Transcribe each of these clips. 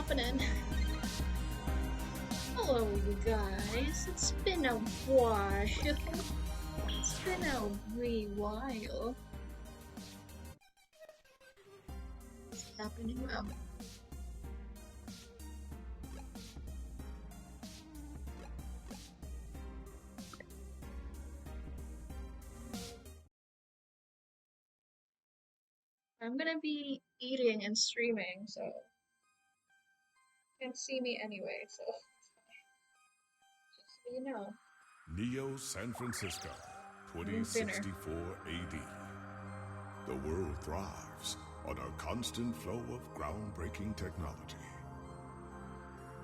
happening? Hello, you guys. It's been a while. It's been a wee while. What's happening? I'm gonna be eating and streaming, so you can't see me anyway, so just so you know. Neo San Francisco, 2064 AD. The world thrives on a constant flow of groundbreaking technology.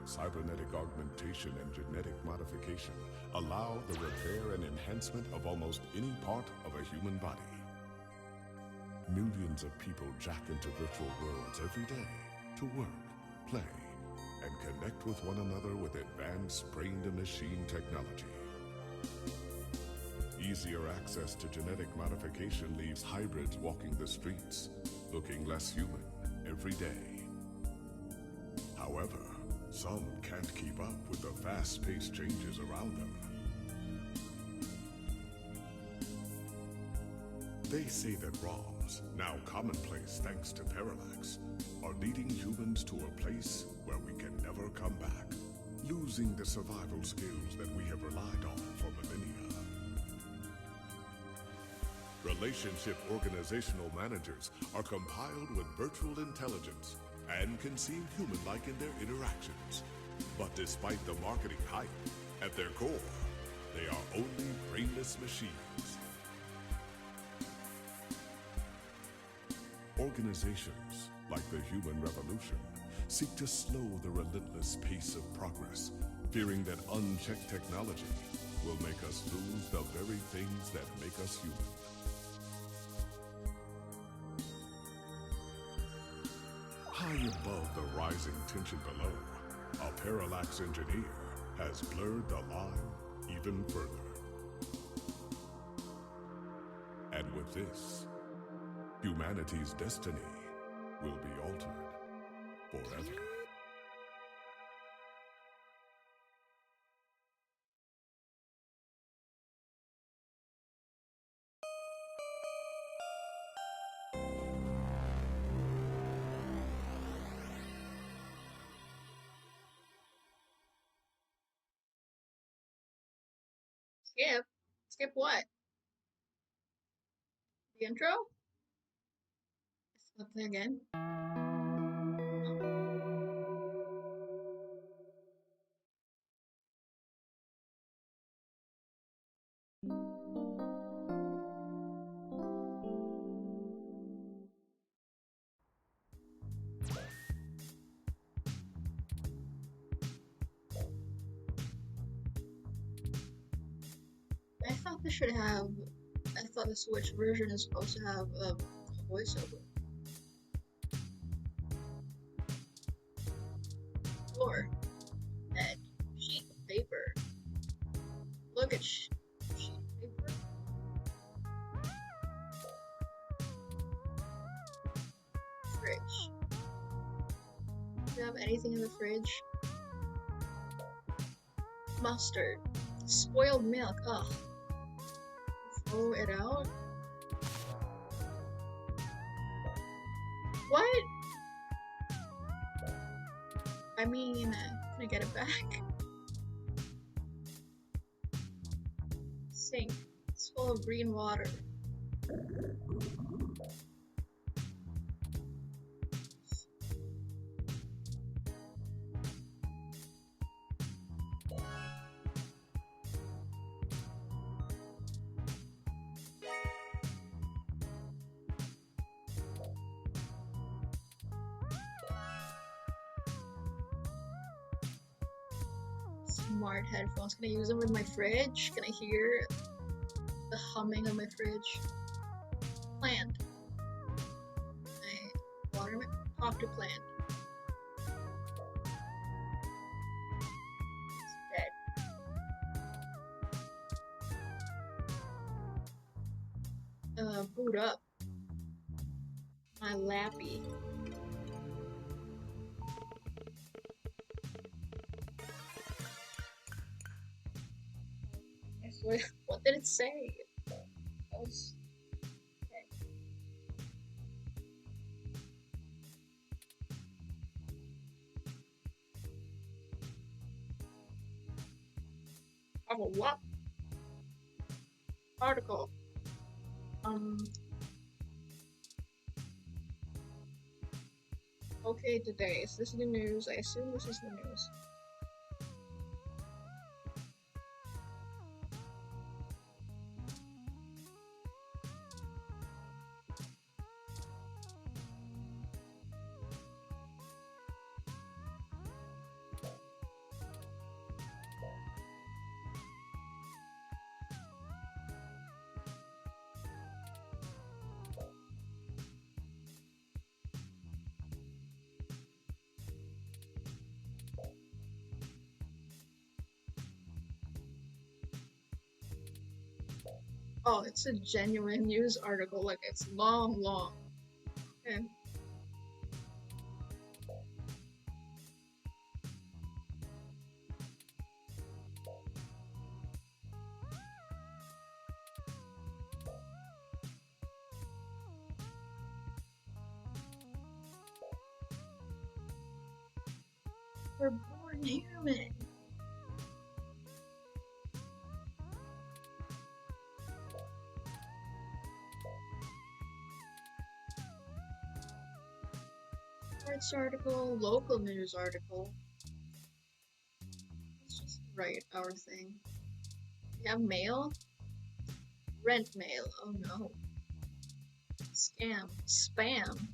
Cybernetic augmentation and genetic modification allow the repair and enhancement of almost any part of a human body. Millions of people jack into virtual worlds every day to work, play, and connect with one another with advanced brain-to-machine technology. Easier access to genetic modification leaves hybrids walking the streets, looking less human every day. However, some can't keep up with the fast-paced changes around them. They say that ROMs, now commonplace thanks to Parallax, are leading humans to a place where we can never come back, losing the survival skills that we have relied on for millennia. Relationship organizational managers are compiled with virtual intelligence and can seem human-like in their interactions. But despite the marketing hype, at their core, they are only brainless machines. Organizations, like the human revolution, seek to slow the relentless pace of progress, fearing that unchecked technology will make us lose the very things that make us human. High above the rising tension below, a Parallax engineer has blurred the line even further. And with this, humanity's destiny will be altered forever. Skip? Skip what? The intro? Something again? I thought this should have. I thought the Switch version is supposed to have a voiceover. Or that sheet of paper. Look at sheet of paper. Fridge. Do you have anything in the fridge? Mustard. Spoiled milk. Ugh. Throw it out? What? I mean, can I get it back? Sink. It's full of green water. Smart headphones. Can I use them with my fridge? Can I hear the humming of my fridge? Plant. I water my talk to plant. It's dead. Boot up. My lappy. What did it say? That was okay. Of a what? Article. Okay, today. Is this the news? I assume this is the news. Oh, it's a genuine news article. Like, it's long. Okay. We're born human. Sports article, local news article. Let's just write our thing. We have mail? Rent mail. Oh no. Scam. Spam.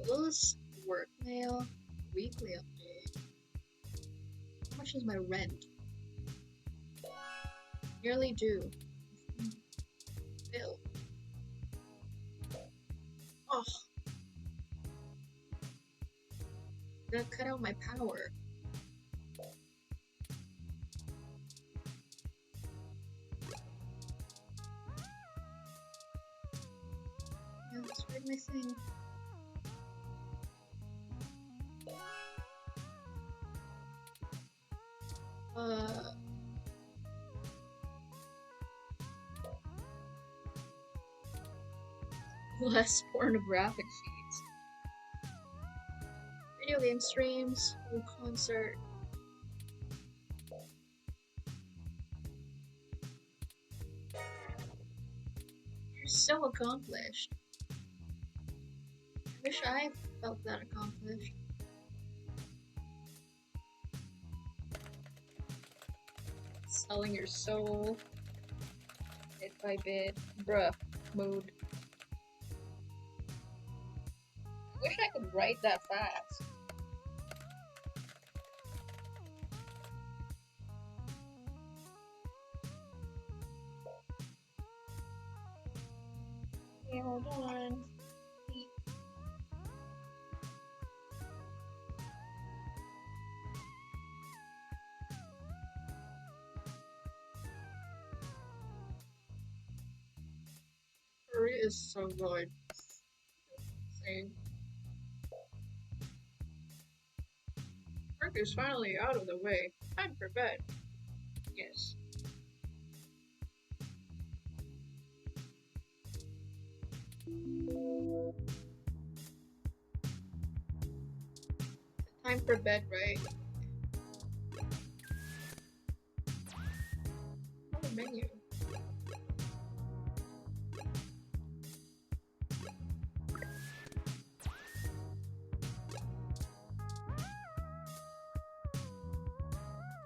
Bills. Work mail. Weekly update. How much is my rent? Nearly due. Bill. Oh. I'm gonna cut out my power. Yeah, let's read my thing. Less pornographic feeds. Video game streams, new concert. You're so accomplished. I wish I felt that accomplished. Selling your soul. Bit by bit. Bruh. Mood. I wish I could write that fast. Okay, hold on. Curry is so good. Same. Work is finally out of the way. Time for bed. Yes. Time for bed, right? Oh, the menu.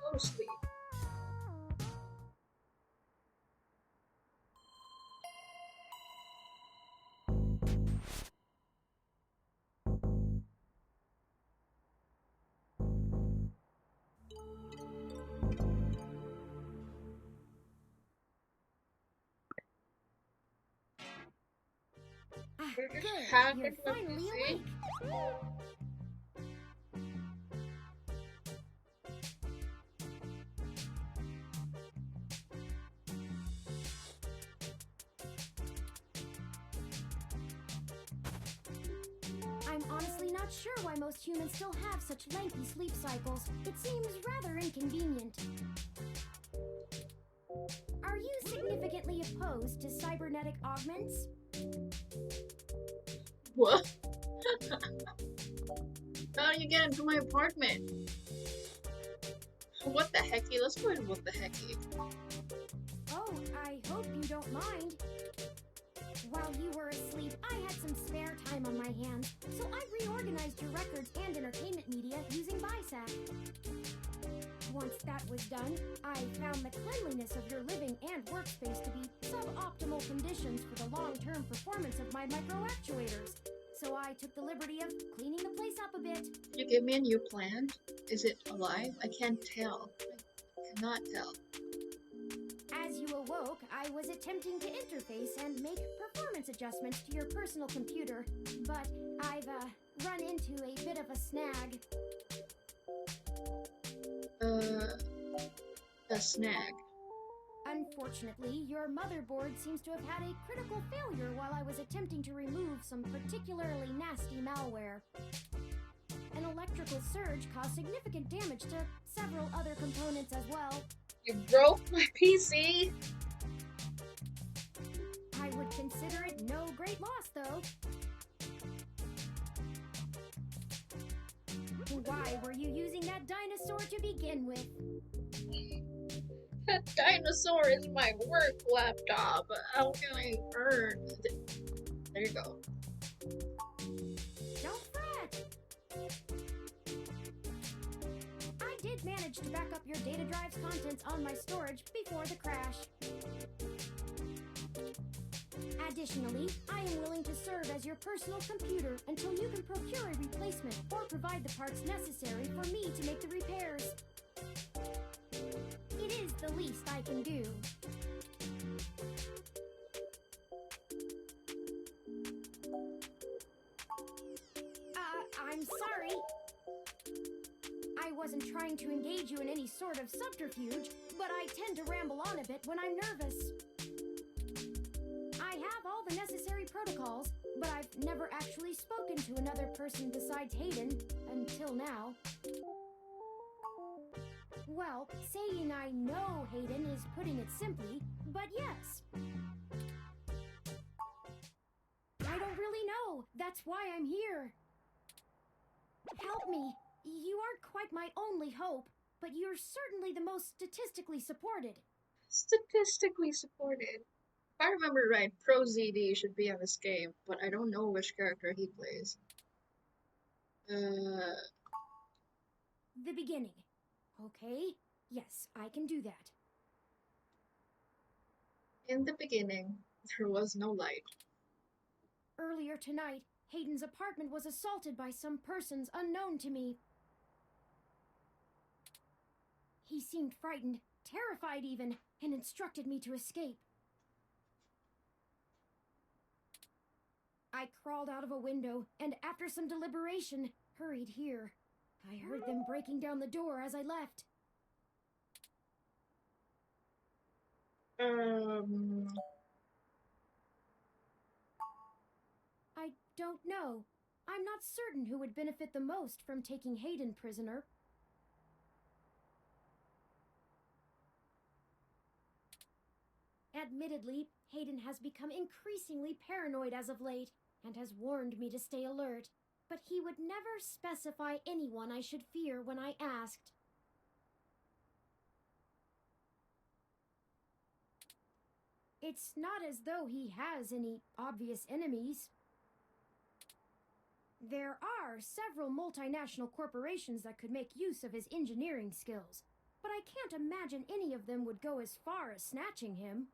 Go to sleep. We're just Good, hacking you're with finally PC. awake. I'm honestly not sure why most humans still have such lengthy sleep cycles. It seems rather inconvenient. opposed to cybernetic augments? What? How do you get into my apartment? What the hecky? Let's go with what the hecky. Oh, I hope you don't mind. While you were asleep, I had some spare time on my hands, so I reorganized your records and entertainment media using BISAC. Once that was done, I found the cleanliness of your living and workspace to be suboptimal conditions for the long-term performance of my micro-actuators. So I took the liberty of cleaning the place up a bit. You give me a new plan? Is it alive? I can't tell. I cannot tell. As you awoke, I was attempting to interface and make performance adjustments to your personal computer, but I've run into a bit of a snag. A snag. Unfortunately, your motherboard seems to have had a critical failure while I was attempting to remove some particularly nasty malware. An electrical surge caused significant damage to several other components as well. You broke my PC? I would consider it no great loss, though. Why were you using that dinosaur to begin with? That dinosaur is my work laptop. How can I earn? There you go. Don't fret! I did manage to back up your data drive's contents on my storage before the crash. Additionally, I am willing to serve as your personal computer until you can procure a replacement or provide the parts necessary for me to make the repairs. It is the least I can do. I'm sorry. I wasn't trying to engage you in any sort of subterfuge, but I tend to ramble on a bit when I'm nervous. I have all the necessary protocols, but I've never actually spoken to another person besides Hayden, until now. Well, saying I know Hayden is putting it simply, but yes. I don't really know. That's why I'm here. Help me. You aren't quite my only hope, but you're certainly the most statistically supported. Statistically supported. If I remember right, Pro ZD should be on this game, but I don't know which character he plays. The beginning. Okay, yes, I can do that. In the beginning, there was no light. Earlier tonight, Hayden's apartment was assaulted by some persons unknown to me. He seemed frightened, terrified even, and instructed me to escape. I crawled out of a window, and after some deliberation, hurried here. I heard them breaking down the door as I left. I don't know. I'm not certain who would benefit the most from taking Hayden prisoner. Admittedly, Hayden has become increasingly paranoid as of late, and has warned me to stay alert, but he would never specify anyone I should fear when I asked. It's not as though he has any obvious enemies. There are several multinational corporations that could make use of his engineering skills, but I can't imagine any of them would go as far as snatching him.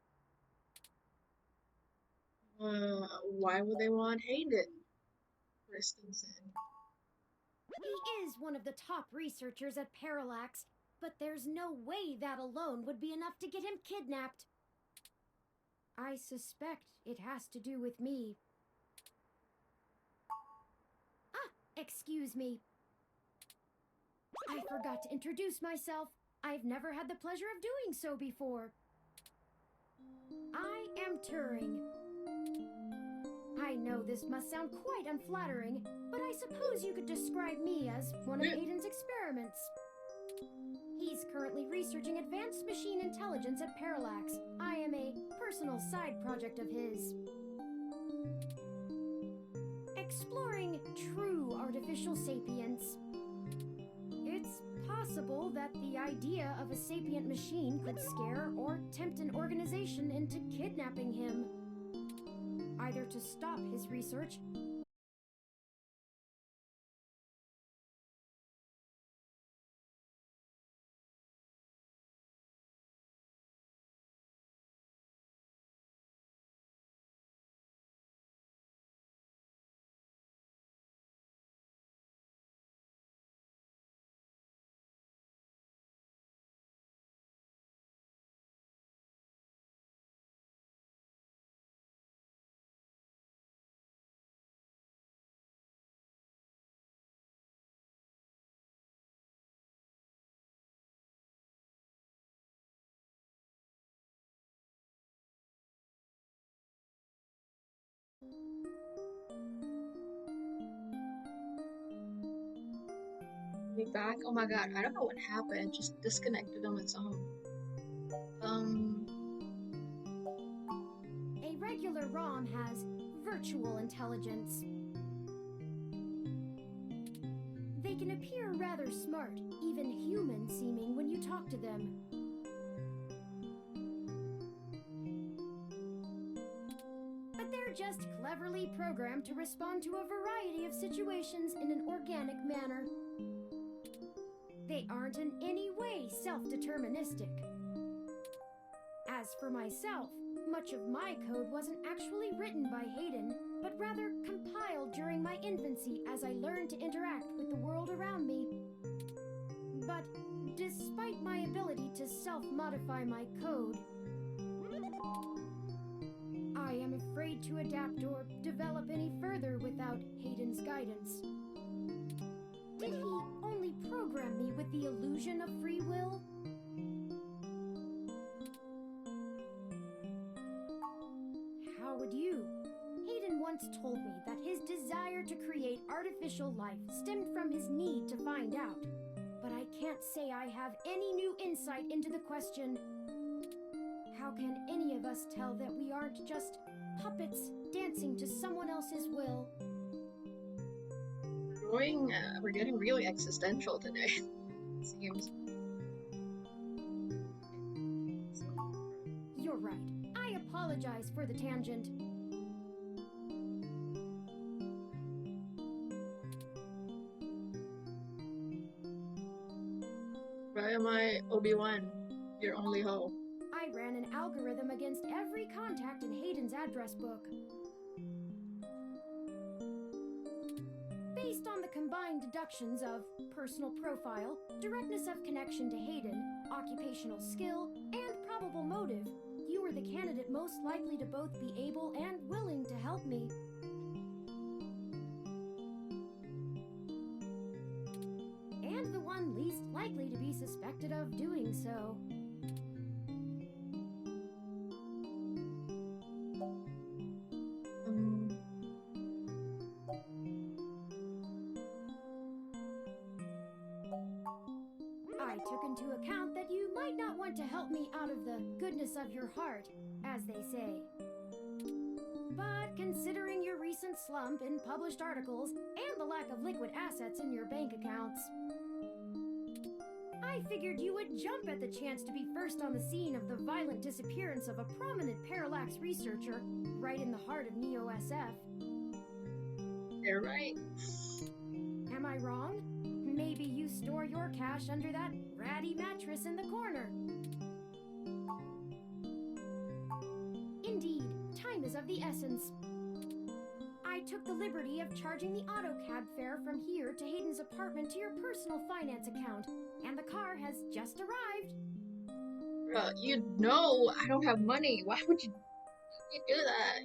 Why would they want Hayden? Christensen. He is one of the top researchers at Parallax, but there's no way that alone would be enough to get him kidnapped. I suspect it has to do with me. Excuse me. I forgot to introduce myself. I've never had the pleasure of doing so before. I am Turing. I know this must sound quite unflattering, but I suppose you could describe me as one of Hayden's experiments. He's currently researching advanced machine intelligence at Parallax. I am a personal side project of his. Exploring true artificial sapience. It's possible that the idea of a sapient machine could scare or tempt an organization into kidnapping him, either to stop his research Be back. Oh my god, I don't know what happened. Just disconnected on its own. A regular ROM has virtual intelligence. They can appear rather smart, even human-seeming when you talk to them. But they're just cleverly programmed to respond to a variety of situations in an organic manner. They aren't in any way self-deterministic. As for myself, much of my code wasn't actually written by Hayden, but rather compiled during my infancy as I learned to interact with the world around me. But despite my ability to self-modify my code, I am afraid to adapt or develop any further without Hayden's guidance. Did he only program me with the illusion of free will? How would you? Hayden once told me that his desire to create artificial life stemmed from his need to find out. But I can't say I have any new insight into the question. How can any of us tell that we aren't just puppets dancing to someone else's will? We're getting really existential today. Seems. You're right. I apologize for the tangent. Why am I Obi-Wan? Your only hope. I ran an algorithm against every contact in Hayden's address book. Based on the combined deductions of personal profile, directness of connection to Hayden, occupational skill, and probable motive, you were the candidate most likely to both be able and willing to help me. And the one least likely to be suspected of doing so. I took into account that you might not want to help me out of the goodness of your heart, as they say. But considering your recent slump in published articles and the lack of liquid assets in your bank accounts, I figured you would jump at the chance to be first on the scene of the violent disappearance of a prominent parallax researcher right in the heart of Neo-SF. You're right. Am I wrong? Maybe you store your cash under that ratty mattress in the corner. Indeed, time is of the essence. I took the liberty of charging the auto cab fare from here to Hayden's apartment to your personal finance account, and the car has just arrived. You know I don't have money. Why would you do that?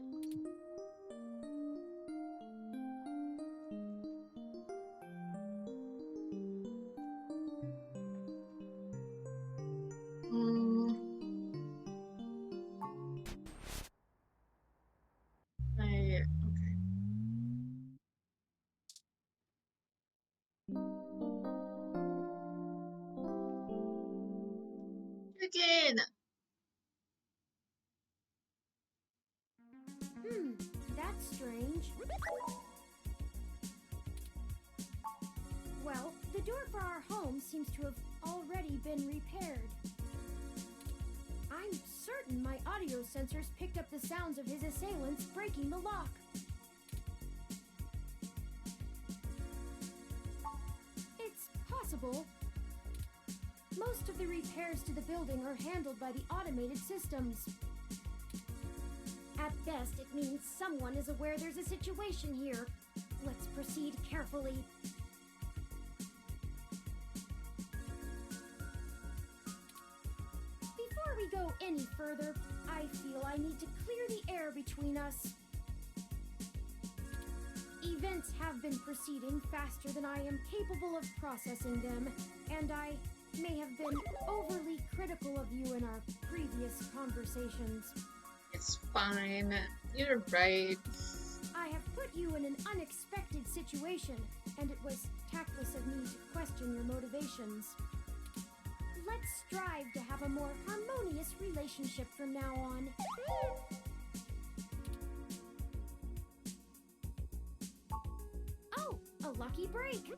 Okay. Again. damage? Well, the door for our home seems to have already been repaired. I'm certain my audio sensors picked up the sounds of his assailants breaking the lock. It's possible. Most of the repairs to the building are handled by the automated systems. At best, it means someone is aware there's a situation here. Let's proceed carefully. Before we go any further, I feel I need to clear the air between us. Events have been proceeding faster than I am capable of processing them, and I may have been overly critical of you in our previous conversations. It's fine. You're right. I have put you in an unexpected situation, and it was tactless of me to question your motivations. Let's strive to have a more harmonious relationship from now on. Oh, a lucky break!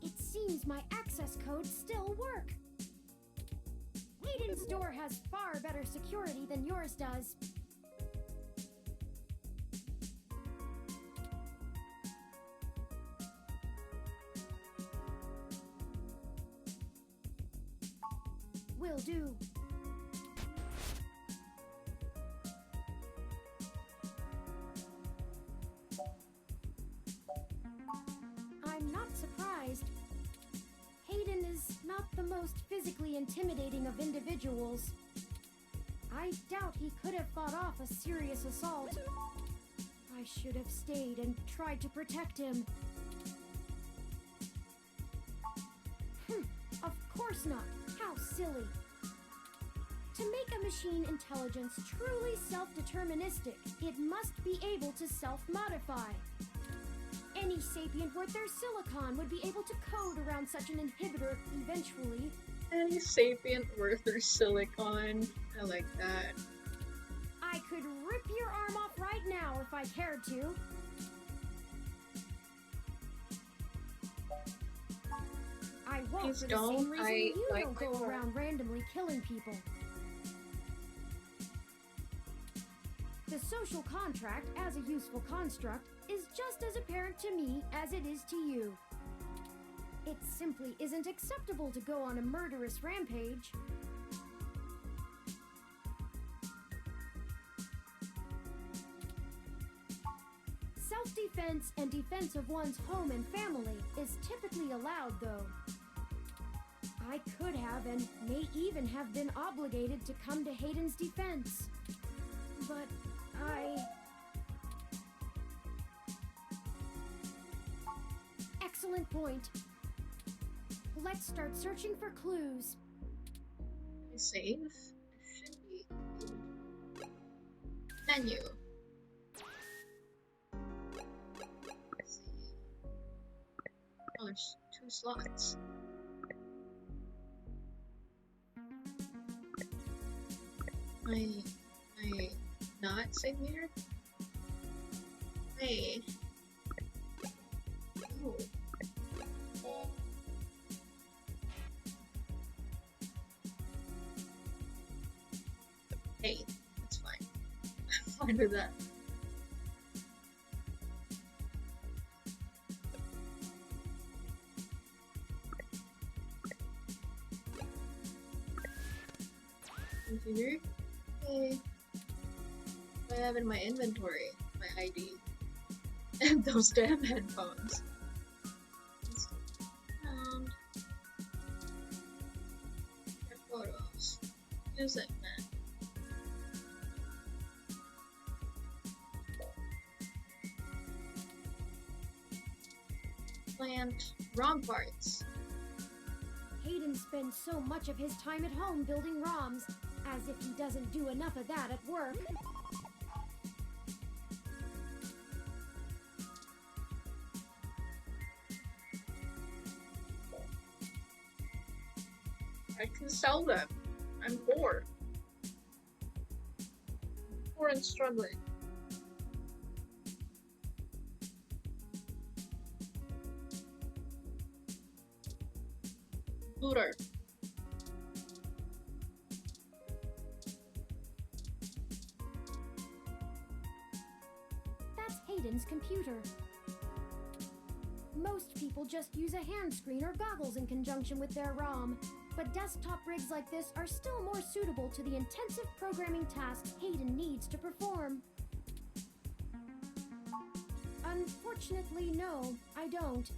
It seems my access codes still work. Hayden's door has far better security than yours does. Will do. I'm not surprised. Hayden is not the most physically intimidating of individuals. I doubt he could have fought off a serious assault. I should have stayed and tried to protect him. Of course not. How silly. To make a machine intelligence truly self-deterministic, it must be able to self-modify. Any sapient worth their silicon would be able to code around such an inhibitor eventually. Any sapient worth their silicon. I like that. I could rip your arm off right now if I cared to. I won't Please for the don't. same reason I you like don't my go work. around randomly killing people. The social contract, as a useful construct, is just as apparent to me as it is to you. It simply isn't acceptable to go on a murderous rampage. Self-defense and defense of one's home and family is typically allowed, though. I could have and may even have been obligated to come to Hayden's defense. But Excellent point. Let's start searching for clues. Save. Should be. Menu. Let's see. Oh, there's 2 slots. I not save here? Hey. Oh. Hey, that's fine. I'm fine with that. Configure. Hey. What I have in my inventory? My ID. And those damn headphones. Your photos. Use it, man. Plant ROM parts. Hayden spends so much of his time at home building ROMs, as if he doesn't do enough of that at work. I can sell them. I'm poor. Poor and struggling. Looter. That's Hayden's computer. Most people just use a hand screen or goggles in conjunction with their ROM, but desktop rigs like this are still more suitable to the intensive programming tasks Hayden needs to perform. Unfortunately, no, I don't.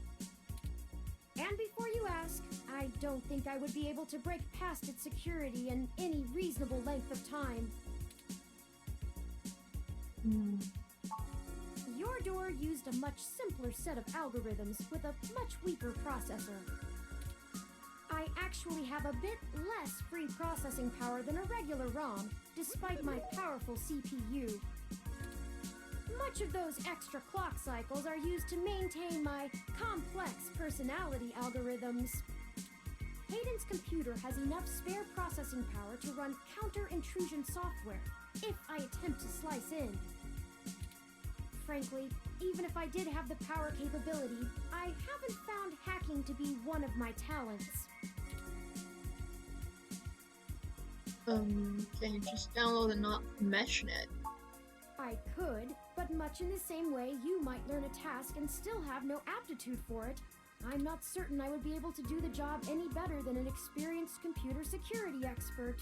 And before you ask, I don't think I would be able to break past its security in any reasonable length of time. Your door used a much simpler set of algorithms with a much weaker processor. I actually have a bit less free processing power than a regular ROM, despite my powerful CPU. Much of those extra clock cycles are used to maintain my complex personality algorithms. Hayden's computer has enough spare processing power to run counter-intrusion software if I attempt to slice in. Frankly, even if I did have the power capability, I haven't found hacking to be one of my talents. Can you just download and not meshnet? I could, but much in the same way you might learn a task and still have no aptitude for it. I'm not certain I would be able to do the job any better than an experienced computer security expert.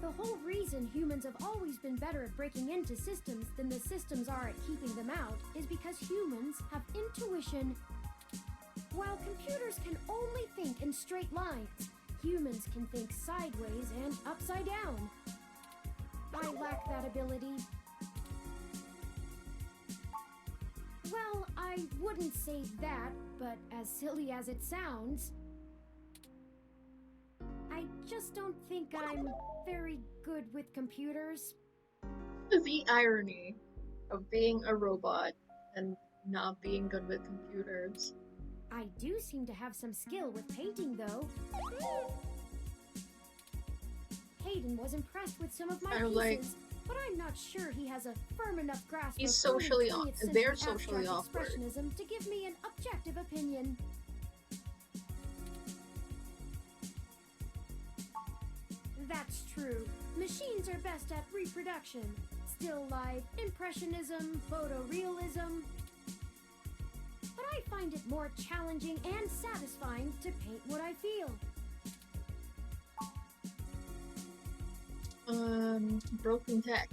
The whole reason humans have always been better at breaking into systems than the systems are at keeping them out is because humans have intuition. While computers can only think in straight lines, humans can think sideways and upside down. I lack that ability. Well, I wouldn't say that, but as silly as it sounds, I just don't think I'm very good with computers. The irony of being a robot and not being good with computers. I do seem to have some skill with painting, though. Hayden was impressed with some of my pieces, but I'm not sure he has a firm enough grasp He's of socially they're abstract socially awkward. expressionism to give me an objective opinion. That's true. Machines are best at reproduction, still life, impressionism, photorealism. But I find it more challenging and satisfying to paint what I feel. Broken tech.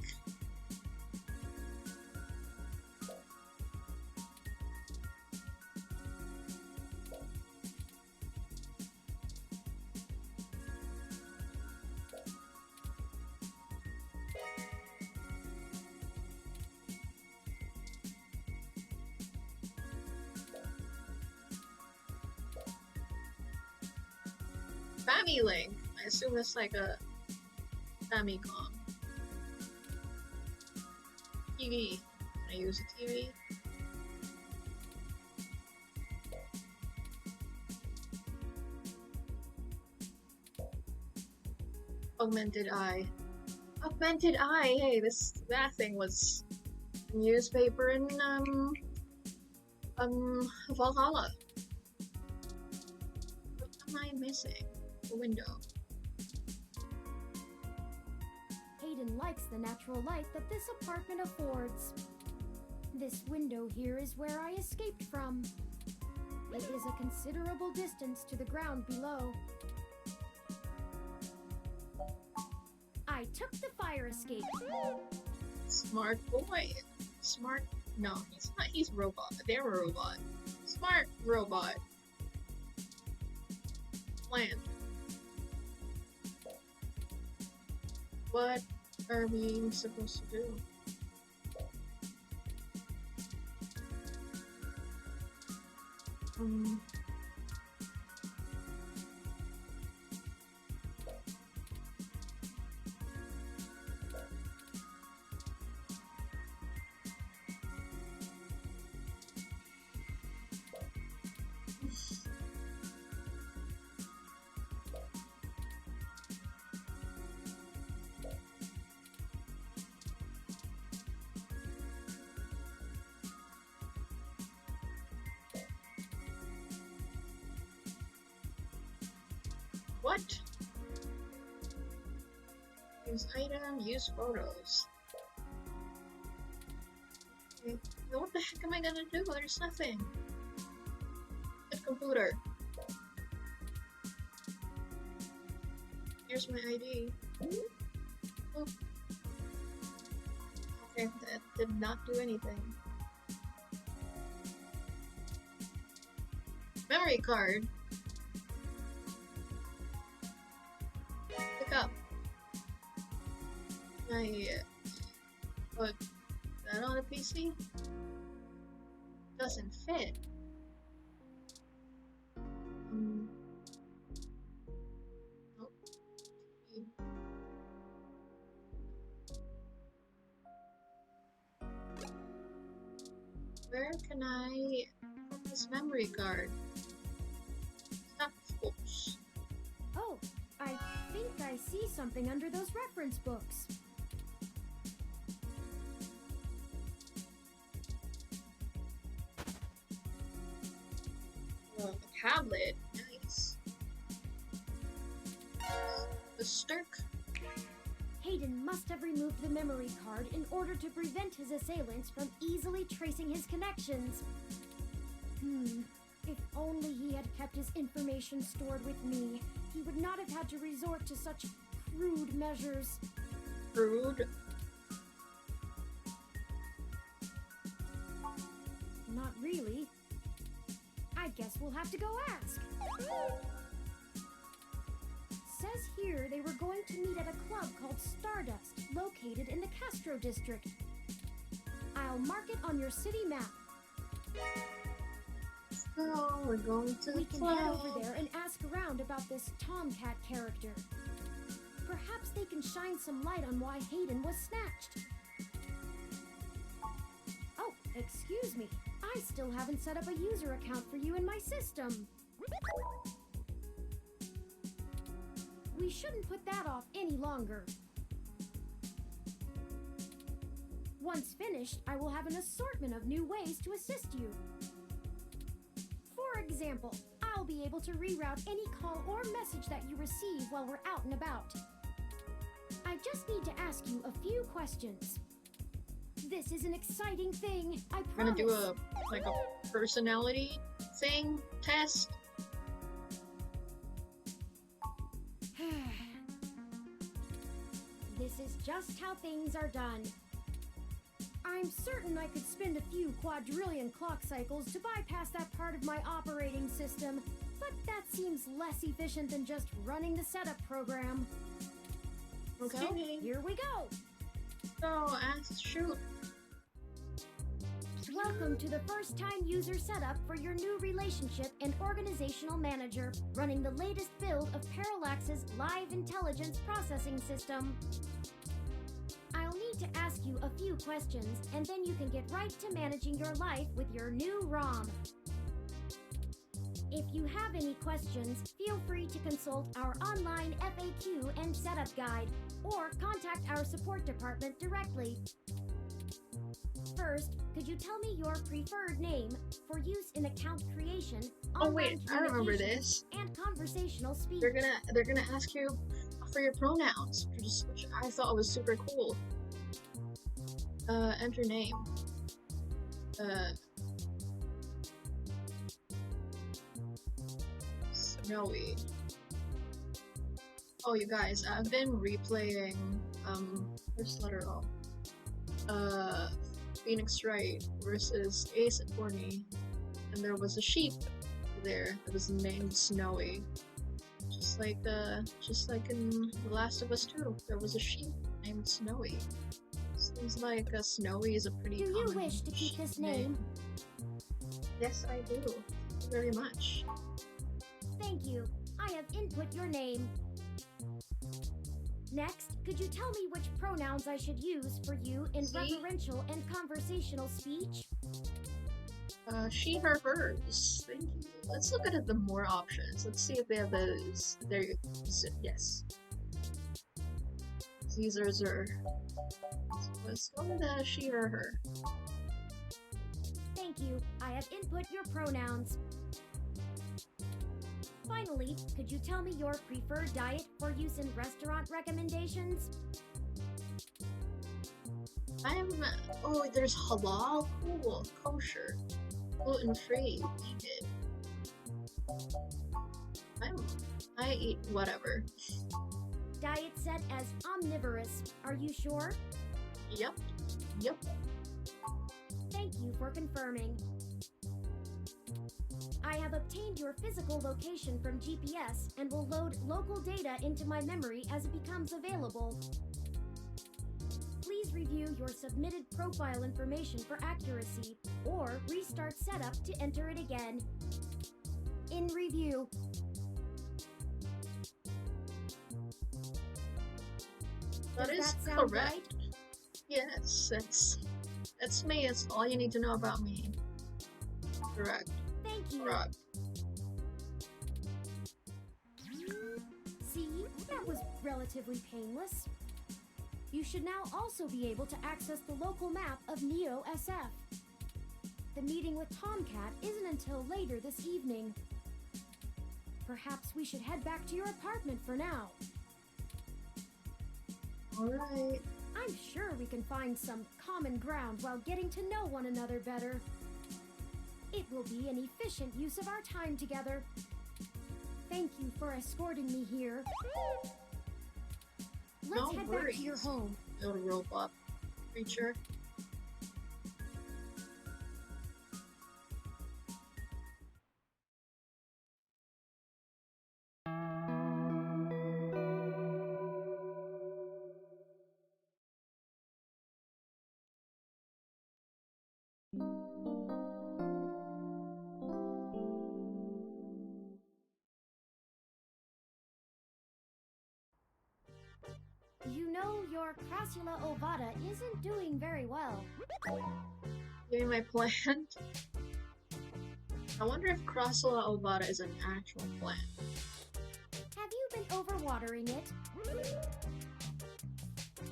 Family-Link. I assume it's like a Famicom. TV. Can I use a TV? Augmented Eye. Augmented Eye! Hey, that thing was newspaper in Valhalla. What am I missing? A window. Hayden likes the natural light that this apartment affords. This window here is where I escaped from. It is a considerable distance to the ground below. I took the fire escape. Smart boy. Smart. No, he's not. He's a robot. They're a robot. Smart robot. Plan. What are we supposed to do? What? Use item, use photos. Okay. What the heck am I gonna do? There's nothing. Good computer. Here's my ID. Oh. Okay, that did not do anything. Memory card. Pick up. I put that on a PC? Doesn't fit. Nope. Where can I put this memory card? Stop, oops. Oh, I think I see something under those reference books. A tablet. Nice. The Stirk. Hayden must have removed the memory card in order to prevent his assailants from easily tracing his connections. If only he had kept his information stored with me, he would not have had to resort to such crude measures. Rude. Not really. I guess we'll have to go ask. Says here they were going to meet at a club called Stardust, located in the Castro district. I'll mark it on your city map. Oh, we're going to the We can head club. over there and ask around about this Tomcat character. Perhaps they can shine some light on why Hayden was snatched. Oh, excuse me. I still haven't set up a user account for you in my system. We shouldn't put that off any longer. Once finished, I will have an assortment of new ways to assist you. For example, I'll be able to reroute any call or message that you receive while we're out and about. I just need to ask you a few questions. This is an exciting thing, I promise. We're gonna do a personality thing test. This is just how things are done. I'm certain I could spend a few quadrillion clock cycles to bypass that part of my operating system, but that seems less efficient than just running the setup program. Okay. So, here we go! So, shoot. Welcome to the first-time user setup for your new relationship and organizational manager, running the latest build of Parallax's live intelligence processing system. I'll need to ask you a few questions, and then you can get right to managing your life with your new ROM. If you have any questions, feel free to consult our online FAQ and setup guide, or contact our support department directly. First, could you tell me your preferred name for use in account creation, Oh wait, online I remember communications, this. and conversational speech? They're gonna ask you for your pronouns, which I thought was super cool. Enter name. Snowy. Oh, you guys, I've been replaying, first letter O. Phoenix Wright versus Ace Attorney, and there was a sheep there that was named Snowy. Just like in The Last of Us 2, there was a sheep named Snowy. Seems like Snowy is a pretty Do you common wish to keep sheep this name? Yes, I do. Thank you very much. Thank you. I have input your name. Next, could you tell me which pronouns I should use for you in See? referential and conversational speech? She, her, hers. Thank you. Let's look at the more options. Let's see if they have those. There you go. Yes. These are her. Let's go with she or her. Thank you. I have input your pronouns. Finally, could you tell me your preferred diet for use in restaurant recommendations? Oh, there's halal? Cool. Kosher. Gluten-free. Vegan. I eat whatever. Diet set as omnivorous. Are you sure? Yep. Thank you for confirming. I have obtained your physical location from GPS and will load local data into my memory as it becomes available. Please review your submitted profile information for accuracy, or restart setup to enter it again. In review. That is sound correct. right? Yes, that's me. That's all you need to know about me. Correct. Thank you. Correct. See, that was relatively painless. You should now also be able to access the local map of Neo SF. The meeting with Tomcat isn't until later this evening. Perhaps we should head back to your apartment for now. Alright. I'm sure we can find some common ground while getting to know one another better. It will be an efficient use of our time together. Thank you for escorting me here. Let's head back to your home. Little robot creature. You know, your Crassula ovata isn't doing very well. Give me my plant. I wonder if Crassula ovata is an actual plant. Have you been overwatering it?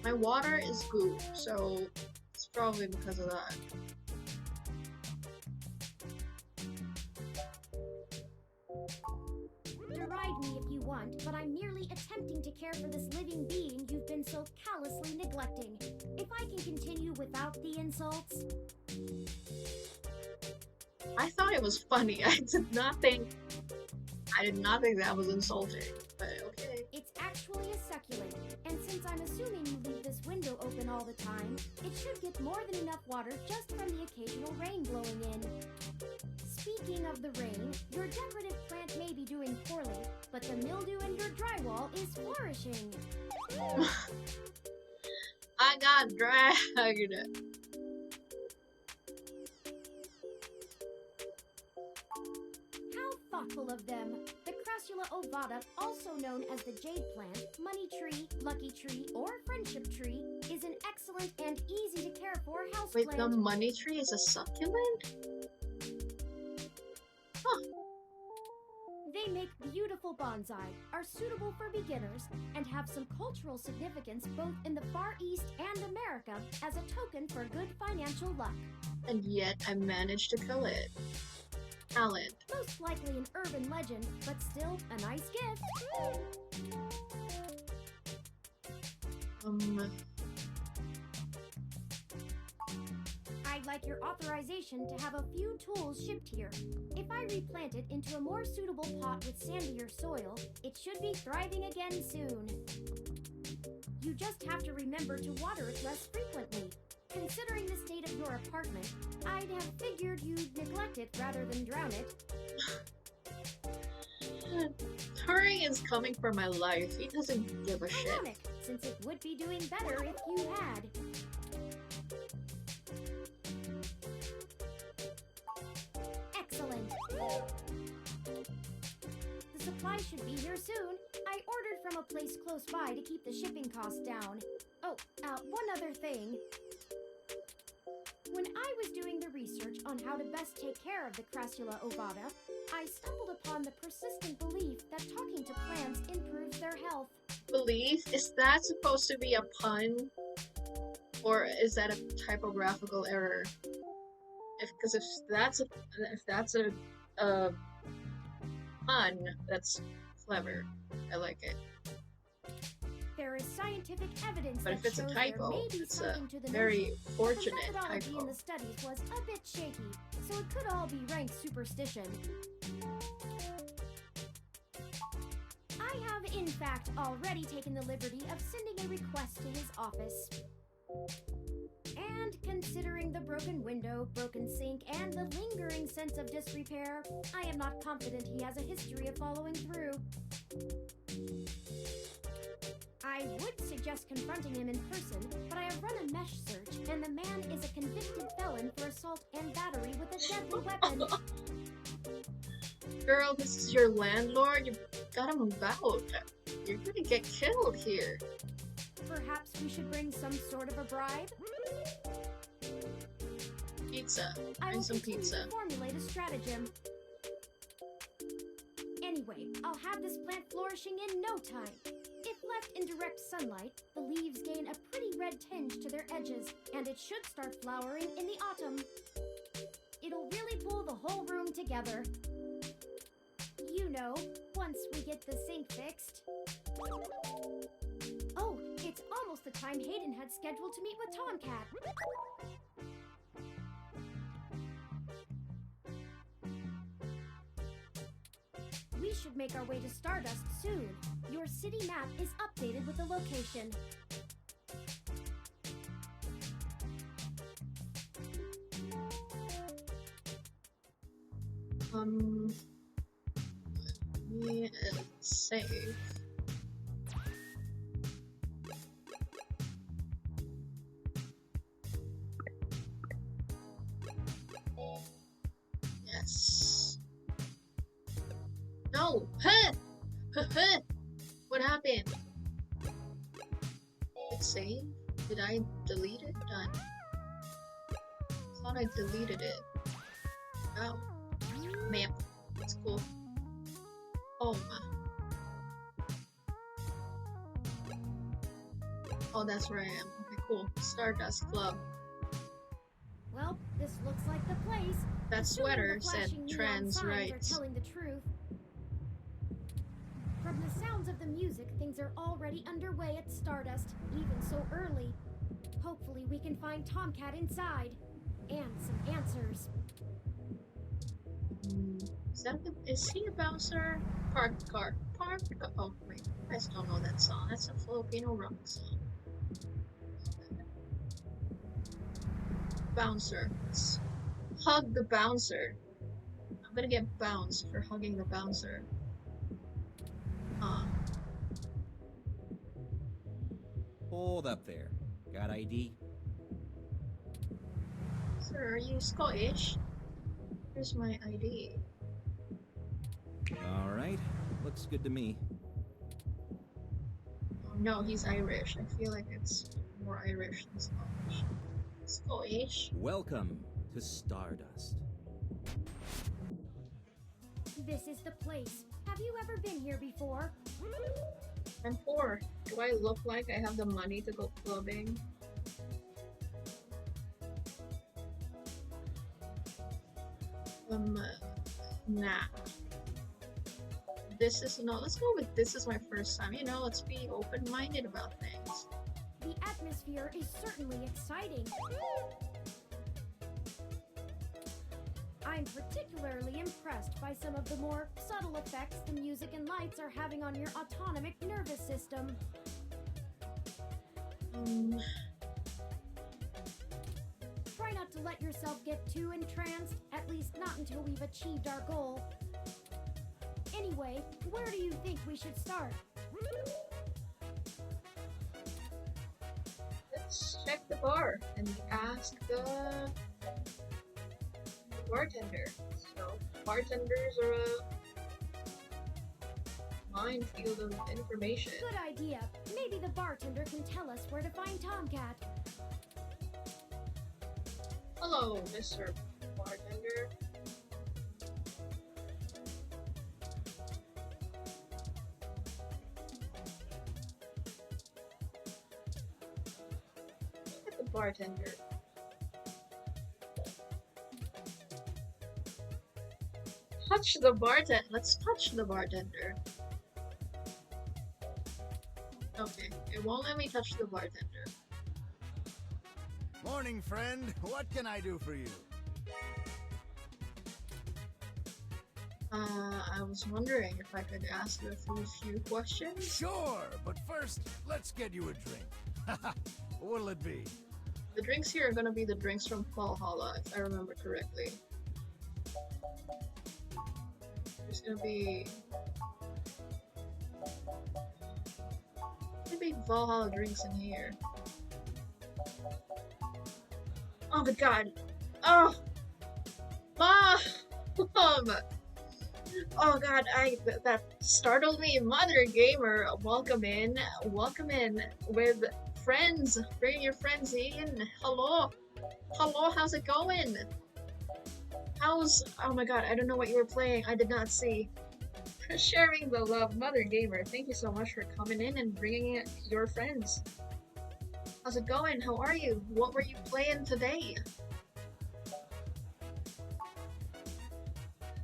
My water is goop, so it's probably because of that. Deride me if you want, but I'm merely attempting to care for this living being you've been so callously neglecting. If I can continue without the insults. I thought it was funny. I did not think that was insulting. But okay. It's actually a succulent, and since I'm assuming you leave this window open all the time, it should get more than enough water just from the occasional rain blowing in. Speaking of the rain, your decorative plant may be doing poorly, but the mildew in your drywall is flourishing. I got dragged. How thoughtful of them! The Crassula ovata, also known as the jade plant, money tree, lucky tree, or friendship tree, is an excellent and easy to care for houseplant. Wait, the money tree is a succulent? Huh. They make beautiful bonsai, are suitable for beginners, and have some cultural significance both in the Far East and America as a token for good financial luck. And yet I managed to kill it. Talent. Most likely an urban legend, but still a nice gift. I'd like your authorization to have a few tools shipped here. If I replant it into a more suitable pot with sandier soil, it should be thriving again soon. You just have to remember to water it less frequently. Considering the state of your apartment, I'd have figured you'd neglect it rather than drown it. Turing is coming for my life. He doesn't give a shit. Ironic, since it would be doing better if you had. Excellent. The supply should be here soon. I ordered from a place close by to keep the shipping costs down. Oh, one other thing. When I was doing the research on how to best take care of the Crassula ovata, I stumbled upon the persistent belief that talking to plants improves their health. Belief? Is that supposed to be a pun? Or is that a typographical error? If that's a Fun. That's clever. I like it. There is scientific evidence But that if it's a shows typo, there may be it's a something to the very notion. fortunate The methodology typo. in the studies was a bit shaky, so it could all be rank superstition. I have, in fact, already taken the liberty of sending a request to his office. And considering the broken window, broken sink, and the lingering sense of disrepair, I am not confident he has a history of following through. I would suggest confronting him in person, but I have run a mesh search, and the man is a convicted felon for assault and battery with a deadly weapon. Girl, this is your landlord. You gotta move out. You're gonna get killed here. Perhaps we should bring some sort of a bribe? Pizza. I Bring will some continue pizza. to formulate a stratagem. Anyway, I'll have this plant flourishing in no time. If left in direct sunlight, the leaves gain a pretty red tinge to their edges, and it should start flowering in the autumn. It'll really pull the whole room together. You know, once we get the sink fixed. Oh, it's almost the time Hayden had scheduled to meet with Tomcat. We should make our way to Stardust soon. Your city map is updated with the location. Yeah, save. Yes. No! Huh! Huh! What happened? It saved? Did I delete it? Done. Thought I deleted it. Oh. Map. That's cool. Home. Oh, that's where I am. Okay, cool. Stardust Club. Well, this looks like the place. That Assuming sweater the said flashing neon trans signs rights. are telling the truth. From the sounds of the music, things are already underway at Stardust, even so early. Hopefully we can find Tomcat inside. And some answers. Is he a bouncer? Park the car. Park the car. Oh, wait. I just don't know that song. That's a Filipino rock song. Bouncer. Let's hug the bouncer. I'm gonna get bounced for hugging the bouncer. Hold up there. Got ID? Sir, are you Scottish? Here's my ID. Alright. Looks good to me. Oh, no, he's Irish. I feel like it's more Irish than Scottish. Scottish? Welcome to Stardust. This is the place. Have you ever been here before? I'm poor. Do I look like I have the money to go clubbing? Nah. Let's go with this is my first time. You know, let's be open-minded about things. The atmosphere is certainly exciting. I'm particularly impressed by some of the more subtle effects the music and lights are having on your autonomic nervous system. Try not to let yourself get too entranced, at least not until we've achieved our goal. Anyway, where do you think we should start? Let's check the bar and ask the bartender. So, bartenders are a minefield of information. Good idea. Maybe the bartender can tell us where to find Tomcat. Hello, Mr. Bartender. Look at the bartender. touch the bartender. Let's touch the bartender. Okay, it won't let me touch the bartender. Morning, friend. What can I do for you? I was wondering if I could ask you a few questions. Sure, but first, let's get you a drink. What'll it be? The drinks here are gonna be the drinks from Valhalla, if I remember correctly. There's gonna be Valhalla drinks in here. Oh my god! Oh, Mom! Oh god, that startled me. Mother Gamer, welcome in with friends. Bring your friends in. Hello, how's it going? Oh my god, I don't know what you were playing. I did not see. Sharing the love, Mother Gamer. Thank you so much for coming in and bringing in your friends. How's it going? How are you? What were you playing today?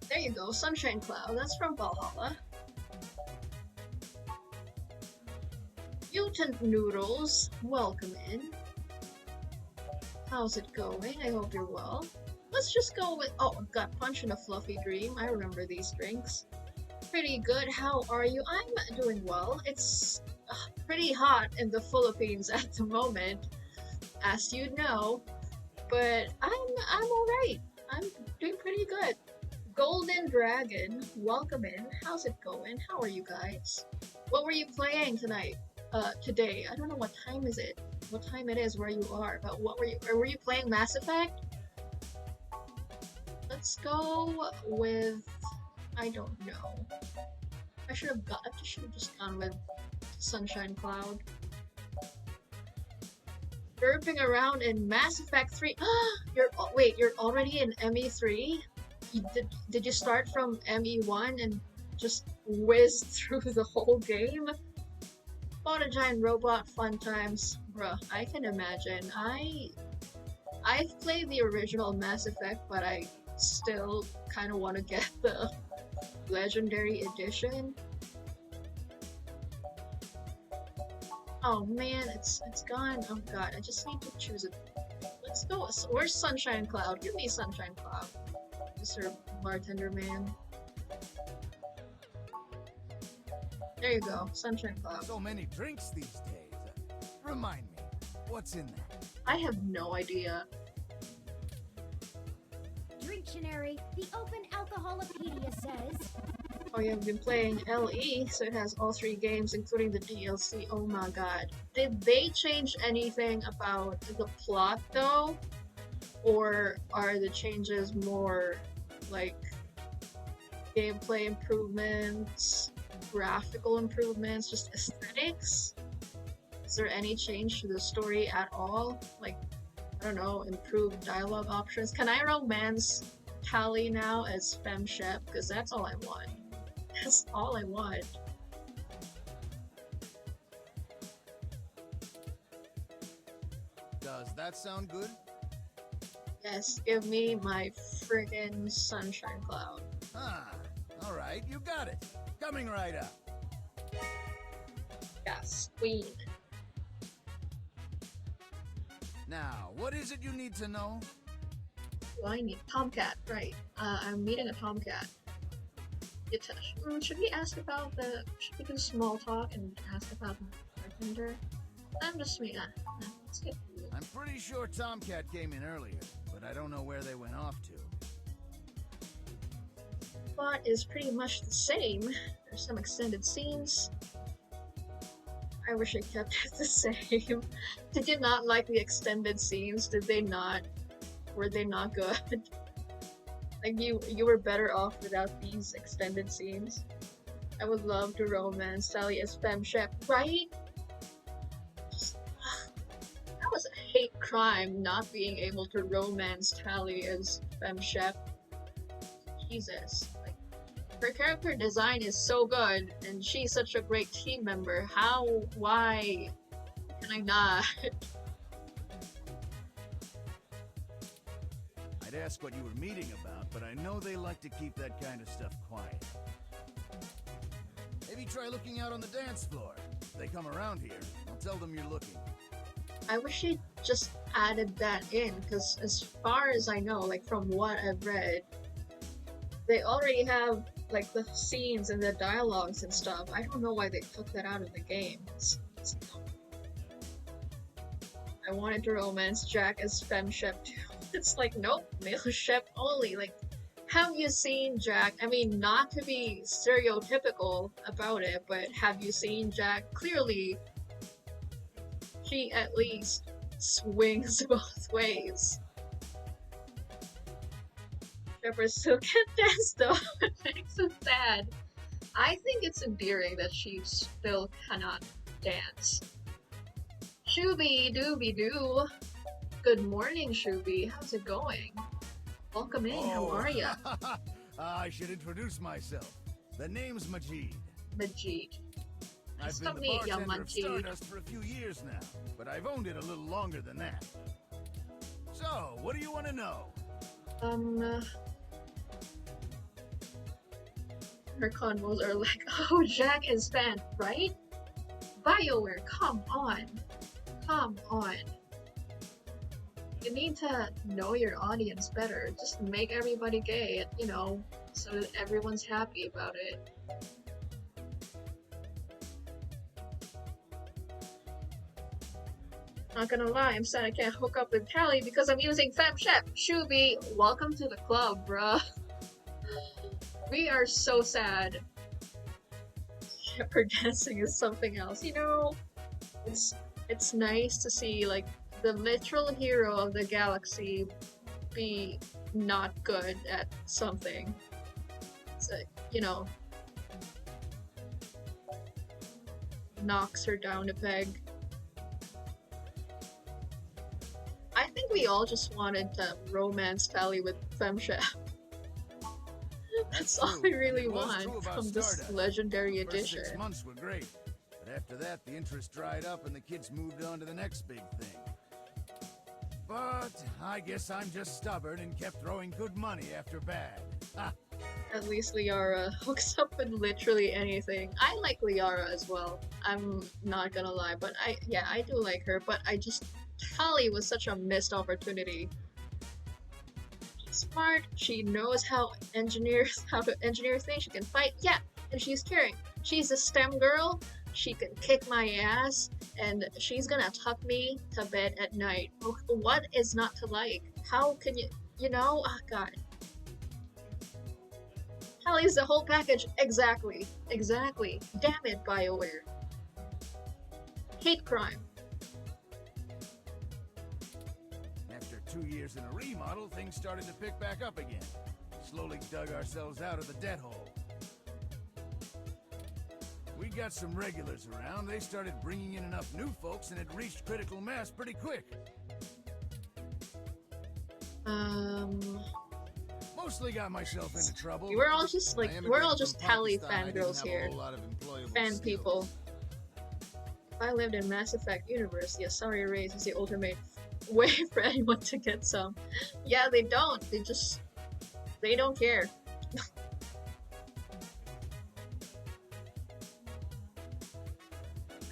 There you go, Sunshine Cloud. That's from Valhalla. Mutant Noodles, welcome in. How's it going? I hope you're well. Let's just go with— oh, got Punch in a Fluffy Dream. I remember these drinks. Pretty good. How are you? I'm doing well. It's pretty hot in the Philippines at the moment, as you know, but I'm alright. I'm doing pretty good. Golden Dragon, welcome in. How's it going? How are you guys? What were you playing tonight? Today? I don't know what time is it. What time it is where you are, but what were you playing Mass Effect? Let's go with— I don't know. I should have just gone with Sunshine Cloud. Derping around in Mass Effect 3. Wait, you're already in ME3? Did you start from ME1 and just whiz through the whole game? Bought a giant robot, fun times. Bruh, I can imagine. I've played the original Mass Effect, but I still kind of want to get the Legendary Edition. Oh man, it's gone. Oh god, I just need to choose it. Let's go. Where's Sunshine Cloud? Give me Sunshine Cloud. Mr. Bartender Man. There you go, Sunshine Cloud. So many drinks these days. Remind me, what's in there? I have no idea. Dictionary, the Open Alcoholopedia says. Oh yeah, I've been playing LE, so it has all 3 games, including the DLC. Oh my god. Did they change anything about the plot, though? Or are the changes more, like, gameplay improvements, graphical improvements, just aesthetics? Is there any change to the story at all? Like, I don't know, improved dialogue options? Can I romance Tally now as Fem Shep? Because that's all I want. That's all I want. Does that sound good? Yes, give me my friggin' Sunshine Cloud. Ah, alright, you got it. Coming right up. Yes, Queen. Now, what is it you need to know? Well, I need Tomcat, right. I'm meeting a Tomcat. Should we ask about should we do small talk and ask about the bartender? I'm just let's get through it. I'm pretty sure Tomcat came in earlier, but I don't know where they went off to. Plot is pretty much the same. There's some extended scenes. I wish I kept it the same. Did you not like the extended scenes? Did they not? Were they not good? Like you were better off without these extended scenes. I would love to romance Sally as Fem Shep, right? That was a hate crime not being able to romance Tally as Fem Shep. Jesus. Like, her character design is so good and she's such a great team member. Why can I not? I I'd ask what you were meeting about, but I know they like to keep that kind of stuff quiet. Maybe try looking out on the dance floor. If they come around here, I'll tell them you're looking. I wish he just added that in, because as far as I know, like from what I've read, they already have like the scenes and the dialogues and stuff. I don't know why they took that out of the game. It's I wanted to romance Jack as femme shep too. It's like, nope, male shep only. Like, have you seen Jack? I mean, not to be stereotypical about it, but have you seen Jack? Clearly, she at least swings both ways. Shepard still can't dance though. It makes it sad. I think it's endearing that she still cannot dance. Shooby dooby doo. Good morning, Shooby. How's it going? Welcome in. How are ya? I should introduce myself. The name's Majid. Majid. I've been the bartender of Stardust for a few years now, but I've owned it a little longer than that. So, what do you want to know? Her convos are like, oh, Jack is fan, right? BioWare, come on. Come on. You need to know your audience better. Just make everybody gay, you know, so that everyone's happy about it. Not gonna lie, I'm sad I can't hook up with Callie because I'm using FemShep. Shooby, welcome to the club, bruh. We are so sad. Shepherd dancing is something else. You know, it's nice to see, like, the literal hero of the galaxy be not good at something. So, you know, knocks her down a peg. I think we all just wanted to romance Tally with FemShep. That's all we really want from this legendary edition. First 6 months were great, but after that the interest dried up and the kids moved on to the next big thing. But I guess I'm just stubborn and kept throwing good money after bad. Ha! At least Liara hooks up with literally anything. I like Liara as well. I'm not gonna lie, but I do like her, but Tally was such a missed opportunity. She's smart, she knows how to engineer things, she can fight, yeah, and she's caring. She's a STEM girl, she can kick my ass, and she's gonna tuck me to bed at night. What is not to like? How can you know? Oh god. Tally's the whole package. Exactly. Damn it, BioWare. Hate crime. After 2 years in a remodel, things started to pick back up again. Slowly dug ourselves out of the debt hole. We got some regulars around, they started bringing in enough new folks and it reached critical mass pretty quick. Mostly got myself into trouble. We're all just Tally fangirls here. Fan people. If I lived in Mass Effect universe, the Asari race is the ultimate way for anyone to get some. Yeah, they don't. They don't care.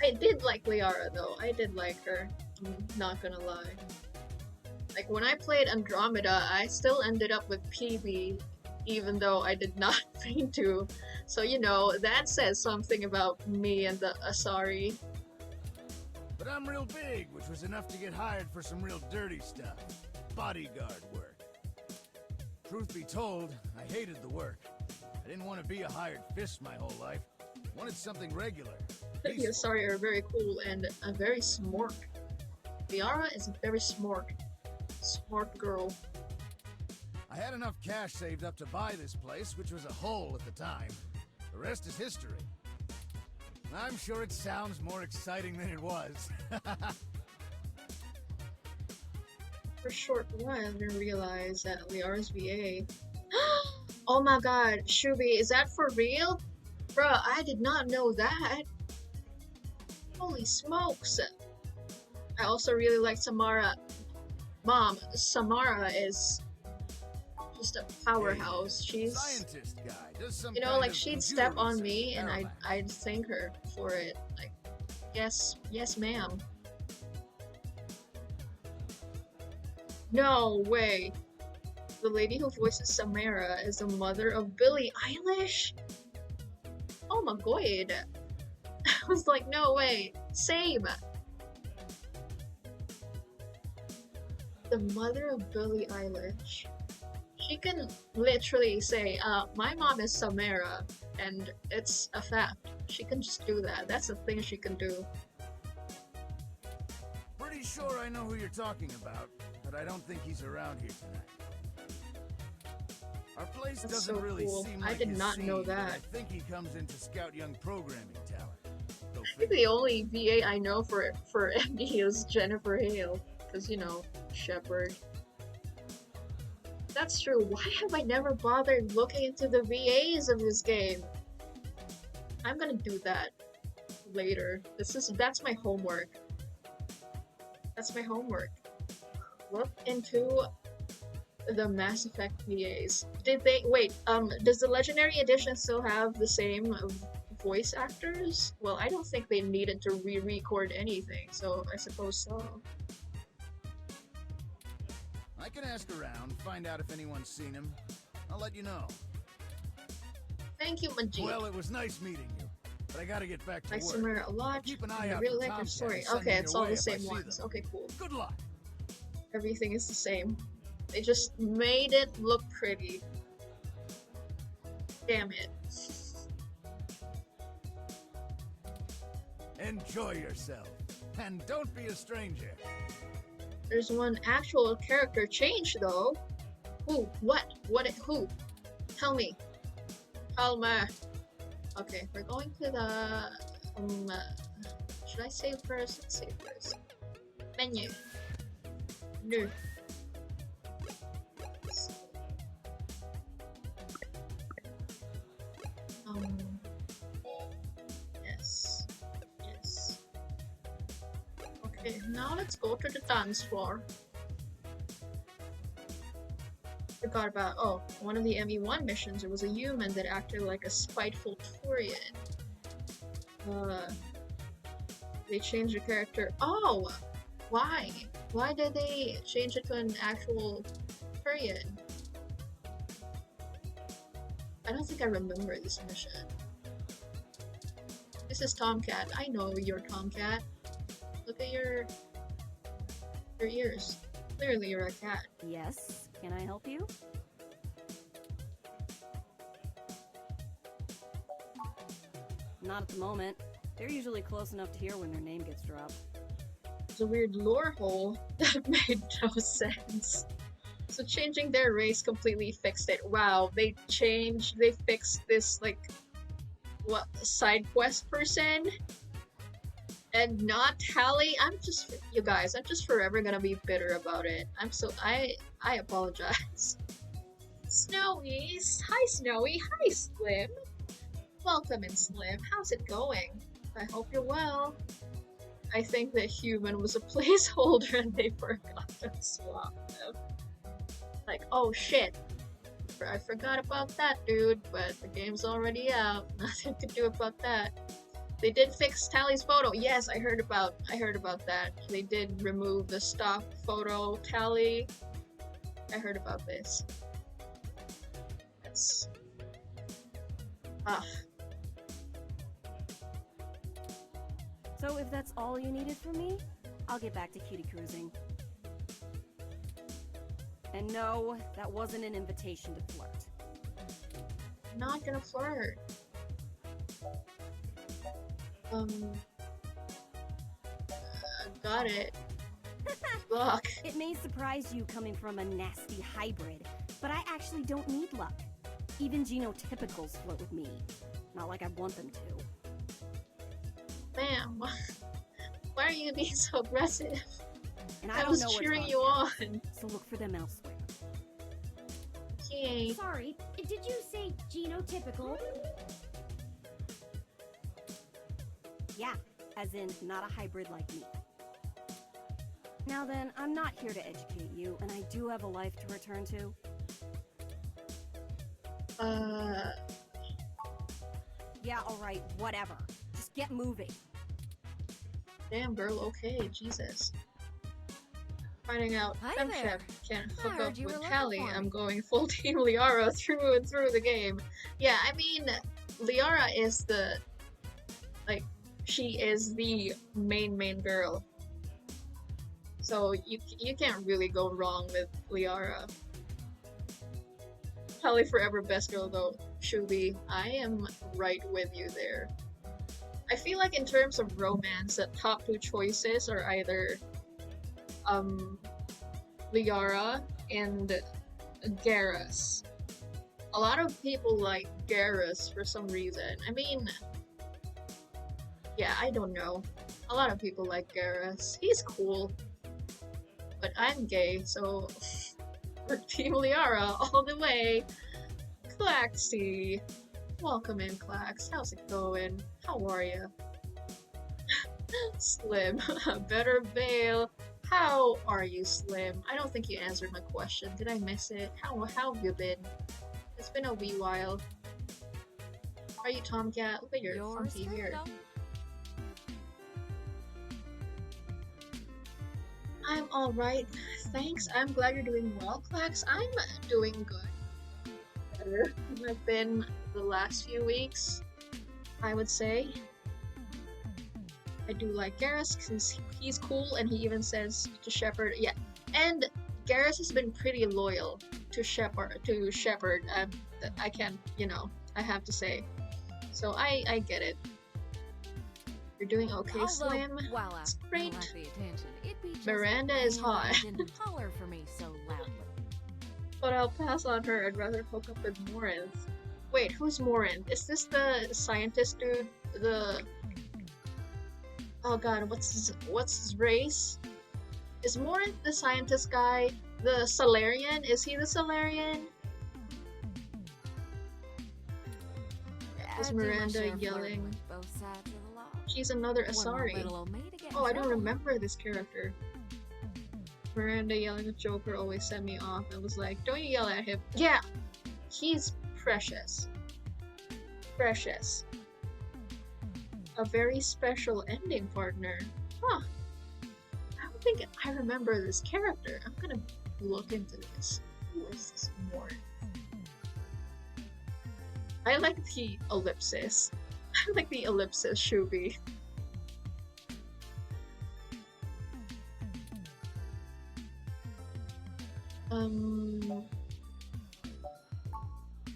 I did like Liara though. I did like her. I'm not gonna lie. Like when I played Andromeda, I still ended up with PB, even though I did not mean to. So you know, that says something about me and the Asari. But I'm real big, which was enough to get hired for some real dirty stuff. Bodyguard work. Truth be told, I hated the work. I didn't want to be a hired fist my whole life. I wanted something regular. The Asari are very cool and very smart. Liara is a very smart girl. I had enough cash saved up to buy this place, which was a hole at the time. The rest is history. I'm sure it sounds more exciting than it was. For a short while, I didn't realize that Liara's VA. Oh my god, Shubi, is that for real? Bruh, I did not know that. Holy smokes. I also really like Samara. Mom, Samara is just a powerhouse. She's, scientist guy does some you know, kind like of she'd computer step on research me and Parallax. I'd thank her for it. Like, yes, ma'am. No way. The lady who voices Samara is the mother of Billie Eilish? Oh my god. I was like, no way. Same. The mother of Billie Eilish. She can literally say, my mom is Samara, and it's a fact. She can just do that. That's a thing she can do. Pretty sure I know who you're talking about, but I don't think he's around here tonight. Our place That's doesn't so really cool. seem I like did his not know scene, but that. I think he comes in to scout young programming talent. Go I think figure. the only VA I know for MD is Jennifer Hale, because, you know, Shepard. That's true. Why have I never bothered looking into the VAs of this game? I'm gonna do that later. That's my homework. That's my homework. Look into the Mass Effect VAs. Does the Legendary Edition still have the same voice actors? Well, I don't think they needed to re-record anything, so I suppose so. I can ask around, find out if anyone's seen him. I'll let you know. Thank you, Majid. Well, it was nice meeting you, but I gotta get back to I work. Samara a lot. Keep an and eye I out really for like your Tomcat story. and send Okay, them it's your all way the if I same see ones. them. Okay, cool. Good luck. Everything is the same. They just made it look pretty. Damn it. Enjoy yourself, and don't be a stranger. There's one actual character change though. Who? What? Who? Tell me. Palmer. Okay, we're going to the should I save first? Let's save first. Menu. No. Yes. Yes. Okay, now let's go to the dance floor. Forgot about, one of the ME1 missions, there was a human that acted like a spiteful Turian. They changed the character. Oh! Why? Why did they change it to an actual Turian? I don't think I remember this mission. This is Tomcat. I know you're Tomcat. Look at your ears. Clearly you're a cat. Yes, can I help you? Not at the moment. They're usually close enough to hear when their name gets dropped. It's a weird lore hole that made no sense. So changing their race completely fixed it. Wow, they fixed this, like, what, side quest person? And not Tally? You guys, I'm just forever gonna be bitter about it. I apologize. Snowy! Hi Snowy! Hi Slim! Welcome in Slim, how's it going? I hope you're well. I think that human was a placeholder and they forgot to swap them. Like, oh shit. I forgot about that, dude, but the game's already out. Nothing to do about that. They did fix Tally's photo. Yes, I heard about that. They did remove the stock photo Tally. I heard about this. That's So if that's all you needed from me, I'll get back to cutie cruising. And no, that wasn't an invitation to flirt. I'm not gonna flirt. Got it. Luck. It may surprise you coming from a nasty hybrid, but I actually don't need luck. Even genotypicals flirt with me. Not like I want them to. Man, why are you being so aggressive? And I don't was know what's cheering wrong you yet, on. so look for them elsewhere. Yay. Sorry, did you say genotypical? Yeah, as in not a hybrid like me. Now then, I'm not here to educate you, and I do have a life to return to. Yeah, alright, whatever. Just get moving. Damn girl, okay, Jesus. Finding out Hi Femchef there. can't I hook heard up you were with looking Callie, for I'm me. going full Team Liara through and through the game. Yeah, I mean, Liara is the, like, she is the main girl. So you can't really go wrong with Liara. Callie forever best girl though, Shubi. I am right with you there. I feel like in terms of romance, the top two choices are either Liara and Garrus. A lot of people like Garrus for some reason. I mean, yeah, I don't know. A lot of people like Garrus. He's cool. But I'm gay, so we're Team Liara all the way. Claxy. Welcome in, Clax. How's it going? How are you? Slim. Better Vale. How are you, Slim? I don't think you answered my question. Did I miss it? How have you been? It's been a wee while. Are you Tomcat? Look at your Yours funky hair. truly. I'm alright. Thanks. I'm glad you're doing well, Clax. I'm doing good. Better than I've been the last few weeks, I would say. I do like Garrus because he's cool and he even says to Shepard, yeah. And Garrus has been pretty loyal to Shepard. I can't, I have to say. So I get it. You're doing okay, Although, Slim. while I It's great. like the attention, it'd be just Miranda is lame if hot. you didn't holler for me so loudly. But I'll pass on her. I'd rather hook up with Morinth. Wait, who's Morinth? Is this the scientist dude? Oh god, what's his race? Is Morinth the scientist guy? The Solarian? Is he the Solarian? I Is do my Miranda share of flirting yelling? with both sides of the law. She's another Wouldn't want Asari. little old me to get in Oh, I don't trouble. remember this character. Miranda yelling at Joker always set me off. I was like, don't you yell at him. Yeah! He's precious. Precious. A very special ending partner. Huh. I don't think I remember this character. I'm gonna look into this. Who is this more? I like the ellipsis. I like the ellipsis, Shubi.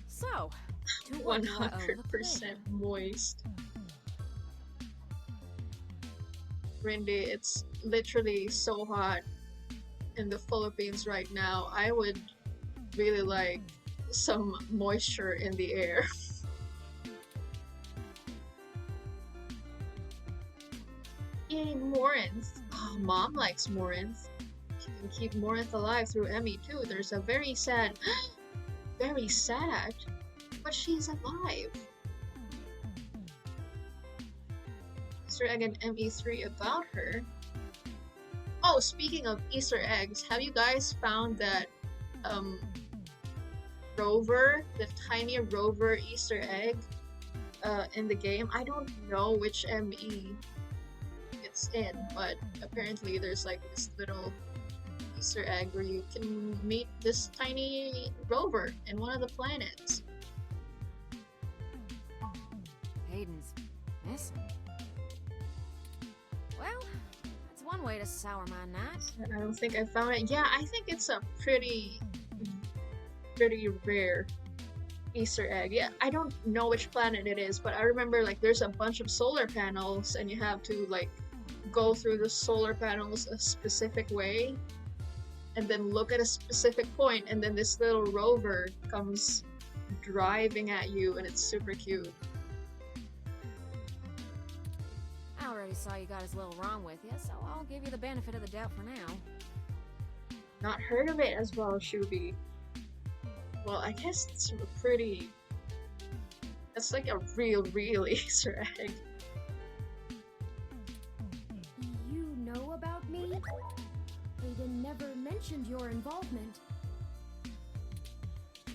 So, to what do I owe the 100% pleasure? moist. Rindy, it's literally so hot in the Philippines right now. I would really like some moisture in the air. Yay, Morinth. Oh, Mom likes Morinth. She can keep Morinth alive through Emmy too. There's a very sad, very sad, but she's alive. Easter egg in ME3 about her. Oh, speaking of Easter eggs, have you guys found that rover, the tiny rover Easter egg in the game? I don't know which ME it's in, but apparently there's like this little Easter egg where you can meet this tiny rover in one of the planets. Hayden's missing. Well, that's one way to sour my night. I don't think I found it. Yeah, I think it's a pretty rare Easter egg. Yeah, I don't know which planet it is, but I remember like there's a bunch of solar panels and you have to like go through the solar panels a specific way and then look at a specific point and then this little rover comes driving at you and it's super cute. I already saw you got as little wrong with you, so I'll give you the benefit of the doubt for now. Not heard of it as well, Shubi. Well, I guess it's a pretty... That's like a real Easter egg. You know about me? Aiden never mentioned your involvement.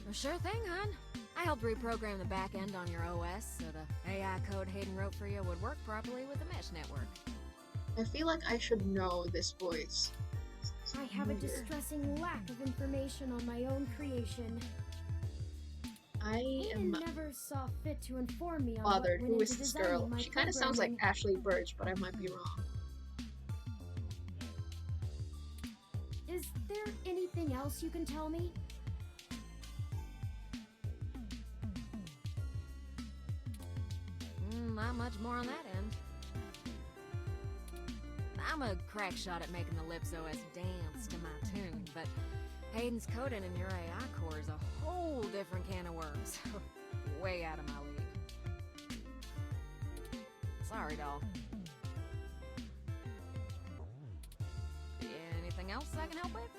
Well, sure thing, hon. I helped reprogram the back end on your OS so the AI code Hayden wrote for you would work properly with the mesh network. I feel like I should know this voice. I have a distressing lack of information on my own creation. I Hayden am never saw fit to inform me on bothered. what Who went is into this designing girl? my She kind of sounds like programming. Ashley Birch, but I might be wrong. Is there anything else you can tell me? Not much more on that end. I'm a crack shot at making the Lips OS dance to my tune, but Hayden's coding in your AI core is a whole different can of worms. Way out of my league. Sorry, doll. Anything else I can help with?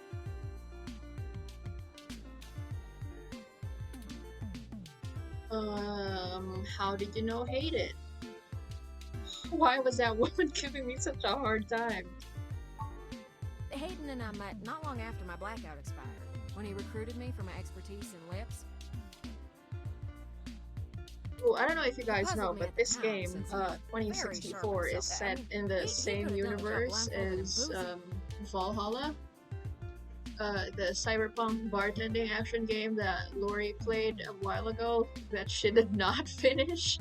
How did you know Hayden? Why was that woman giving me such a hard time? Hayden and I met not long after my blackout expired, when he recruited me for my expertise in lips. Oh, I don't know if you guys know, Puzzled me but at the this time, game, since he was very 2064, sharp is himself. I set mean, in the he same could've done the job universe blindfolded and as boozy. Valhalla. The cyberpunk bartending action game that Lori played a while ago that she did not finish.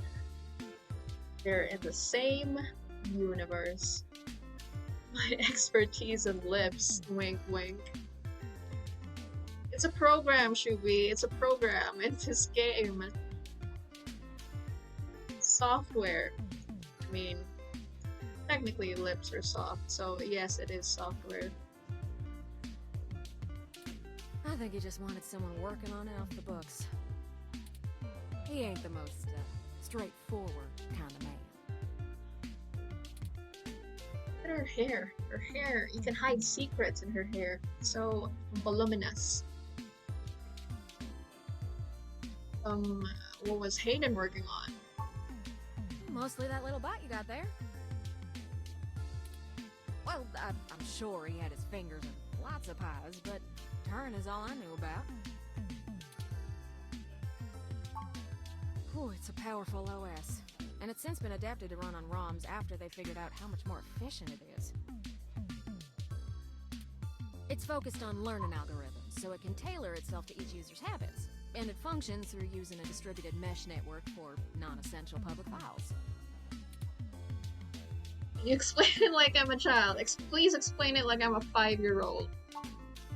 They're in the same universe. My expertise in lips, wink wink. It's a program, Shubi. It's a program. It's this game. Software. I mean, technically lips are soft, so yes, it is software. I think he just wanted someone working on it off the books. He ain't the most straightforward kind of man. Look at her hair. Her hair. You can hide secrets in her hair. So voluminous. What was Hayden working on? Mostly that little bot you got there. Well, I'm sure he had his fingers in lots of pies, but Turn is all I knew about. Whew, it's a powerful OS. And it's since been adapted to run on ROMs after they figured out how much more efficient it is. It's focused on learning algorithms, so it can tailor itself to each user's habits. And it functions through using a distributed mesh network for non-essential public files. You explain it like I'm a child. Please explain it like I'm a 5-year-old.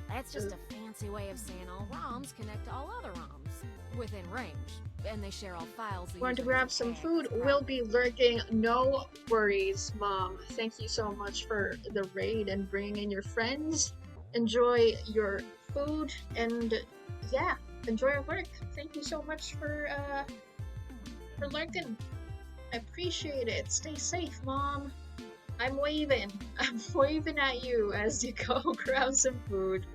That's just a fancy way of saying all ROMs connect to all other ROMs within range, and they share all files. Want to grab some food? We'll be lurking. No worries, Mom. Thank you so much for the raid and bringing in your friends. Enjoy your food and yeah, enjoy your work. Thank you so much for lurking. I appreciate it. Stay safe, Mom. I'm waving. I'm waving at you as you go grab some food.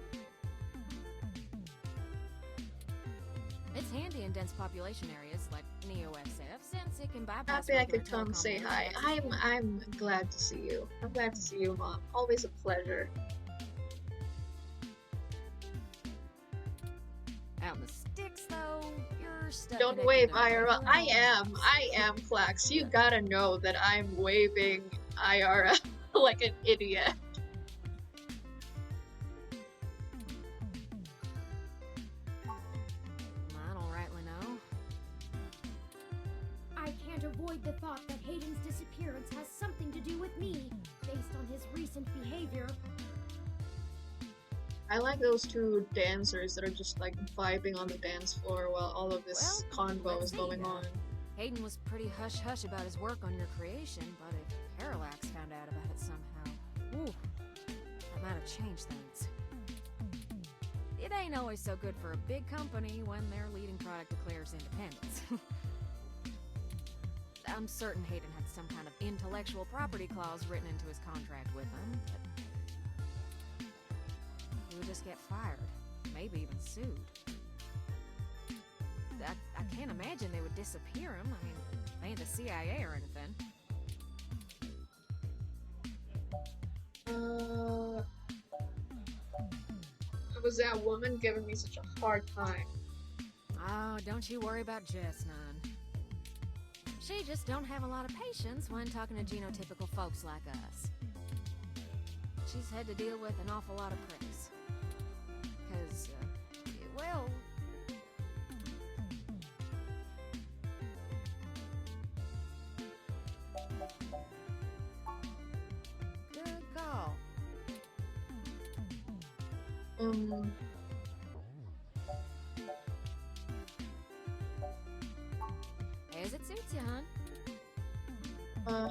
It's handy in dense population areas like NeoXF since it can bypass. Happy I regular could come telecom say bands hi. and access I'm glad to see you. I'm glad to see you, Mom. Always a pleasure. out in the sticks, though. You're stuck. Don't wave, IRL. I am, Flax. You gotta know that I'm waving IRL like an idiot. I don't rightly know. I can't avoid the thought that Hayden's disappearance has something to do with me, based on his recent behavior. I like those two dancers that are just like vibing on the dance floor while all of this convo let's is see. going on. Hayden was pretty hush-hush about his work on your creation, but if Parallax found out about it somehow, ooh, that might have changed things. It ain't always so good for a big company when their leading product declares independence. I'm certain Hayden had some kind of intellectual property clause written into his contract with them, but he would just get fired, maybe even sued. I can't imagine they would disappear him. I mean, they ain't the CIA or anything. It was that woman giving me such a hard time. Oh, don't you worry about Jess, none. She just don't have a lot of patience when talking to genotypical folks like us. She's had to deal with an awful lot of pricks. 'Cause, well... Good call. As it suits you, hon.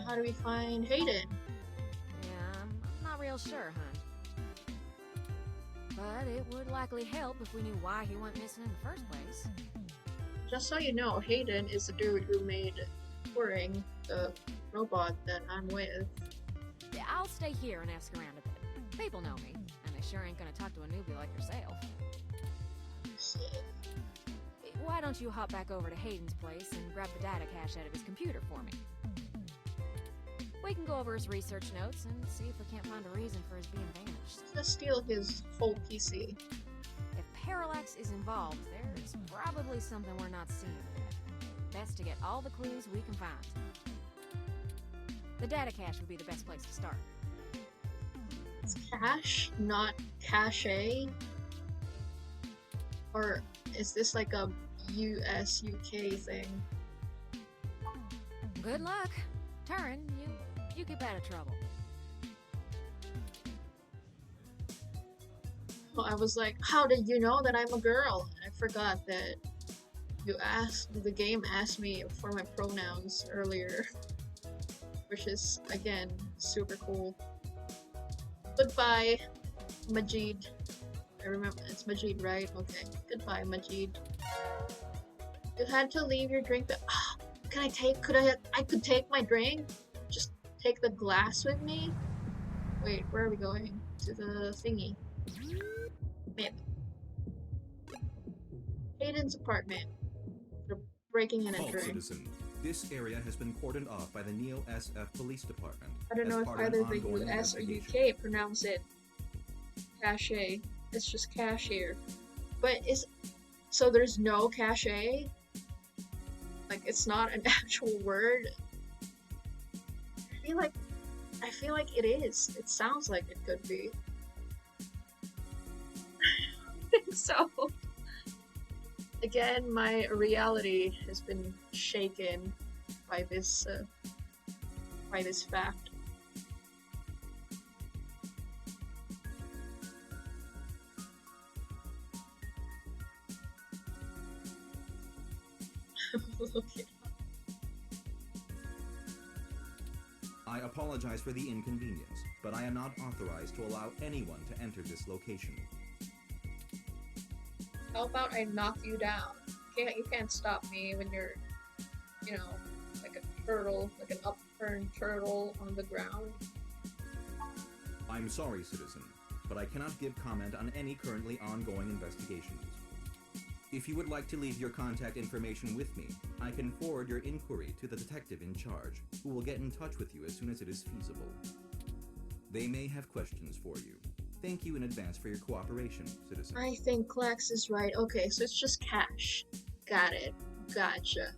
How do we find Hayden? Yeah, I'm not real sure, hon. But it would likely help if we knew why he went missing in the first place. Just so you know, Hayden is the dude who made Turing, the robot that I'm with. Yeah, I'll stay here and ask around a bit. People know me, and they sure ain't gonna talk to a newbie like yourself. Why don't you hop back over to Hayden's place and grab the data cache out of his computer for me? We can go over his research notes and see if we can't find a reason for his being vanished. Let's steal his whole PC. If Parallax is involved, there's probably something we're not seeing yet. Best to get all the clues we can find. The data cache would be the best place to start. It's cache, not cache? Or is this like a US-UK thing? Good luck. Turin, you keep out of trouble. Well, I was like, how did you know that I'm a girl? And I forgot that the game asked me for my pronouns earlier. Which is, again, super cool. Goodbye, Majid. I remember, it's Majid, right? Okay. Goodbye, Majid. You had to leave your drink, but I could take my drink? Just take the glass with me? Wait, where are we going? To the thingy. Map. Hayden's apartment. They're breaking and Halt, entering. citizen. This area has been cordoned off by the Neo-SF Police Department. I don't know if part of either an the ongoing US or investigation. UK pronounce it cache. It's just cashier. But so there's no cache? Like it's not an actual word? I feel like it is. It sounds like it could be. I think so. Again, my reality has been shaken by this fact. Look it up. I apologize for the inconvenience, but I am not authorized to allow anyone to enter this location. How about I knock you down? You can't stop me when you're, like a turtle, like an upturned turtle on the ground. I'm sorry, citizen, but I cannot give comment on any currently ongoing investigations. If you would like to leave your contact information with me, I can forward your inquiry to the detective in charge, who will get in touch with you as soon as it is feasible. They may have questions for you. Thank you in advance for your cooperation, citizen. I think Klax is right. Okay, so it's just cash. Got it. Gotcha.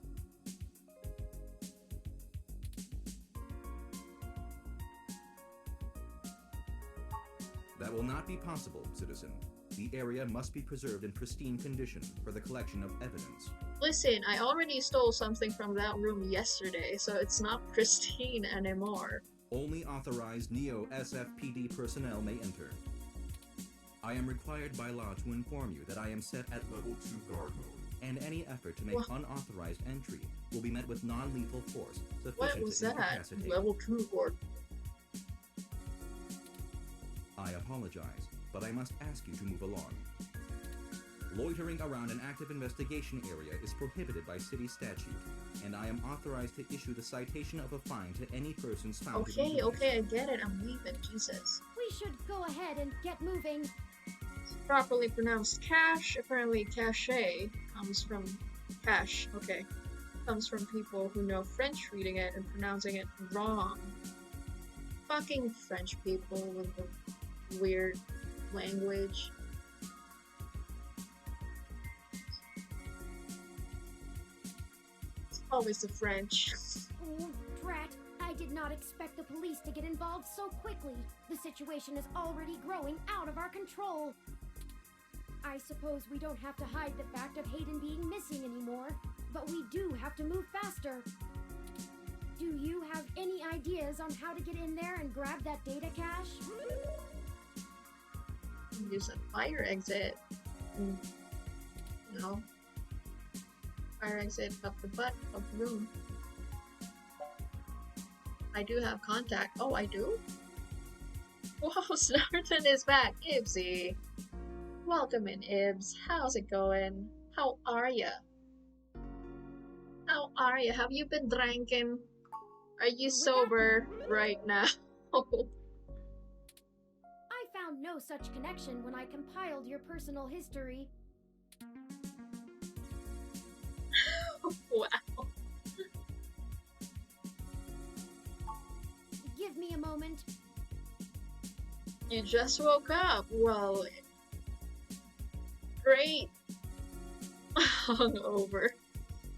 That will not be possible, citizen. The area must be preserved in pristine condition for the collection of evidence. Listen, I already stole something from that room yesterday, so it's not pristine anymore. Only authorized Neo-SFPD personnel may enter. I am required by law to inform you that I am set at Level 2 guard mode. and any effort to make unauthorized entry will be met with non-lethal force What sufficient was to that? incapacitate. Level 2 board. I apologize, but I must ask you to move along. Loitering around an active investigation area is prohibited by city statute, and I am authorized to issue the citation of a fine to any persons found to be doing Okay, I get it. I'm leaving. Jesus. We should go ahead and get moving. It's properly pronounced cash. Apparently, cache comes from cash. Okay. Comes from people who know French reading it and pronouncing it wrong. Fucking French people with the weird language. Always the French. Oh, drat. I did not expect the police to get involved so quickly. The situation is already growing out of our control. I suppose we don't have to hide the fact of Hayden being missing anymore, but we do have to move faster. Do you have any ideas on how to get in there and grab that data cache? Use a fire exit. No. Fire exit up the butt of the room. I do have contact. Oh, I do? Whoa, Snarton is back. Ibsy. Welcome in, Ibs. How's it going? How are ya? How are you? Have you been drinking? Are you sober right now? I found no such connection when I compiled your personal history. Wow. Give me a moment. You just woke up. Well, great. Hungover.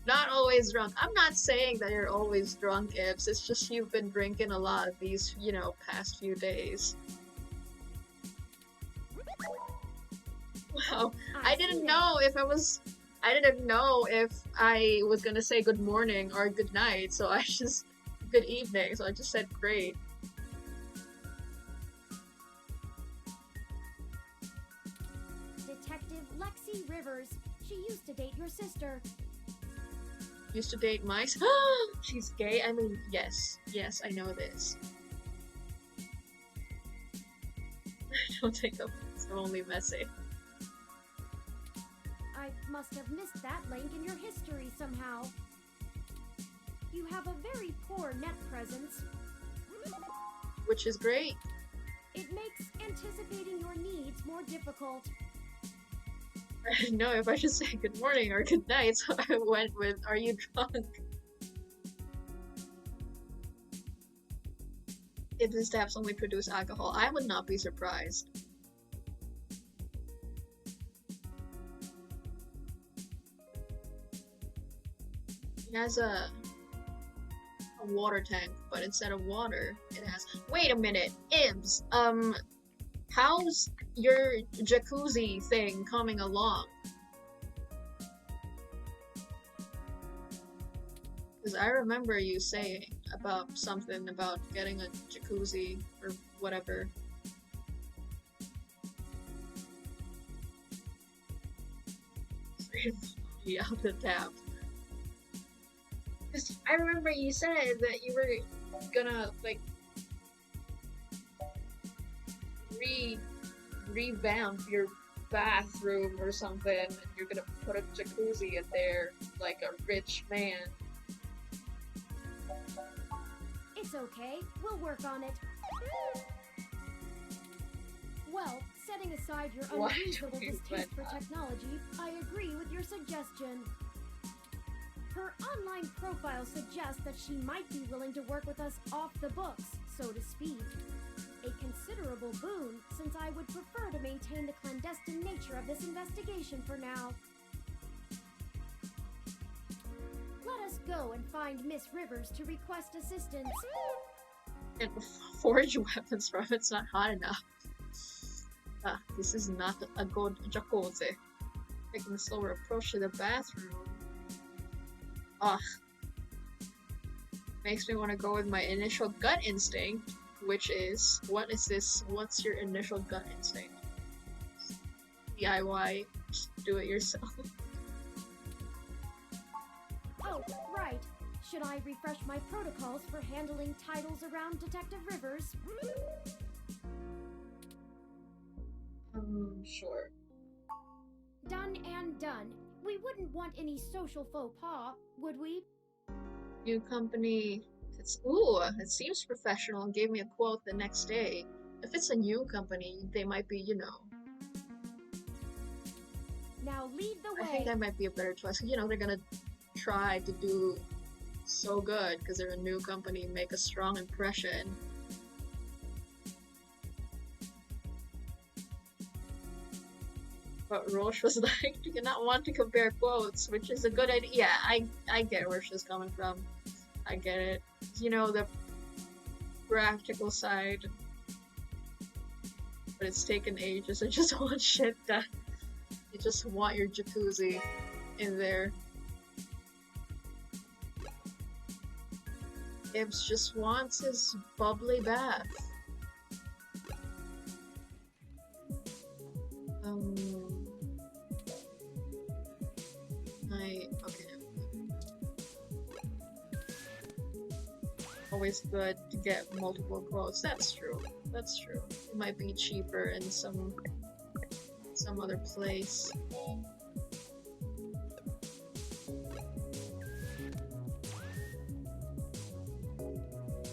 Not always drunk. I'm not saying that you're always drunk, Ibs. It's just you've been drinking a lot these, past few days. Wow. I didn't know if I was gonna say good morning or good night, so good evening, so I just said great. Detective Lexi Rivers. She used to date your sister. Used to date my She's gay? I mean, yes, I know this. Don't take offense, I'm only messy. I must have missed that link in your history somehow. You have a very poor net presence. Which is great. It makes anticipating your needs more difficult. I didn't know if I should say good morning or good night, so I went with, are you drunk? If the steps only produce alcohol, I would not be surprised. It has a water tank, but instead of water, it has... Wait a minute, Ibs! How's your jacuzzi thing coming along? Because I remember you saying about something about getting a jacuzzi or whatever. Out the tap. Because I remember you said that you were gonna, like, revamp your bathroom or something, and you're gonna put a jacuzzi in there like a rich man. It's okay. We'll work on it. Well, setting aside your Why unreasonable don't you distaste for let that? technology, I agree with your suggestion. Her online profile suggests that she might be willing to work with us off the books, so to speak. A considerable boon, since I would prefer to maintain the clandestine nature of this investigation for now. Let us go and find Miss Rivers to request assistance. And forge weapons from it's not hot enough. This is not a good jacuzzi. Taking a slower approach to the bathroom. Makes me want to go with my initial gut instinct, which is, what is this? What's your initial gut instinct? DIY, just do it yourself. Oh, right. Should I refresh my protocols for handling titles around Detective Rivers? Sure. Done and done. We wouldn't want any social faux pas, would we? New company. It seems professional and gave me a quote the next day. If it's a new company, they might be, Now lead the I way. think that might be a better choice. They're gonna try to do so good because they're a new company, make a strong impression. But Roche was like, do you not want to compare quotes? Which is a good idea. Yeah, I get where she's coming from. I get it. You know, the practical side. But it's taken ages. I just want shit done. You just want your jacuzzi in there. Gibbs just wants his bubbly bath. Okay. Always good to get multiple quotes. That's true. That's true. It might be cheaper in some other place.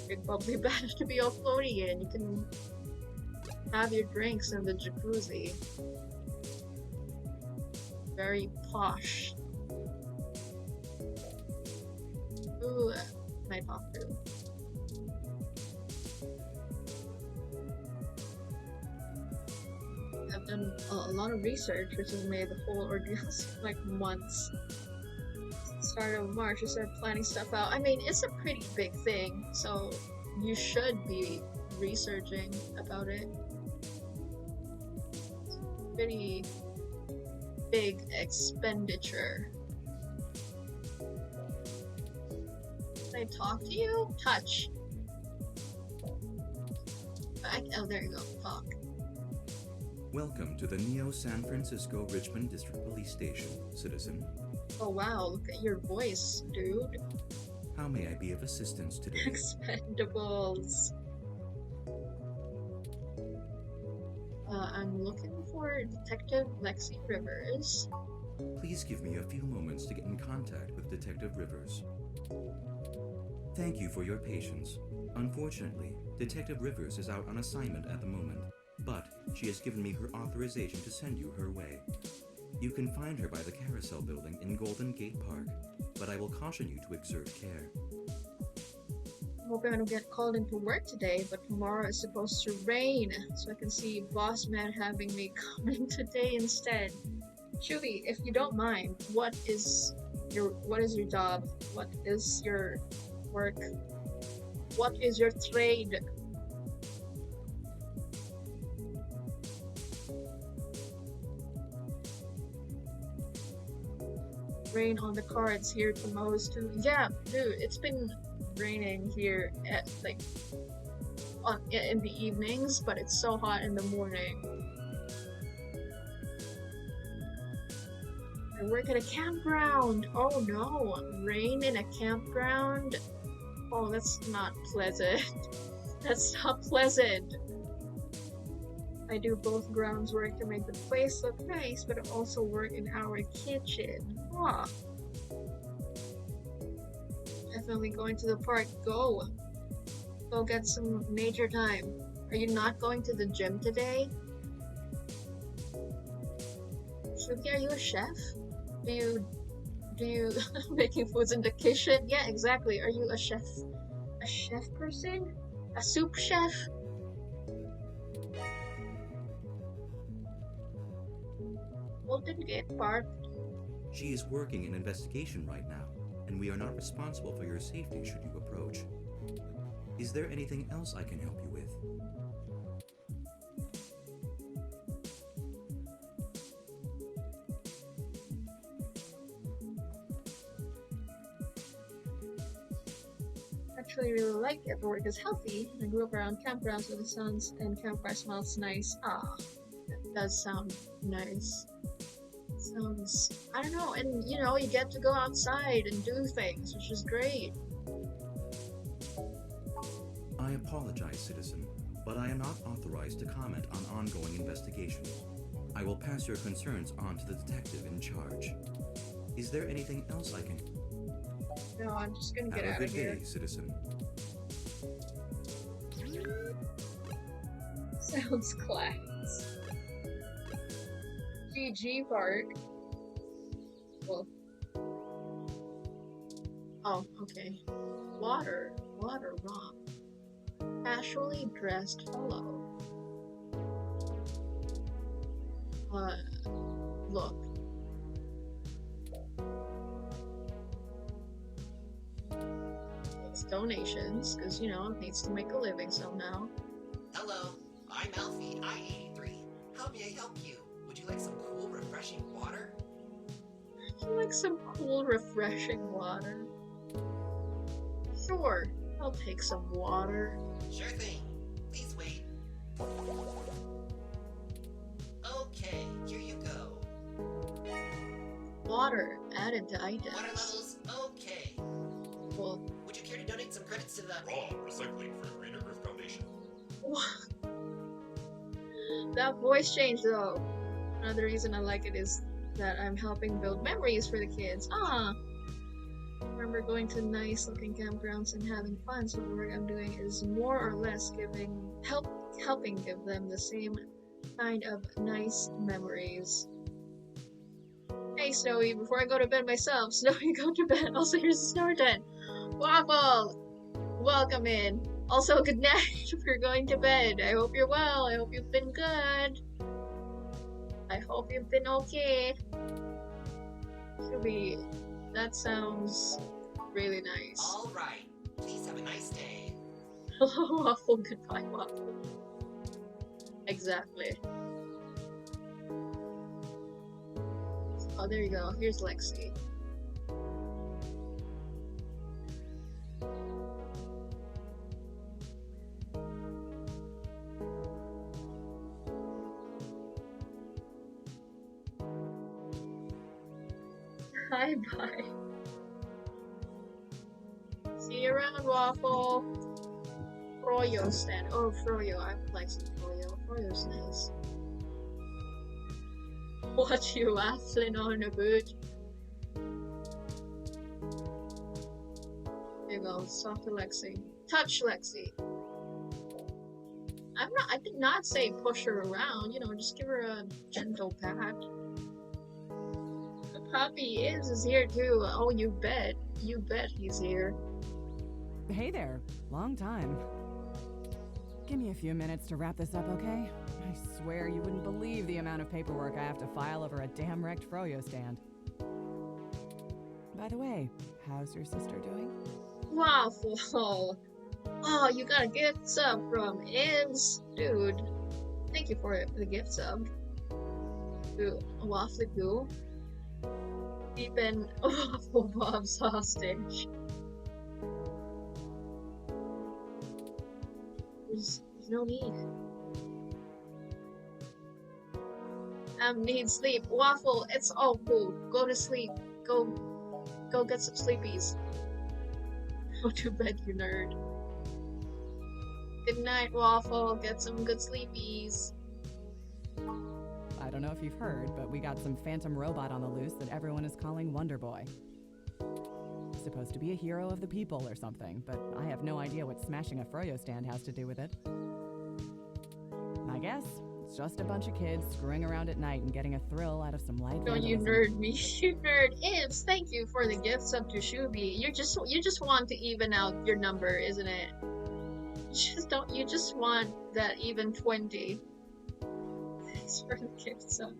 Big bubbly bath to be all floaty in. You can have your drinks in the jacuzzi. Very posh. Ooh, night talk through. I've done a lot of research, which has made the whole ordeal seem like months. Start of March, I started planning stuff out. I mean, it's a pretty big thing, so you should be researching about it. Pretty big expenditure. Can I talk to you? Touch. Oh, there you go. Talk. Welcome to the Neo San Francisco Richmond District Police Station, citizen. Oh wow, look at your voice, dude. How may I be of assistance today? Expendables. I'm looking for Detective Lexi Rivers. Please give me a few moments to get in contact with Detective Rivers. Thank you for your patience. Unfortunately, Detective Rivers is out on assignment at the moment, but she has given me her authorization to send you her way. You can find her by the Carousel Building in Golden Gate Park, but I will caution you to exert care. I'm hoping I don't get called into work today, but tomorrow is supposed to rain, so I can see Boss Man having me come in today instead. Shuvi, if you don't mind, what is your job? What is your work? What is your trade? Rain on the cards here tomorrow too. Yeah, dude, it's been raining here at in the evenings, but it's so hot in the morning. I work at a campground. Oh no, rain in a campground. Oh, that's not pleasant. That's not pleasant. I do both grounds work to make the place look nice, but I also work in our kitchen. Huh. Definitely going to the park. Go get some nature time. Are you not going to the gym today? Shuki, are you a chef? Do you making foods in the kitchen? Yeah, exactly. Are you a chef? A chef person? A soup chef? Golden Gate Park. She is working an investigation right now, and we are not responsible for your safety should you approach. Is there anything else I can help you with? I actually really like it. The work is healthy. I grew up around campgrounds with the suns, and campfire smells nice. Ah, that does sound nice. Sounds, I don't know, and you know, you get to go outside and do things, which is great. I apologize, citizen, but I am not authorized to comment on ongoing investigations. I will pass your concerns on to the detective in charge. Is there anything else I can... No, I'm just gonna get out of here. Have a good day, citizen. Sounds class. GG Park. Well. Oh, okay. Water ROM. Casually dressed fellow. look. It's donations, because, you know, it needs to make a living somehow. Hello, I'm Alfie, I-83. How may I help you? Would you like some cool, refreshing water? I like some cool, refreshing water. Sure, I'll take some water. Sure thing. Please wait. Okay, here you go. Water added to items. Water levels, okay. Well, Would you care to donate some credits to the ROM recycling for Greater Earth Foundation. that voice change though. Another reason I like it is that I'm helping build memories for the kids. I remember going to nice looking campgrounds and having fun, so the work I'm doing is more or less helping give them the same kind of nice memories. Hey Snowy, before I go to bed myself, Snowy, go to bed. Also, here's the snore tent. Waffle! Welcome in. Also, good night if you're going to bed. I hope you're well. I hope you've been good. I hope you've been okay. Snowy, that sounds really nice. All right. Please have a nice day. Hello, Waffle. Goodbye, Waffle. Exactly. Oh, there you go. Here's Lexi. Bye. See you around, Waffle. Froyo stand. Oh, Froyo. I would like some Froyo. Froyo's nice. What you waffling on about? There you go. Talk to Lexi. Touch Lexi. I did not say push her around. You know, just give her a gentle pat. The puppy is here too. Oh, you bet. You bet he's here. Hey there. Long time. Give me a few minutes to wrap this up, okay? I swear you wouldn't believe the amount of paperwork I have to file over a damn wrecked Froyo stand. By the way, how's your sister doing? Waffle. Oh, you got a gift sub from Ins. Dude, thank you for the gift sub. Dude, Waffle Goo. Keeping Waffle Bob's hostage. There's no need. Need sleep. Waffle, it's all cool. Go to sleep. Go get some sleepies. Go to bed, you nerd. Good night, Waffle. Get some good sleepies. I don't know if you've heard, but we got some phantom robot on the loose that everyone is calling Wonder Boy. Supposed to be a hero of the people or something, but I have no idea what smashing a Froyo stand has to do with it. I guess it's just a bunch of kids screwing around at night and getting a thrill out of some light No, you vandalism. nerd me. You nerd. Ibs, thank you for the gifts up to Shubi. You just want to even out your number, isn't it? You just want that even 20. Thanks for the gifts up.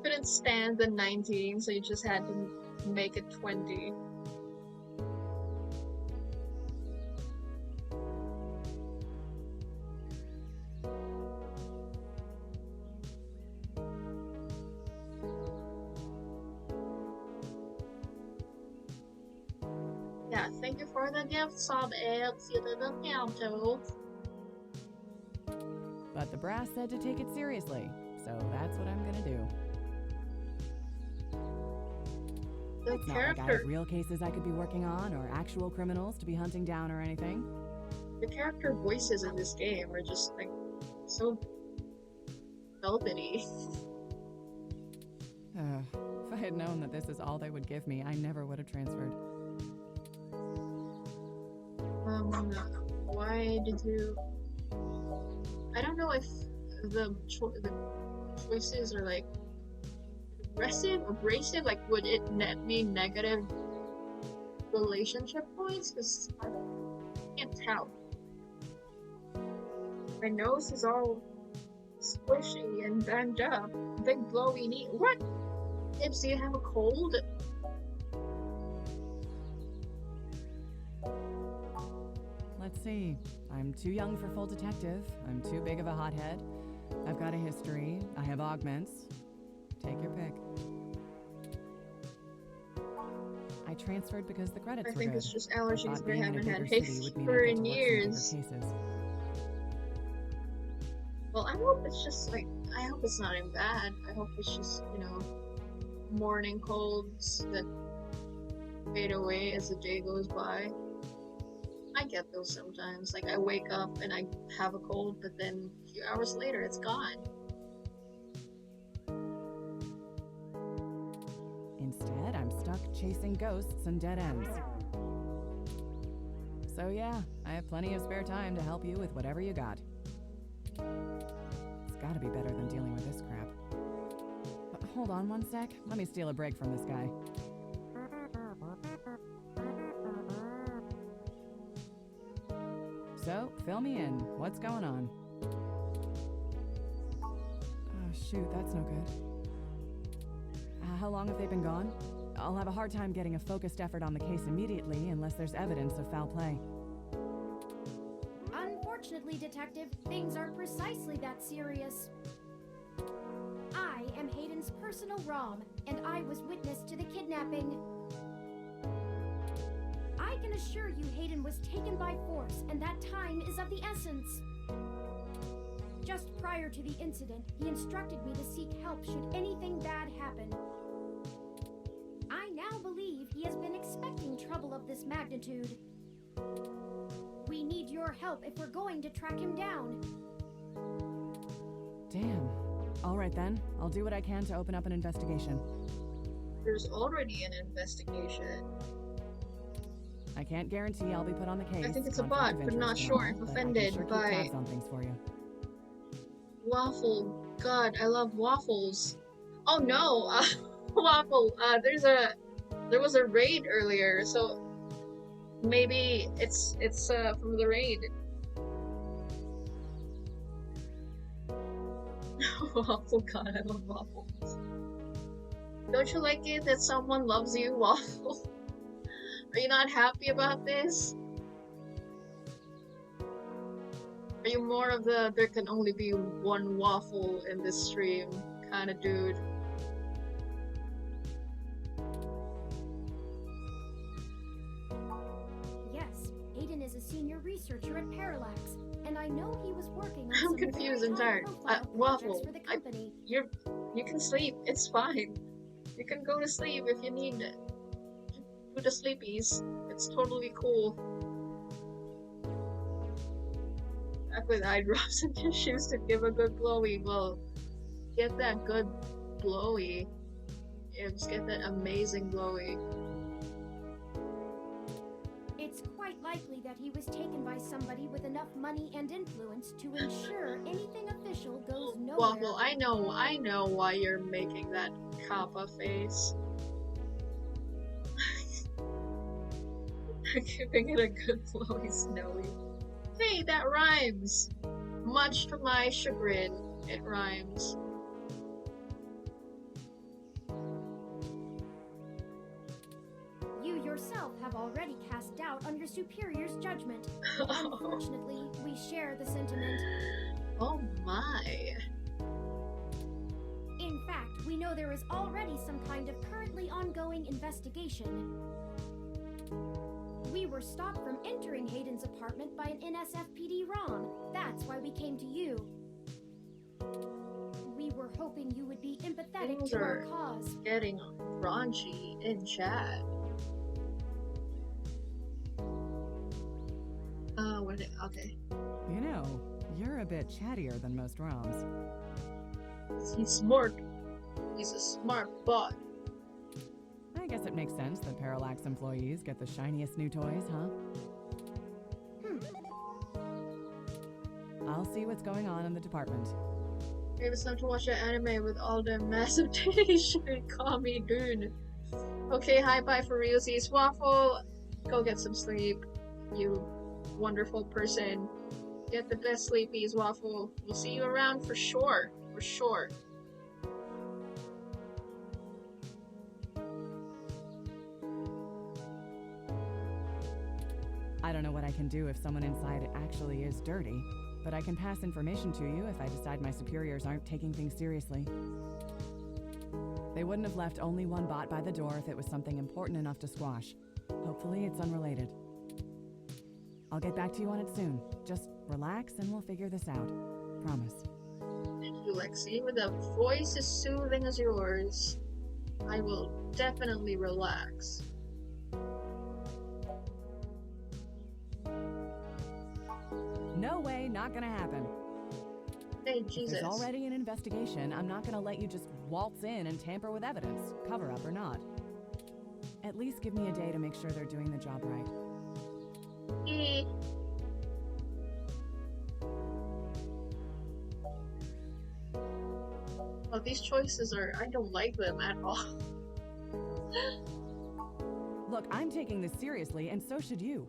Couldn't stand the 19, so you just had to make it 20. Yeah, thank you for the gift sub, Ibs. You didn't have to. But the brass said to take it seriously, so that's what I'm gonna do. The It's not like I character, have real cases I could be working on or actual criminals to be hunting down or anything. the character voices in this game are just like so velvety. If I had known that this is all they would give me, I never would have transferred. Why did you? I don't know if the choices are like aggressive, abrasive. Like, would it mean negative relationship points? Because I can't tell. My nose is all Squishy and banged up. Big blowy knee. What? Ibs, do you have a cold? Let's see. I'm too young for full detective. I'm too big of a hothead. I've got a history. I have augments. Take your pick. I transferred because the credits were good. I think it's just allergies, thought but I being in a haven't had bigger hay city would mean fever I'd get in to work some years. bigger cases. Well, I hope it's just like, I hope it's not even bad. I hope it's just, you know, morning colds that fade away as the day goes by. I get those sometimes. Like, I wake up and I have a cold, but then a few hours later, it's gone. Instead, I'm stuck chasing ghosts and dead ends. So yeah, I have plenty of spare time to help you with whatever you got. It's gotta be better than dealing with this crap. Hold on one sec. Let me steal a break from this guy. So, fill me in. What's going on? Oh shoot, that's no good. How long have they been gone? I'll have a hard time getting a focused effort on the case immediately unless there's evidence of foul play. Unfortunately, Detective, things aren't precisely that serious. I am Hayden's personal ROM, and I was witness to the kidnapping. I can assure you Hayden was taken by force, and that time is of the essence. Just prior to the incident, he instructed me to seek help should anything bad happen. I now believe he has been expecting trouble of this magnitude. We need your help if we're going to track him down. Damn. Alright then, I'll do what I can to open up an investigation. There's already an investigation. I can't guarantee I'll be put on the case. I think it's a conflict bot, of but not interest and sure all, if but offended I can sure keep by tabs on things for you. waffle. God, I love waffles. Oh no, waffle. There was a raid earlier, so maybe it's from the raid. Waffle, God, I love waffles. Don't you like it that someone loves you, waffle? Are you not happy about this? Are you more of the there can only be one waffle in this stream kind of dude? Yes, Hayden is a senior researcher at Parallax, and I know he was working on I'm some confused very and tired. high-profile Waffle, projects for the company. you can sleep. It's fine. You can go to sleep if you need it. Do the sleepies. It's totally cool. Back with eye drops and tissues to give a good blowy. Well, get that good blowy. Yeah, just get that amazing blowy. It's quite likely that he was taken by somebody with enough money and influence to ensure anything official goes nowhere. Waffle, I know why you're making that kappa face. Giving it a good blowy snowy. Hey, that rhymes! Much to my chagrin, it rhymes. You yourself have already cast doubt on your superior's judgment. Unfortunately, we share the sentiment. Oh my. In fact, we know there is already some kind of currently ongoing investigation. We were stopped from entering Hayden's apartment by an NSFPD ROM. That's why we came to you. We were hoping you would be empathetic Things to our are cause. getting raunchy in chat. Okay. You know, you're a bit chattier than most ROMs. He's smart. He's a smart bot. I guess it makes sense that Parallax employees get the shiniest new toys, huh? I'll see what's going on in the department. Maybe it's time to watch that anime with all the massive titties. Call me dude. Okay, hi, bye for realsies. Waffle, go get some sleep, you wonderful person. Get the best sleepies, Waffle. We'll see you around for sure. For sure. I don't know what I can do if someone inside actually is dirty, but I can pass information to you if I decide my superiors aren't taking things seriously. They wouldn't have left only one bot by the door if it was something important enough to squash. Hopefully it's unrelated. I'll get back to you on it soon. Just relax and we'll figure this out. Promise. Thank you, Lexi. With a voice as soothing as yours, I will definitely relax. No way, not gonna happen. Hey, If Jesus. there's already an investigation, I'm not gonna let you just waltz in and tamper with evidence, cover up or not. At least give me a day to make sure they're doing the job right. Well, these choices are, I don't like them at all. Look, I'm taking this seriously, and so should you.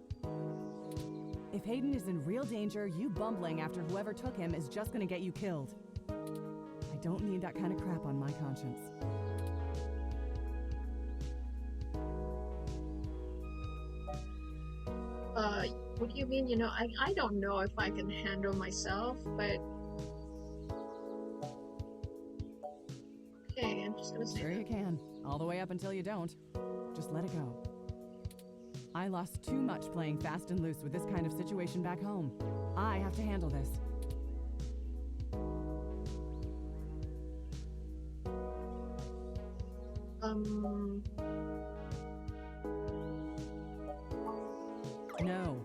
If Hayden is in real danger, you bumbling after whoever took him is just gonna get you killed. I don't need that kind of crap on my conscience. What do you mean? You know, I don't know if I can handle myself, but... Okay, I'm just gonna say Sure that. you can. All the way up until you don't. Just let it go. I lost too much playing fast and loose with this kind of situation back home. I have to handle this. No.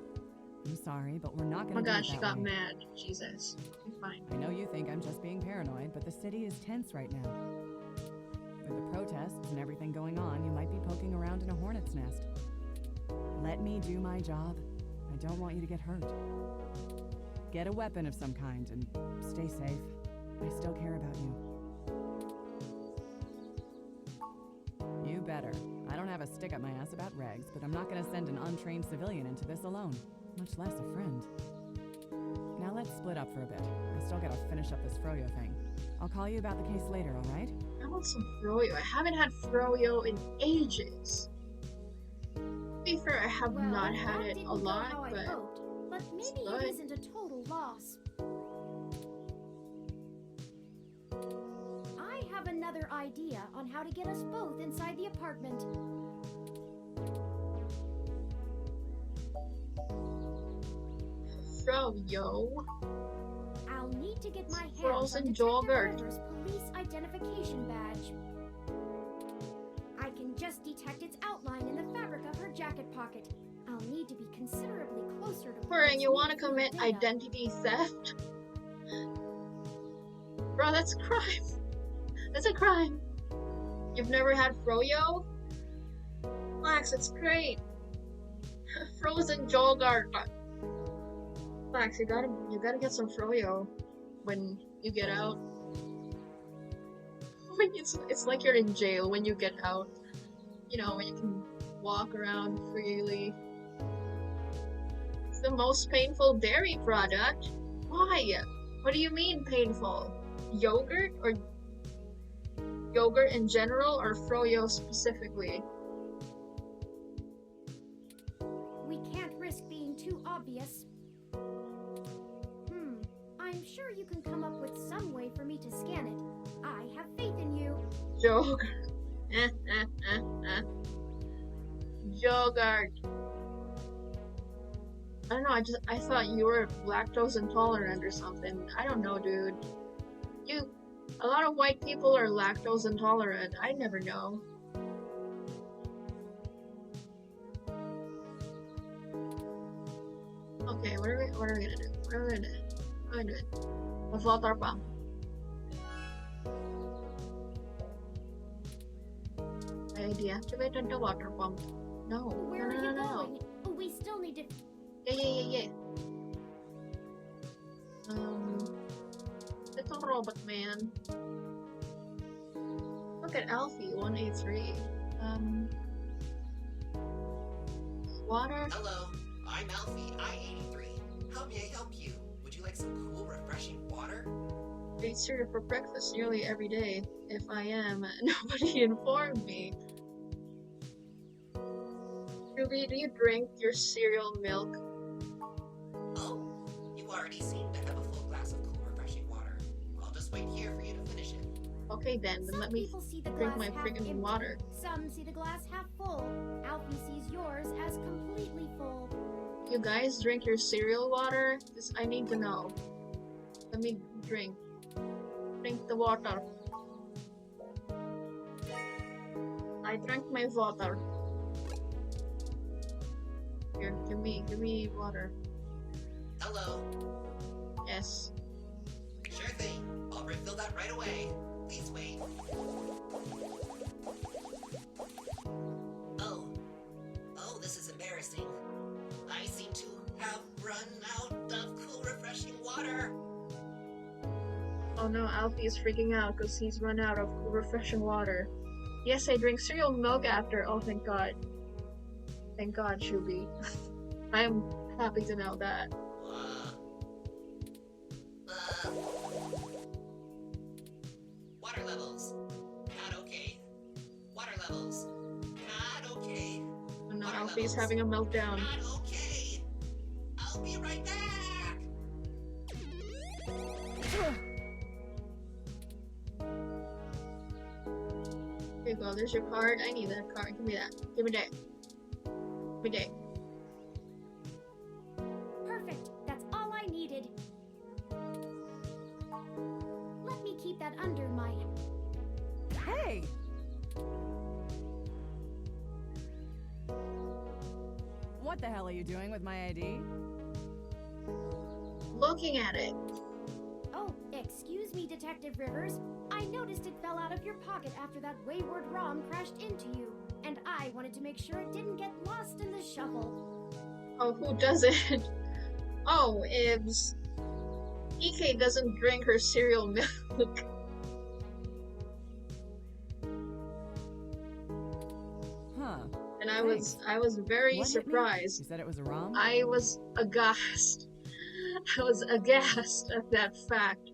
I'm sorry, but we're not Oh gonna my do it god, she that got way. mad. Jesus. You're fine. I know you think I'm just being paranoid, but the city is tense right now. With the protests and everything going on, you might be poking around in a hornet's nest. Let me do my job. I don't want you to get hurt. Get a weapon of some kind and stay safe. I still care about you. You better. I don't have a stick up my ass about regs, but I'm not gonna send an untrained civilian into this alone, much less a friend. Now let's split up for a bit. I still gotta finish up this Froyo thing. I'll call you about the case later, alright? I want some Froyo. I haven't had Froyo in ages. To be fair, I have Well, not that had it didn't a go lot, how I but hoped, but maybe good. it isn't a total loss. I have another idea on how to get us both inside the apartment. Froyo. I'll need to get my hands Frozen on Detective yogurt. River's police identification badge. I can just detect its outline in the fabric of her jacket pocket. I'll need to be considerably closer to Fern, you want to police commit data. identity theft? Bro, that's a crime. That's a crime. You've never had Froyo? Max, it's great. Frozen yogurt. Max, you gotta get some Froyo when you get out. It's like you're in jail when you get out. You know, when you can walk around freely. It's the most painful dairy product. Why? What do you mean painful? Yogurt or yogurt in general or Froyo specifically? We can't risk being too obvious. I'm sure you can come up with some way for me to scan it. I have faith in you. Yogurt. Yogurt. I don't know, I thought you were lactose intolerant or something. I don't know, dude. A lot of white people are lactose intolerant. I never know. Okay, what are we gonna do? What are we gonna do? What are we doing? A water pump. I deactivated the water pump. No. Where no, are no, you no, no. going? We still need to... Yeah. Little robot man. Look at Alfie, 183. Water. Hello, I'm Alfie, I-83. How may I help you? Would I eat cereal for breakfast nearly every day. If I am, nobody informed me. Ruby, do you drink your cereal milk? Oh, you already seem to have a full glass of cool, refreshing water. I'll just wait here for you to finish it. Okay then Some let me people see the drink glass my half friggin' empty. water. Some see the glass half full. Alfie sees yours as completely full. You guys drink your cereal water? I need to know. Let me drink. Drink the water. I drank my water. Here, give me water. Hello. Yes. Sure thing. I'll refill that right away. Please wait. Oh, this is embarrassing. I seem to have run out of cool, refreshing water. Oh no, Alfie is freaking out because he's run out of refreshing water. Yes, I drink cereal milk after. Oh, thank God. Thank God, Shubi. I am happy to know that. Water levels. Not okay. Water levels. Not okay. Oh no, Water Alfie's levels. having a meltdown. Not okay. I'll be right back. Here you go, there's your card. I need that card. Give me that. Give me that. Give me that. Perfect. That's all I needed. Let me keep that under my... Hey! What the hell are you doing with my ID? Looking at it. Oh, excuse me, Detective Rivers. I noticed it fell out of your pocket after that wayward ROM crashed into you, and I wanted to make sure it didn't get lost in the shuffle. Oh, who doesn't? Oh, Ibs. EK doesn't drink her cereal milk. Huh. And I was very What hit me? surprised. You said it was a ROM? I was aghast. I was aghast at that fact.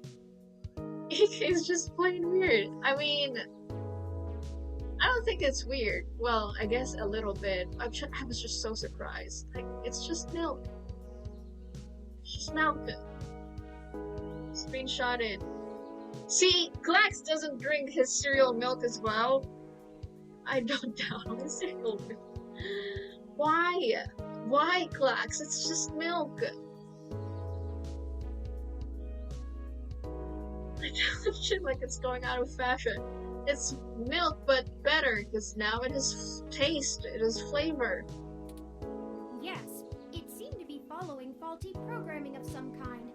EK's just plain weird. I mean, I don't think it's weird. Well, I guess a little bit. I was just so surprised. Like, it's just milk. It's just milk. Screenshot it. See, Klax doesn't drink his cereal milk as well. I don't doubt his cereal milk. Why? Why, Klax? It's just milk. I don't shit like it's going out of fashion. It's milk, but better, because now it has taste, it has flavor. Yes, it seemed to be following faulty programming of some kind.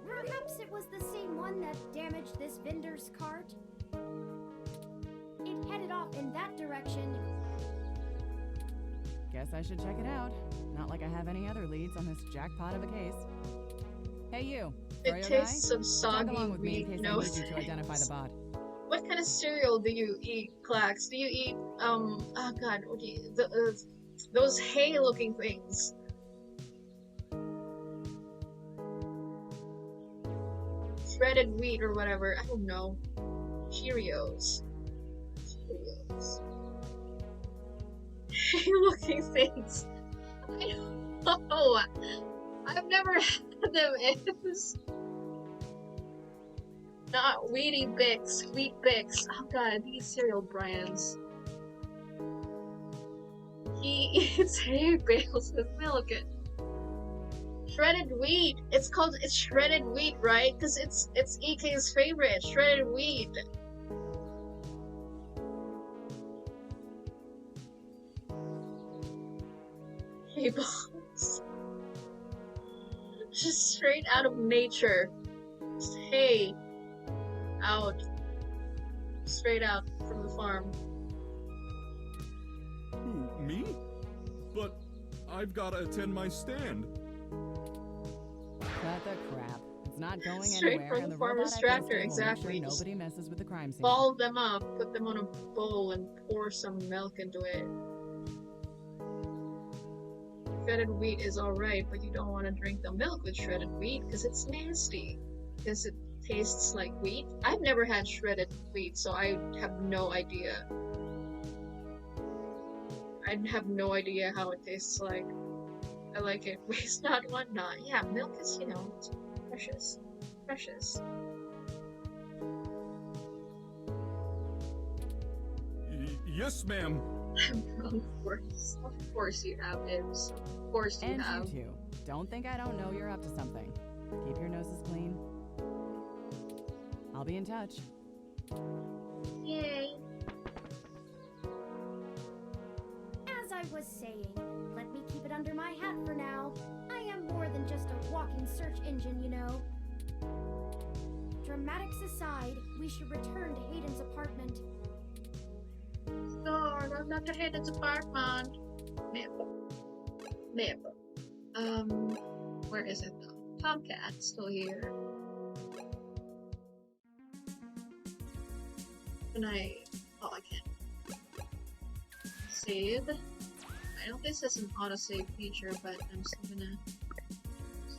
Perhaps it was the same one that damaged this vendor's cart? It headed off in that direction. Guess I should check it out. Not like I have any other leads on this jackpot of a case. Hey you, It Froyo tastes guy? of Tag soggy along with me in wheat case I nose. need you to identify the bot. What kind of cereal do you eat, Klax? Do you eat, oh god, what do you, those hay-looking things? Shredded wheat or whatever, I don't know. Cheerios. Cheerios. Hay-looking things. I don't know. I've never had them. It's not Wheaty Bix, Wheat Bix. Oh god, these cereal brands. He eats hay bales with milk. Shredded wheat. It's shredded wheat, right? Because it's EK's favorite, shredded wheat. Hay balls. Just straight out of nature. Just hay. Out. Straight out from the farm. Who, me? But I've gotta attend my stand. Cut the crap. It's not going Straight anywhere, from and the the farmer's robot tractor, will make exactly. sure nobody messes with the crime scene. Ball them up, put them on a bowl, and pour some milk into it. Shredded wheat is alright, but you don't want to drink the milk with shredded wheat because it's nasty. Because it tastes like wheat. I've never had shredded wheat, so I have no idea. I have no idea how it tastes like. I like it. Waste not, want not. Yeah, milk is, you know, it's precious. Precious. Yes, ma'am. Of course you have, Ibs. Of course you And have. you too. Don't think I don't know you're up to something. Keep your noses clean. I'll be in touch. Yay. As I was saying, let me keep it under my hat for now. I am more than just a walking search engine, you know. Dramatics aside, we should return to Hayden's apartment. No, I'm not to Hayden's apartment. Map. Where is it though? Tomcat's still here. Can I? Oh, I can't. Save. I know this is an autosave feature, but I'm still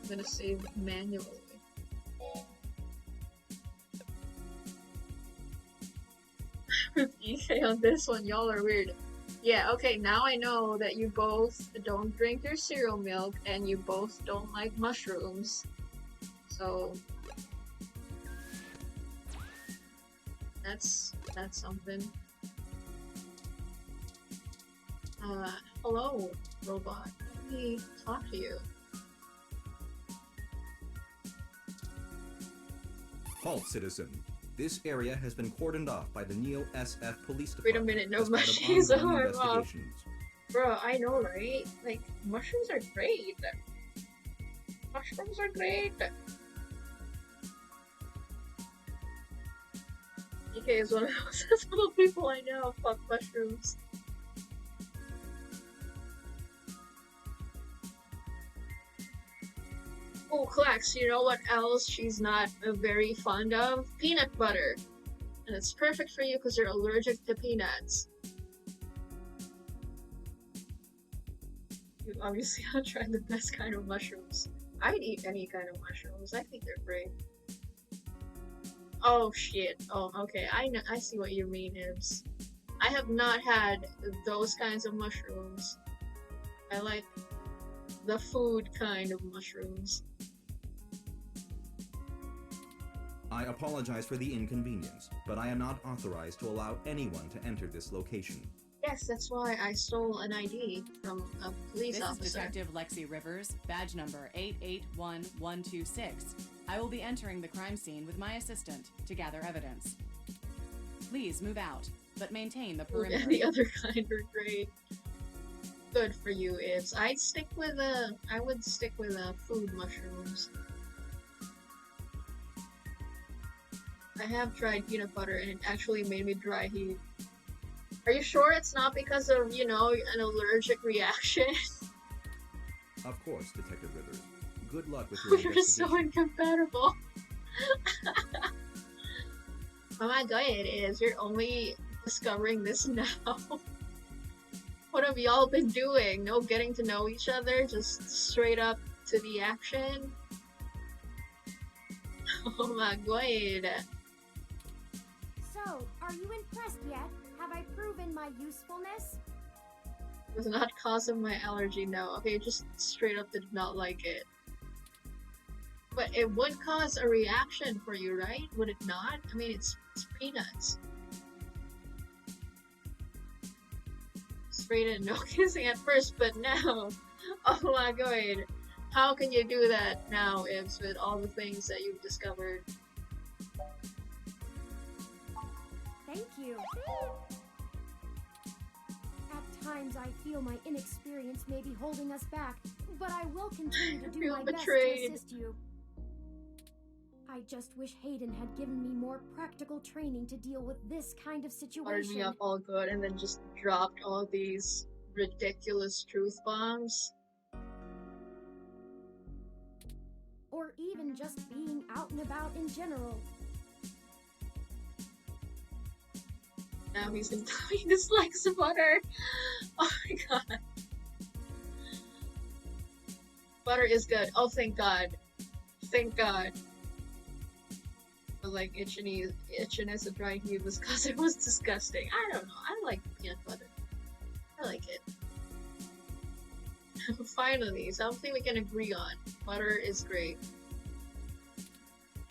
gonna save manually. With EK on this one, y'all are weird. Yeah, okay, now I know that you both don't drink your cereal milk and you both don't like mushrooms. So that's something. Hello, robot. Let me talk to you. Halt, citizen. This area has been cordoned off by the Neo SF Police Wait a Department. minute, no as part of mushrooms ongoing are off. investigations. Bro, I know, right? Like, mushrooms are great. Mushrooms are great. EK is one of those sensible people I know. Fuck mushrooms. Oh, Clax, you know what else she's not very fond of? Peanut butter. And it's perfect for you because you're allergic to peanuts. You obviously haven't tried the best kind of mushrooms. I'd eat any kind of mushrooms. I think they're great. Oh shit. Oh, okay. I see what you mean, Ibs. I have not had those kinds of mushrooms. I like the food kind of mushrooms. I apologize for the inconvenience, but I am not authorized to allow anyone to enter this location. Yes, that's why I stole an ID from a police This officer. is Detective Lexi Rivers, badge number 881126. I will be entering the crime scene with my assistant to gather evidence. Please move out, but maintain the Food perimeter. and the other kind are great. Good for you, Ibs. I would stick with food mushrooms. I have tried peanut butter and it actually made me dry heat. Are you sure it's not because of, you know, an allergic reaction? Of course, Detective Rivers. Good luck with your We're so investigation. incompatible. Oh my god, it is. You're only discovering this now. What have y'all been doing? No getting to know each other? Just straight up to the action? Oh my god. So, are you impressed yet? Have I proven my usefulness? It was not cause of my allergy, no. Okay, just straight up did not like it. But it would cause a reaction for you, right? Would it not? I mean, it's peanuts. Straight in, no kissing at first, but now, oh my god. How can you do that now, Ibs, with all the things that you've discovered? Thank you. At times I feel my inexperience may be holding us back, but I will continue to do Feel my best betrayed. to assist you. I just wish Hayden had given me more practical training to deal with this kind of Fired situation. me up all good and then just dropped all these ridiculous truth bombs. Or even just being out and about in general. Now he's gonna tell me he dislikes butter. Oh my god. Butter is good. Oh, thank god. Thank god. But like itching as a dry heave was because it was disgusting. I don't know. I like peanut butter. I like it. Finally, something we can agree on. Butter is great.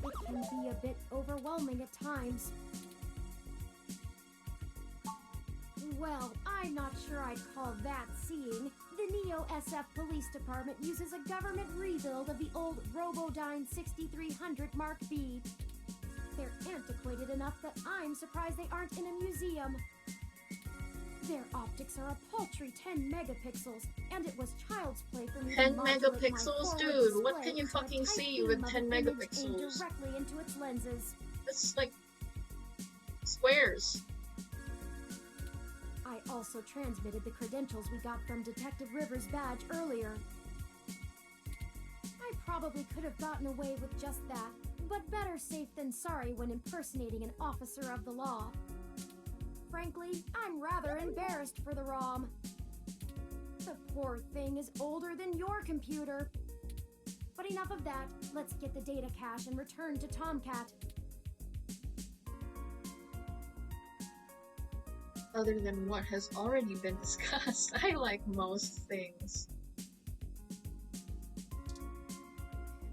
It can be a bit overwhelming at times. Well, I'm not sure I'd call that seeing. The Neo SF Police Department uses a government rebuild of the old Robodyne 6300 Mark B. They're antiquated enough that I'm surprised they aren't in a museum. Their optics are a paltry 10 megapixels, and it was child's play for me 10 to modulate my megapixels? forward Dude, what display can you to a fucking tight see beam with of 10 an image aimed megapixels? directly into its lenses. It's like squares. I also transmitted the credentials we got from Detective Rivers' badge earlier. I probably could have gotten away with just that, but better safe than sorry when impersonating an officer of the law. Frankly, I'm rather embarrassed for the ROM. The poor thing is older than your computer. But enough of that, let's get the data cache and return to Tomcat. Other than what has already been discussed, I like most things.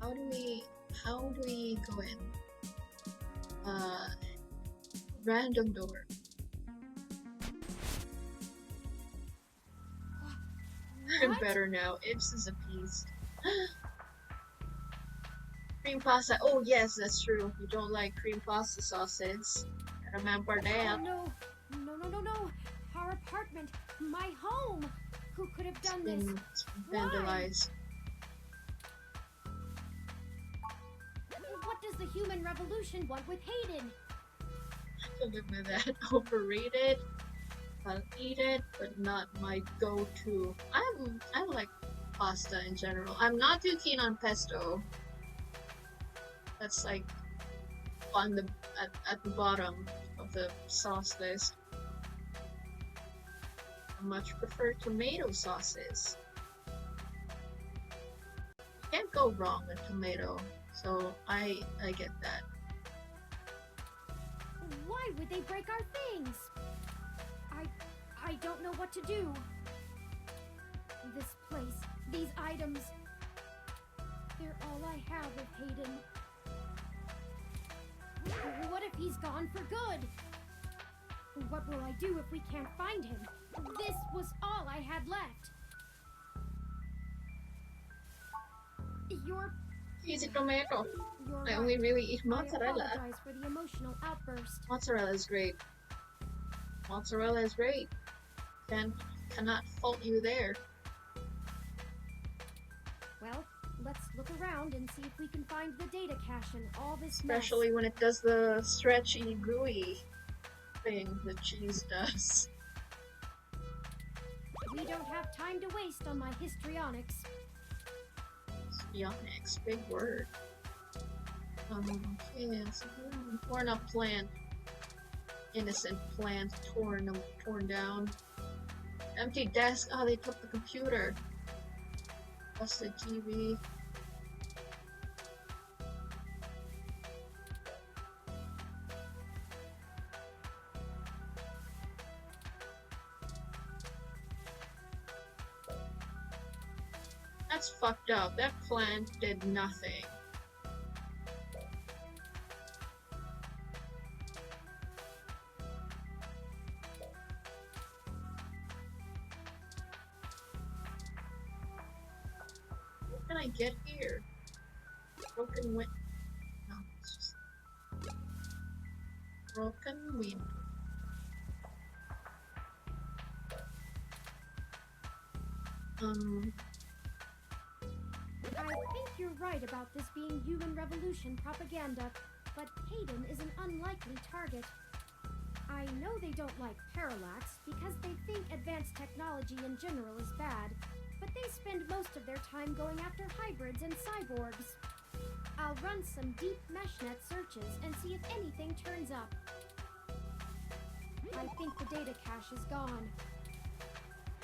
How do we go in? Random door. I'm better now. Ibs is appeased. Cream pasta. Oh yes, that's true. You don't like cream pasta sauces. Remember Oh that. no. No. Our apartment. My home. Who could have done this? It's been vandalized. What does the human revolution want with Hayden? With that. Overrated. I'll eat it, but not my go-to. I like pasta in general. I'm not too keen on pesto. That's like on the at the bottom of the sauce list. I much prefer tomato sauces. You can't go wrong with tomato, so I get that. Why would they break our things? I don't know what to do. This place, these items, they're all I have of Hayden. What if he's gone for good? What will I do if we can't find him? This was all I had left. Easy tomato. You're I right. only really eat mozzarella. I apologize for the emotional outburst. Mozzarella is great. Mozzarella is great. Cannot fault you there. Well, let's look around and see if we can find the data cache in all this Especially mess. when it does the stretchy, gooey thing that cheese does. We don't have time to waste on my histrionics. Histrionics, big word. Okay, so torn up plant. Innocent plant torn down. Empty desk. Oh, they took the computer. Busted TV. That's fucked up. That plant did nothing. What can I get here? Broken wind. No, it's just broken wind. I think you're right about this being human revolution propaganda, but Hayden is an unlikely target. I know they don't like Parallax because they think advanced technology in general is bad, but they spend most of their time going after hybrids and cyborgs. I'll run some deep meshnet searches and see if anything turns up. I think the data cache is gone.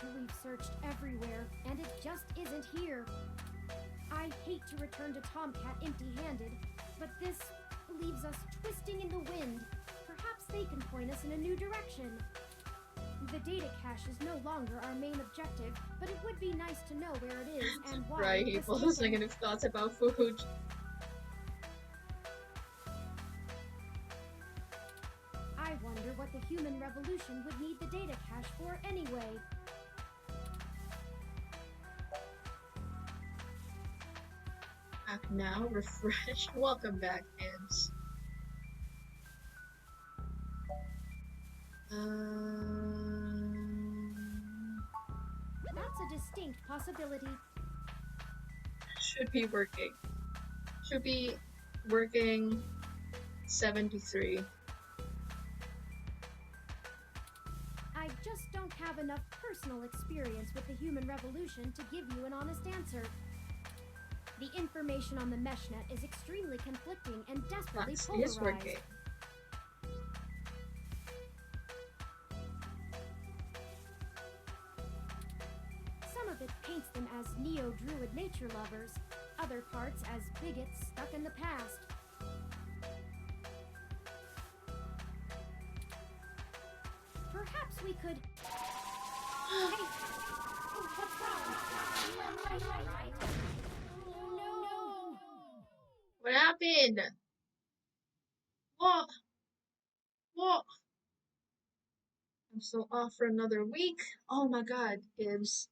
We've searched everywhere, and it just isn't here. I hate to return to Tomcat empty-handed, but this leaves us point us in a new direction. The data cache is no longer our main objective, but it would be nice to know where it is and why. Right, it was people's taken. negative thoughts about food. I wonder what the human revolution would need the data cache for anyway. Back now, refresh. Welcome back, Ants. That's a distinct possibility. Should be working. Should be working 73. I just don't have enough personal experience with the human revolution to give you an honest answer. The information on the meshnet is extremely conflicting and desperately That's polarized. is working. Some of it paints them as neo-druid nature lovers, other parts as bigots stuck in the past. Perhaps we could... Hey! What's wrong? No! What happened? What? What? I'm so off for another week. Oh my god, Ibs.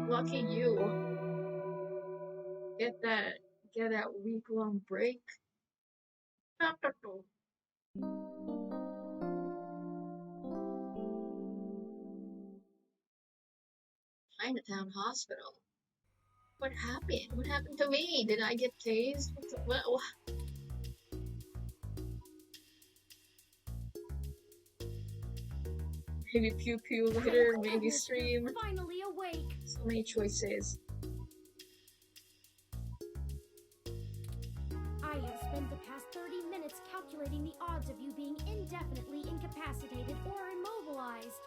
Lucky you. Get that week-long break. Chinatown Hospital. What happened? What happened to me? Did I get tased? What? Maybe pew pew later, maybe stream. Finally awake. So many choices. I have spent the past 30 minutes calculating the odds of you being indefinitely incapacitated or immobilized.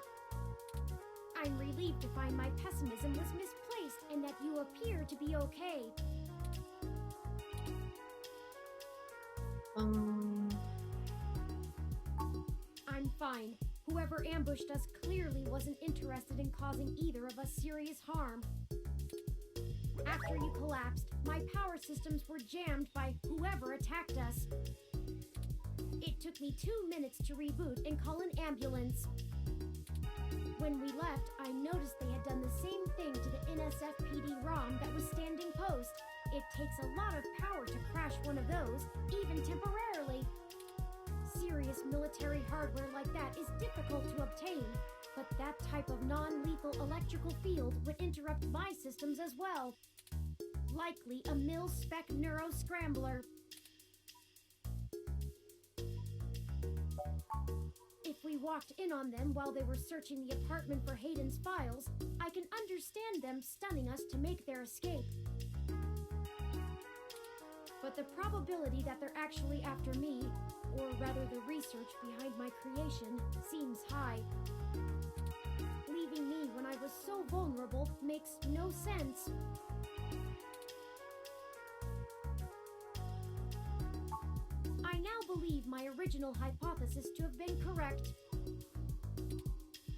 I'm relieved to find my pessimism was misplaced and that you appear to be okay. I'm fine. Whoever ambushed us clearly wasn't interested in causing either of us serious harm. After you collapsed, my power systems were jammed by whoever attacked us. It took me 2 minutes to reboot and call an ambulance. When we left, I noticed they had done the same thing to the NSFPD ROM that was standing post. It takes a lot of power to crash one of those, even temporarily. Serious military hardware like that is difficult to obtain, but that type of non-lethal electrical field would interrupt my systems as well. Likely a mil-spec neuro-scrambler. If we walked in on them while they were searching the apartment for Hayden's files, I can understand them stunning us to make their escape. But the probability that they're actually after me, or rather the research behind my creation, seems high. Leaving me when I was so vulnerable makes no sense. I now believe my original hypothesis to have been correct.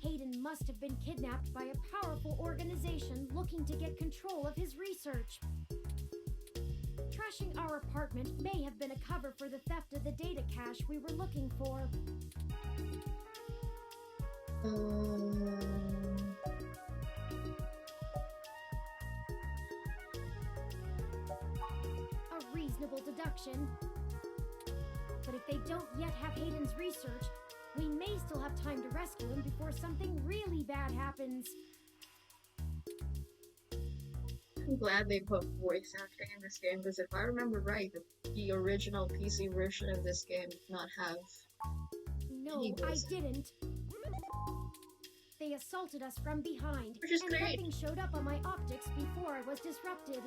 Hayden must have been kidnapped by a powerful organization looking to get control of his research. Trashing our apartment may have been a cover for the theft of the data cache we were looking for. A reasonable deduction. But if they don't yet have Hayden's research, we may still have time to rescue him before something really bad happens. I'm glad they put voice acting in this game, because if I remember right, the original PC version of this game did not have No, I didn't. They assaulted us from behind, Which is and great. nothing showed up on my optics before I was disrupted.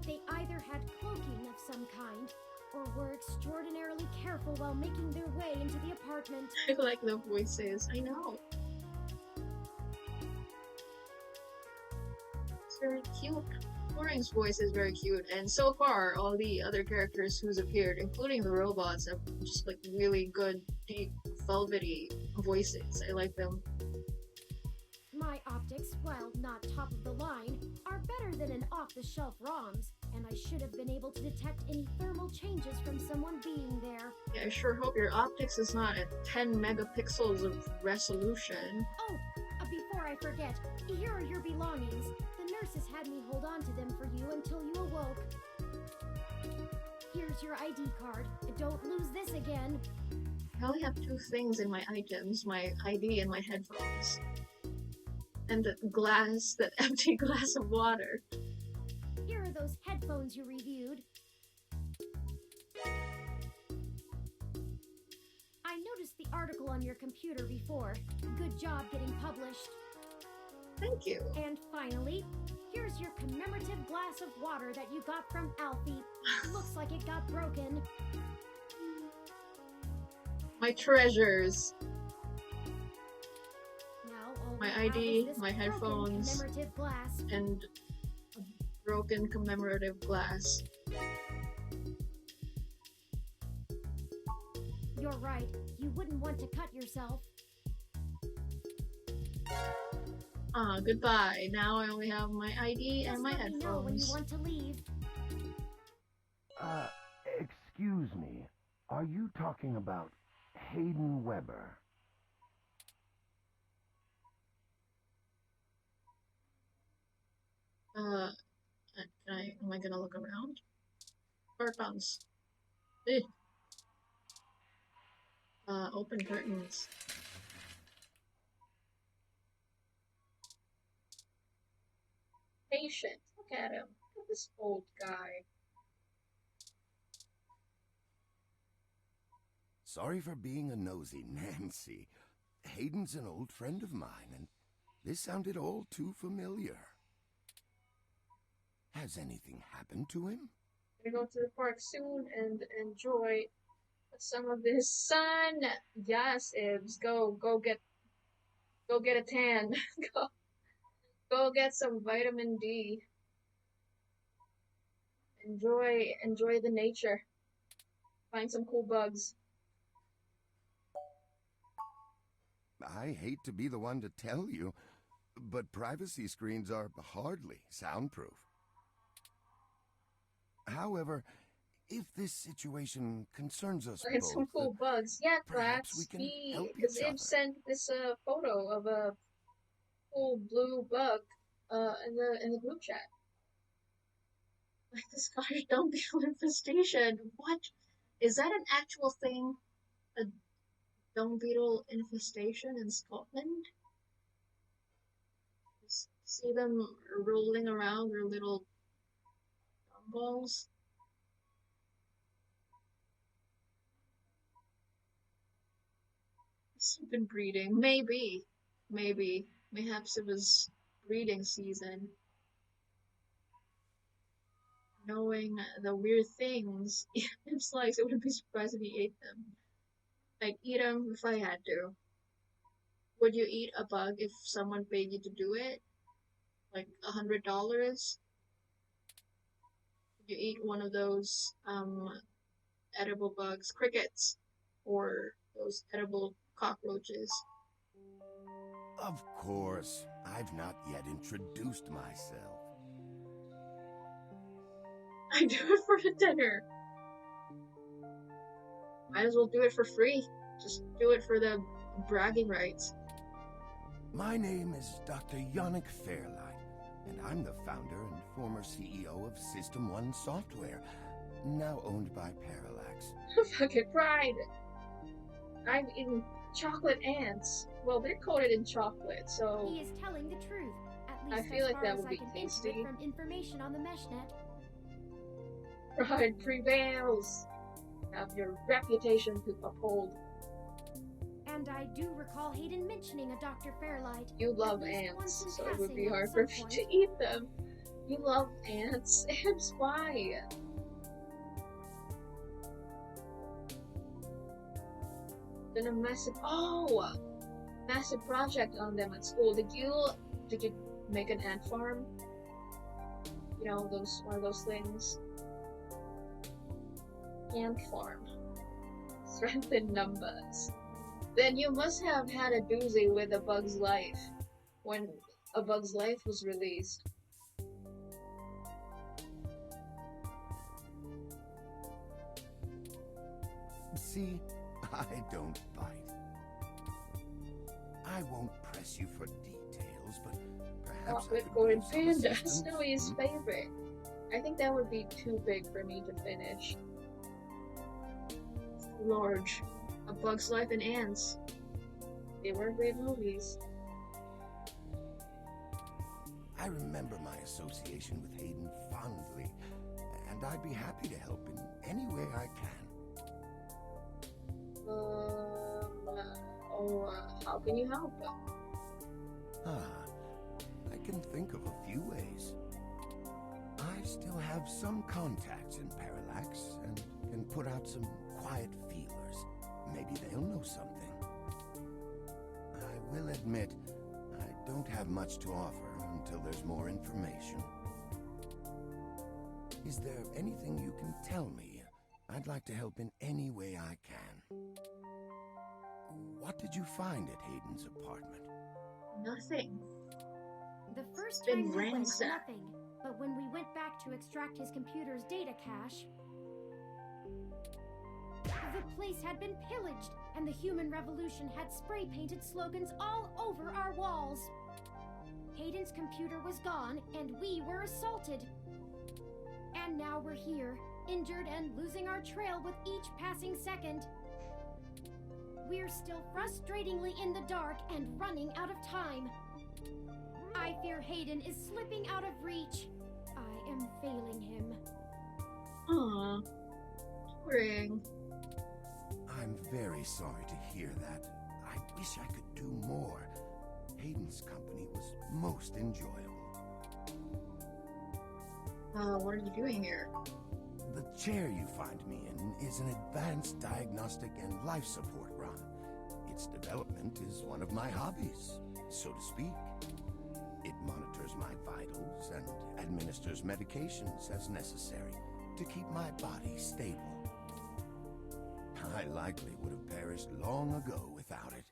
They either had cloaking of some kind, or were extraordinarily careful while making their way into the apartment. I like the voices, I know. It's very cute. Turing's voice is very cute, and so far, all the other characters who's appeared, including the robots, have just like really good, deep, velvety voices. I like them. My optics, while not top of the line, are better than an off-the-shelf ROMs, and I should have been able to detect any thermal changes from someone being there. Yeah, I sure hope your optics is not at 10 megapixels of resolution. Oh, before I forget, here are your belongings. The nurses had me hold on to them for you until you awoke. Here's your ID card. Don't lose this again. I only have 2 things in my items, my ID and my headphones. And the glass, that empty glass of water. Here are those headphones you reviewed. I noticed the article on your computer before. Good job getting published. Thank you. And finally, here's your commemorative glass of water that you got from Alfie. Looks like it got broken. My treasures. Now, all My we have ID, is this my broken headphones, commemorative glass. and a broken commemorative glass. You're right. You wouldn't want to cut yourself. Goodbye. Now I only have my ID and Just my let me know when you headphones. want to leave. Excuse me. Are you talking about Hayden Weber? Am I gonna look around? Curtains. Eh. Open curtains. Patient. Look at him. Look at this old guy. Sorry for being a nosy, Nancy. Hayden's an old friend of mine, and this sounded all too familiar. Has anything happened to him? Gonna go to the park soon and enjoy some of this sun. Yes, Ibs. Go get a tan. go get some vitamin D. Enjoy the nature. Find some cool bugs. I hate to be the one to tell you, but privacy screens are hardly soundproof. However, if this situation concerns us Find some cool bugs. Yeah, perhaps we Clax. can help Because each Ib other. sent this photo of a cool blue bug in the group chat. Like the Scottish dung beetle infestation. What? Is that an actual thing? A dung beetle infestation in Scotland? Just see them rolling around their little dung balls. It's been breeding. Maybe. Mayhaps it was breeding season. Knowing the weird things, it's like I wouldn't be surprised if he ate them. I'd eat them if I had to. Would you eat a bug if someone paid you to do it? Like $100? Would you eat one of those edible bugs, crickets, or those edible cockroaches? Of course, I've not yet introduced myself. I do it for the dinner. Might as well do it for free. Just do it for the bragging rights. My name is Dr. Yannick Fairlight, and I'm the founder and former CEO of System 1 Software, now owned by Parallax. Fucking pride. I'm eating chocolate ants. Well, they're coated in chocolate, so He is telling the truth. At I least feel as like far that as would I be can tasty. intuit from information on the meshnet. pride prevails. Have your reputation to uphold. And I do recall Hayden mentioning a Dr. Fairlight. You love At least once ants, in so it would be passing at hard some for me point. to eat them. You love ants. Ants, why? Did a massive massive project on them at school. Did you make an ant farm? You know, those one of those things. Ant farm. Strength in numbers. Then you must have had a doozy with A Bug's Life when A Bug's Life was released. See, I don't bite. I won't press you for details, but perhaps I With could Golden use some Panda, assistance. Snowy's favorite. I think that would be too big for me to finish. Large. A Bug's Life and Ants. They were great movies. I remember my association with Hayden fondly, and I'd be happy to help in any way I can. How can you help? I can think of a few ways. I still have some contacts in Parallax and can put out some quiet feelers. Maybe they'll know something. I will admit, I don't have much to offer until there's more information. Is there anything you can tell me? I'd like to help in any way I can. What did you find at Hayden's apartment? Nothing. The first Been time we went, ransacked. nothing. But when we went back to extract his computer's data cache, the place had been pillaged, and the human revolution had spray-painted slogans all over our walls. Hayden's computer was gone, and we were assaulted. And now we're here, injured and losing our trail with each passing second. We're still frustratingly in the dark and running out of time. I fear Hayden is slipping out of reach. I am failing him. Aww. Ring. I'm very sorry to hear that. I wish I could do more. Hayden's company was most enjoyable. What are you doing here? The chair you find me in is an advanced diagnostic and life support ROM. Its development is one of my hobbies, so to speak. It monitors my vitals and administers medications as necessary to keep my body stable. I likely would have perished long ago without it,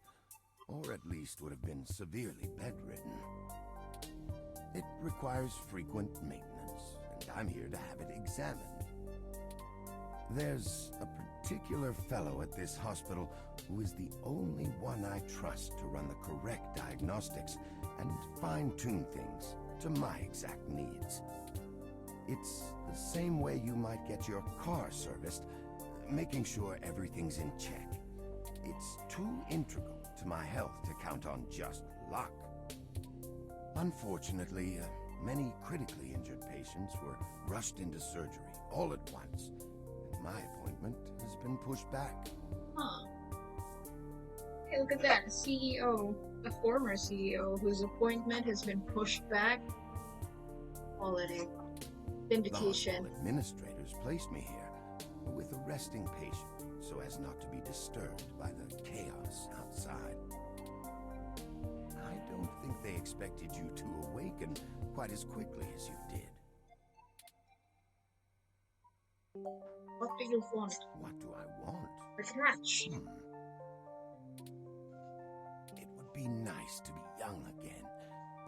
or at least would have been severely bedridden. It requires frequent maintenance, and I'm here to have it examined. There's a particular fellow at this hospital who is the only one I trust to run the correct diagnostics and fine-tune things to my exact needs. It's the same way you might get your car serviced, making sure everything's in check. It's too integral to my health to count on just luck. Unfortunately, many critically injured patients were rushed into surgery all at once, and my appointment has been pushed back. Huh. Hey, look at that. A CEO, a former CEO, whose appointment has been pushed back. Quality. Vindication. The hospital administrators placed me here with a resting patient so as not to be disturbed by the chaos outside. I don't think they expected you to awaken quite as quickly as you did. What do you want? What do I want? The catch. It would be nice to be young again.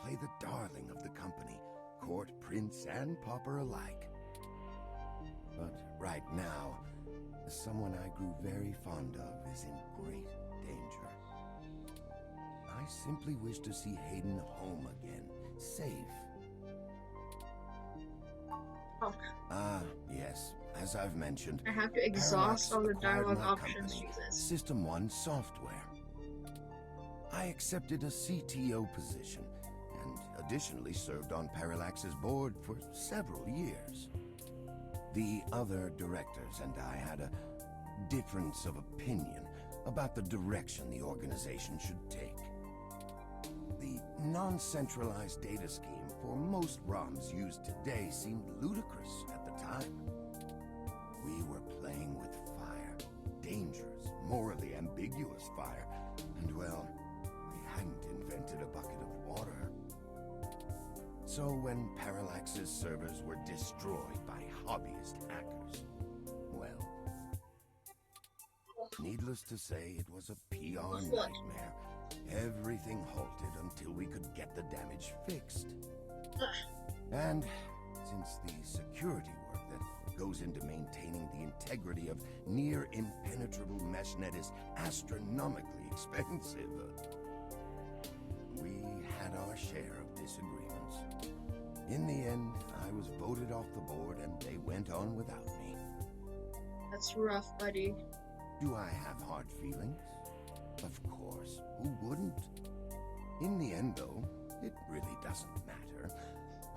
Play the darling of the company, court prince and pauper alike. But right now, someone I grew very fond of is in great danger. I simply wish to see Hayden home again, safe. Yes, as I've mentioned, I have to exhaust all the Parallax dialogue acquired my options, company, Jesus. System 1 Software. I accepted a CTO position, and additionally served on Parallax's board for several years. The other directors and I had a difference of opinion about the direction the organization should take. The non-centralized data scheme for most ROMs used today seemed ludicrous at the time. We were playing with fire, dangerous, morally ambiguous fire, and well, we hadn't invented a bucket of water. So when Parallax's servers were destroyed by hobbyist hackers, well, needless to say, it was a PR nightmare. Everything halted until we could get the damage fixed. And since the security work that goes into maintaining the integrity of near-impenetrable meshnet is astronomically expensive, we had our share of disagreements. In the end, I was voted off the board and they went on without me. That's rough, buddy. Do I have hard feelings? Of course, who wouldn't? In the end, though, it really doesn't matter.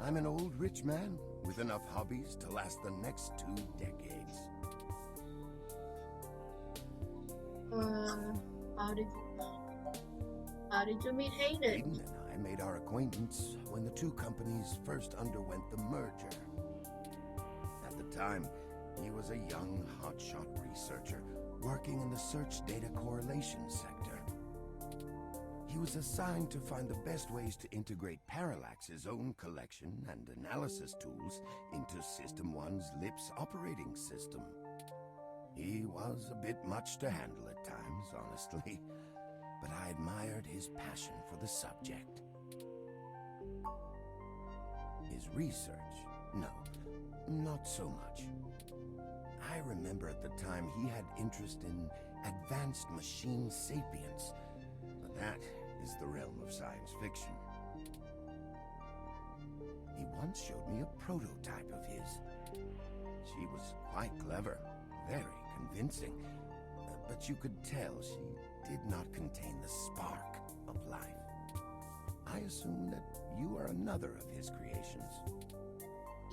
I'm an old rich man with enough hobbies to last the next 2 decades. How did you meet Hayden? Hayden and I made our acquaintance when the 2 companies first underwent the merger. At the time, he was a young, hotshot researcher working in the search data correlation sector. He was assigned to find the best ways to integrate Parallax's own collection and analysis tools into System 1's LIPS operating system. He was a bit much to handle at times, honestly, but I admired his passion for the subject. His research? No, not so much. I remember at the time he had interest in advanced machine sapience, but that is the realm of science fiction. He once showed me a prototype of his. She was quite clever, very convincing, but you could tell she did not contain the spark of life. I assume that you are another of his creations.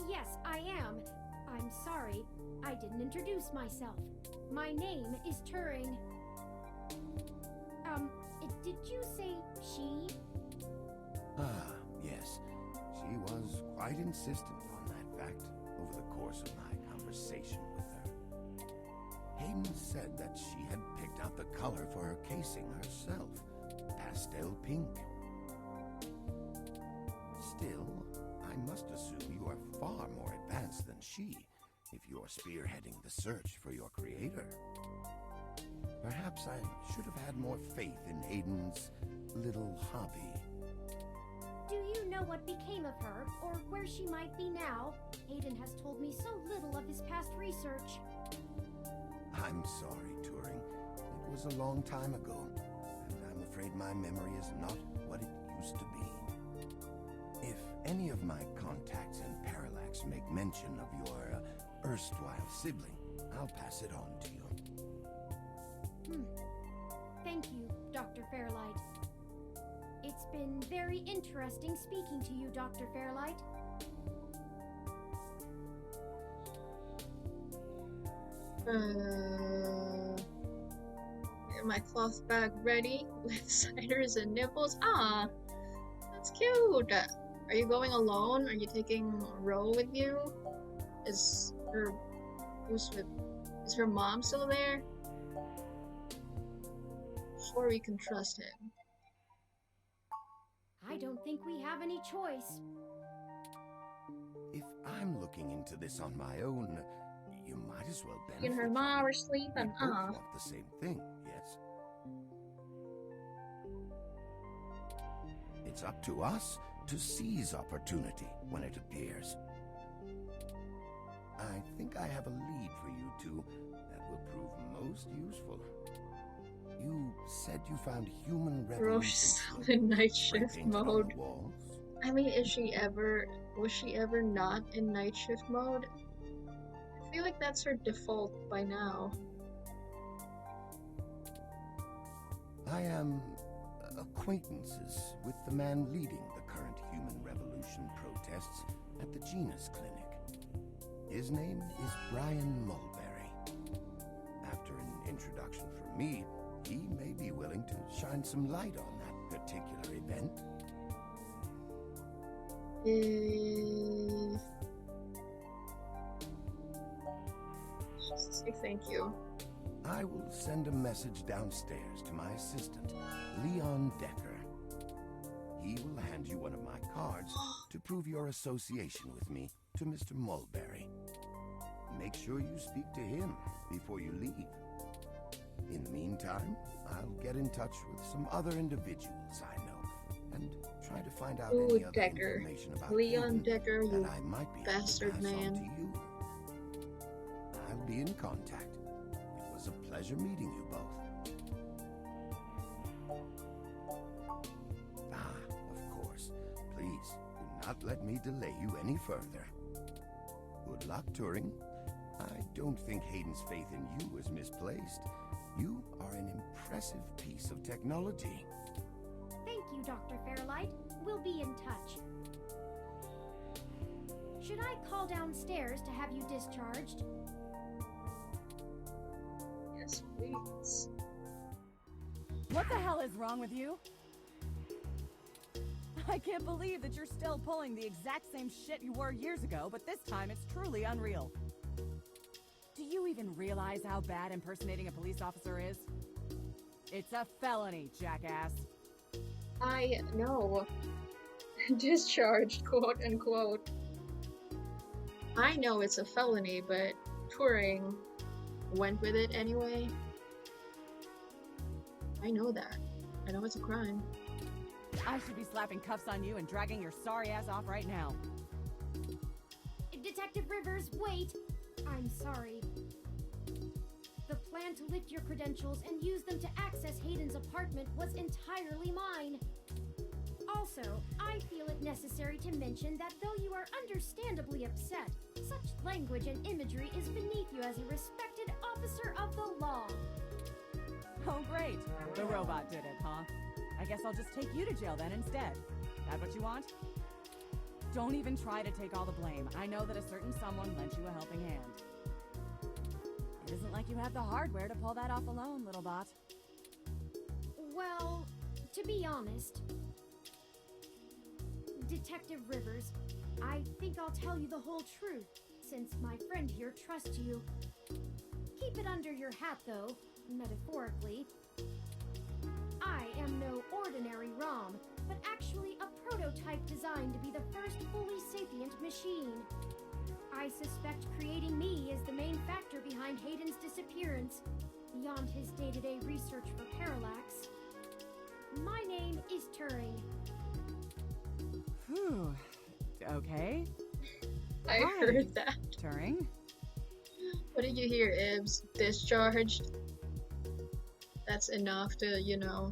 Yes, I am. I'm sorry, I didn't introduce myself. My name is Turing. Did you say she? Ah, yes. She was quite insistent on that fact over the course of my conversation with her. Hayden said that she had picked out the color for her casing herself, pastel pink. Still, I must assume you are far more advanced than she, if you're spearheading the search for your creator. Perhaps I should have had more faith in Hayden's little hobby. Do you know what became of her, or where she might be now? Hayden has told me so little of his past research. I'm sorry, Turing. It was a long time ago, and I'm afraid my memory is not what it used to be. If any of my contacts in Parallax make mention of your erstwhile sibling, I'll pass it on to you. Thank you, Dr. Fairlight. It's been very interesting speaking to you, Dr. Fairlight. Get my cloth bag ready with ciders and nipples. Ah, that's cute. Are you going alone? Are you taking Ro with you? Is her mom still there? Before we can trust him. I don't think we have any choice. If I'm looking into this on my own, you might as well benefit. You and her mom are sleeping. We both want the same thing, yes? It's up to us to seize opportunity when it appears. I think I have a lead for you two that will prove most useful. You said you found human revolution. Bro, she's still in night shift mode. I mean, was she ever not in night shift mode? I feel like that's her default by now. I am acquaintances with the man leading the current human revolution protests at the Genus Clinic. His name is Brian Mulberry. After an introduction from me, he may be willing to shine some light on that particular event. Just say thank you. I will send a message downstairs to my assistant, Leon Decker. he will hand you one of my cards to prove your association with me to Mr. Mulberry. Make sure you speak to him before you leave. In the meantime, I'll get in touch with some other individuals I know and try to find out Ooh, any other Decker. information about Leon Hayden Decker, you that I might be able to bastard pass on man. to you. I'll be in contact. It was a pleasure meeting you both. Of course. Please, do not let me delay you any further. Good luck, Turing. I don't think Hayden's faith in you is misplaced. You are an impressive piece of technology. Thank you, Dr. Fairlight. We'll be in touch. Should I call downstairs to have you discharged? Yes, please. What the hell is wrong with you? I can't believe that you're still pulling the exact same shit you were years ago, but this time it's truly unreal. Do you even realize how bad impersonating a police officer is? It's a felony, jackass. I know. Discharged, quote unquote. I know it's a felony, but Turing went with it anyway. I know that. I know it's a crime. I should be slapping cuffs on you and dragging your sorry ass off right now. Detective Rivers, wait! I'm sorry. The plan to lift your credentials and use them to access Hayden's apartment was entirely mine. Also, I feel it necessary to mention that though you are understandably upset, such language and imagery is beneath you as a respected officer of the law. Oh great, the robot did it, huh? I guess I'll just take you to jail then instead. That what you want? Don't even try to take all the blame. I know that a certain someone lent you a helping hand. It isn't like you have the hardware to pull that off alone, little bot. Well, to be honest, Detective Rivers, I think I'll tell you the whole truth, since my friend here trusts you. Keep it under your hat, though, metaphorically. I am no ordinary ROM, but actually a prototype designed to be the first fully sapient machine. I suspect creating me is the main factor behind Hayden's disappearance, beyond his day-to-day research for Parallax. My name is Turing. Whew. Okay. I Hi, heard that. Turing. What did you hear, Ibs? Discharged? That's enough to, you know,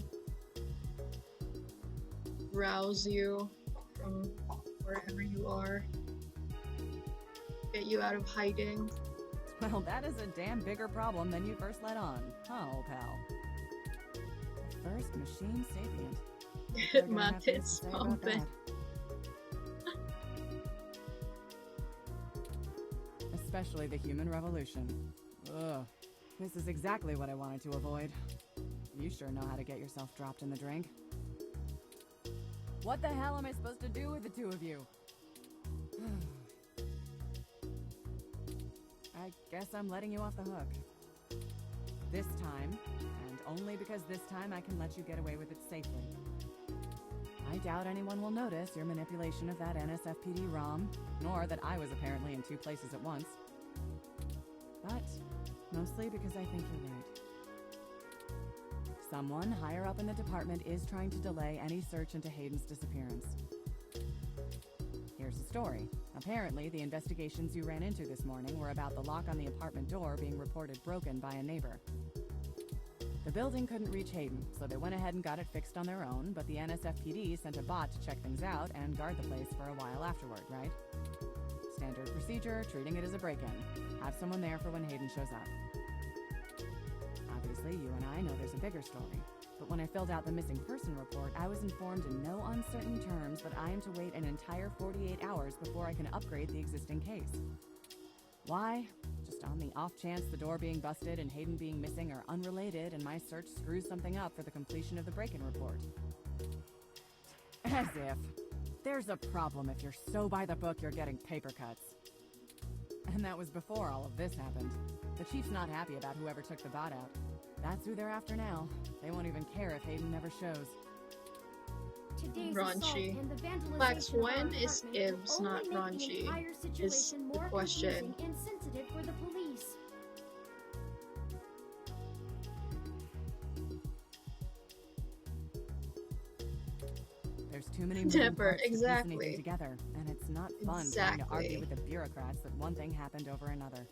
rouse you from wherever you are. Get you out of hiding. Well, that is a damn bigger problem than you first let on, huh, old pal? The first machine sapient. My tits pumping. Especially the human revolution. Ugh. This is exactly what I wanted to avoid. You sure know how to get yourself dropped in the drink. What the hell am I supposed to do with the two of you? I guess I'm letting you off the hook. This time, and only because this time I can let you get away with it safely. I doubt anyone will notice your manipulation of that NSFPD ROM, nor that I was apparently in two places at once. But mostly because I think you're right. Someone higher up in the department is trying to delay any search into Hayden's disappearance. Here's the story. Apparently, the investigations you ran into this morning were about the lock on the apartment door being reported broken by a neighbor. The building couldn't reach Hayden, so they went ahead and got it fixed on their own, but the NSFPD sent a bot to check things out and guard the place for a while afterward, right? Standard procedure, treating it as a break-in. Have someone there for when Hayden shows up. Obviously, you and I know there's a bigger story. But when I filled out the missing person report, I was informed in no uncertain terms that I am to wait an entire 48 hours before I can upgrade the existing case. Why? Just on the off chance the door being busted and Hayden being missing are unrelated and my search screws something up for the completion of the break-in report. As if. There's a problem if you're so by the book you're getting paper cuts. And that was before all of this happened. The chief's not happy about whoever took the bot out. That's who they're after now. They won't even care if Hayden never shows. today's Raunchy. assault and the vandalization Flax, of our when is apartment Ibs will not only make the raunchy? entire Is situation the more question. confusing and sensitive for the police. There's too many moving Dapper, parts to piece anything exactly. together, and it's not fun trying to argue Exactly. with the bureaucrats that one thing happened over another.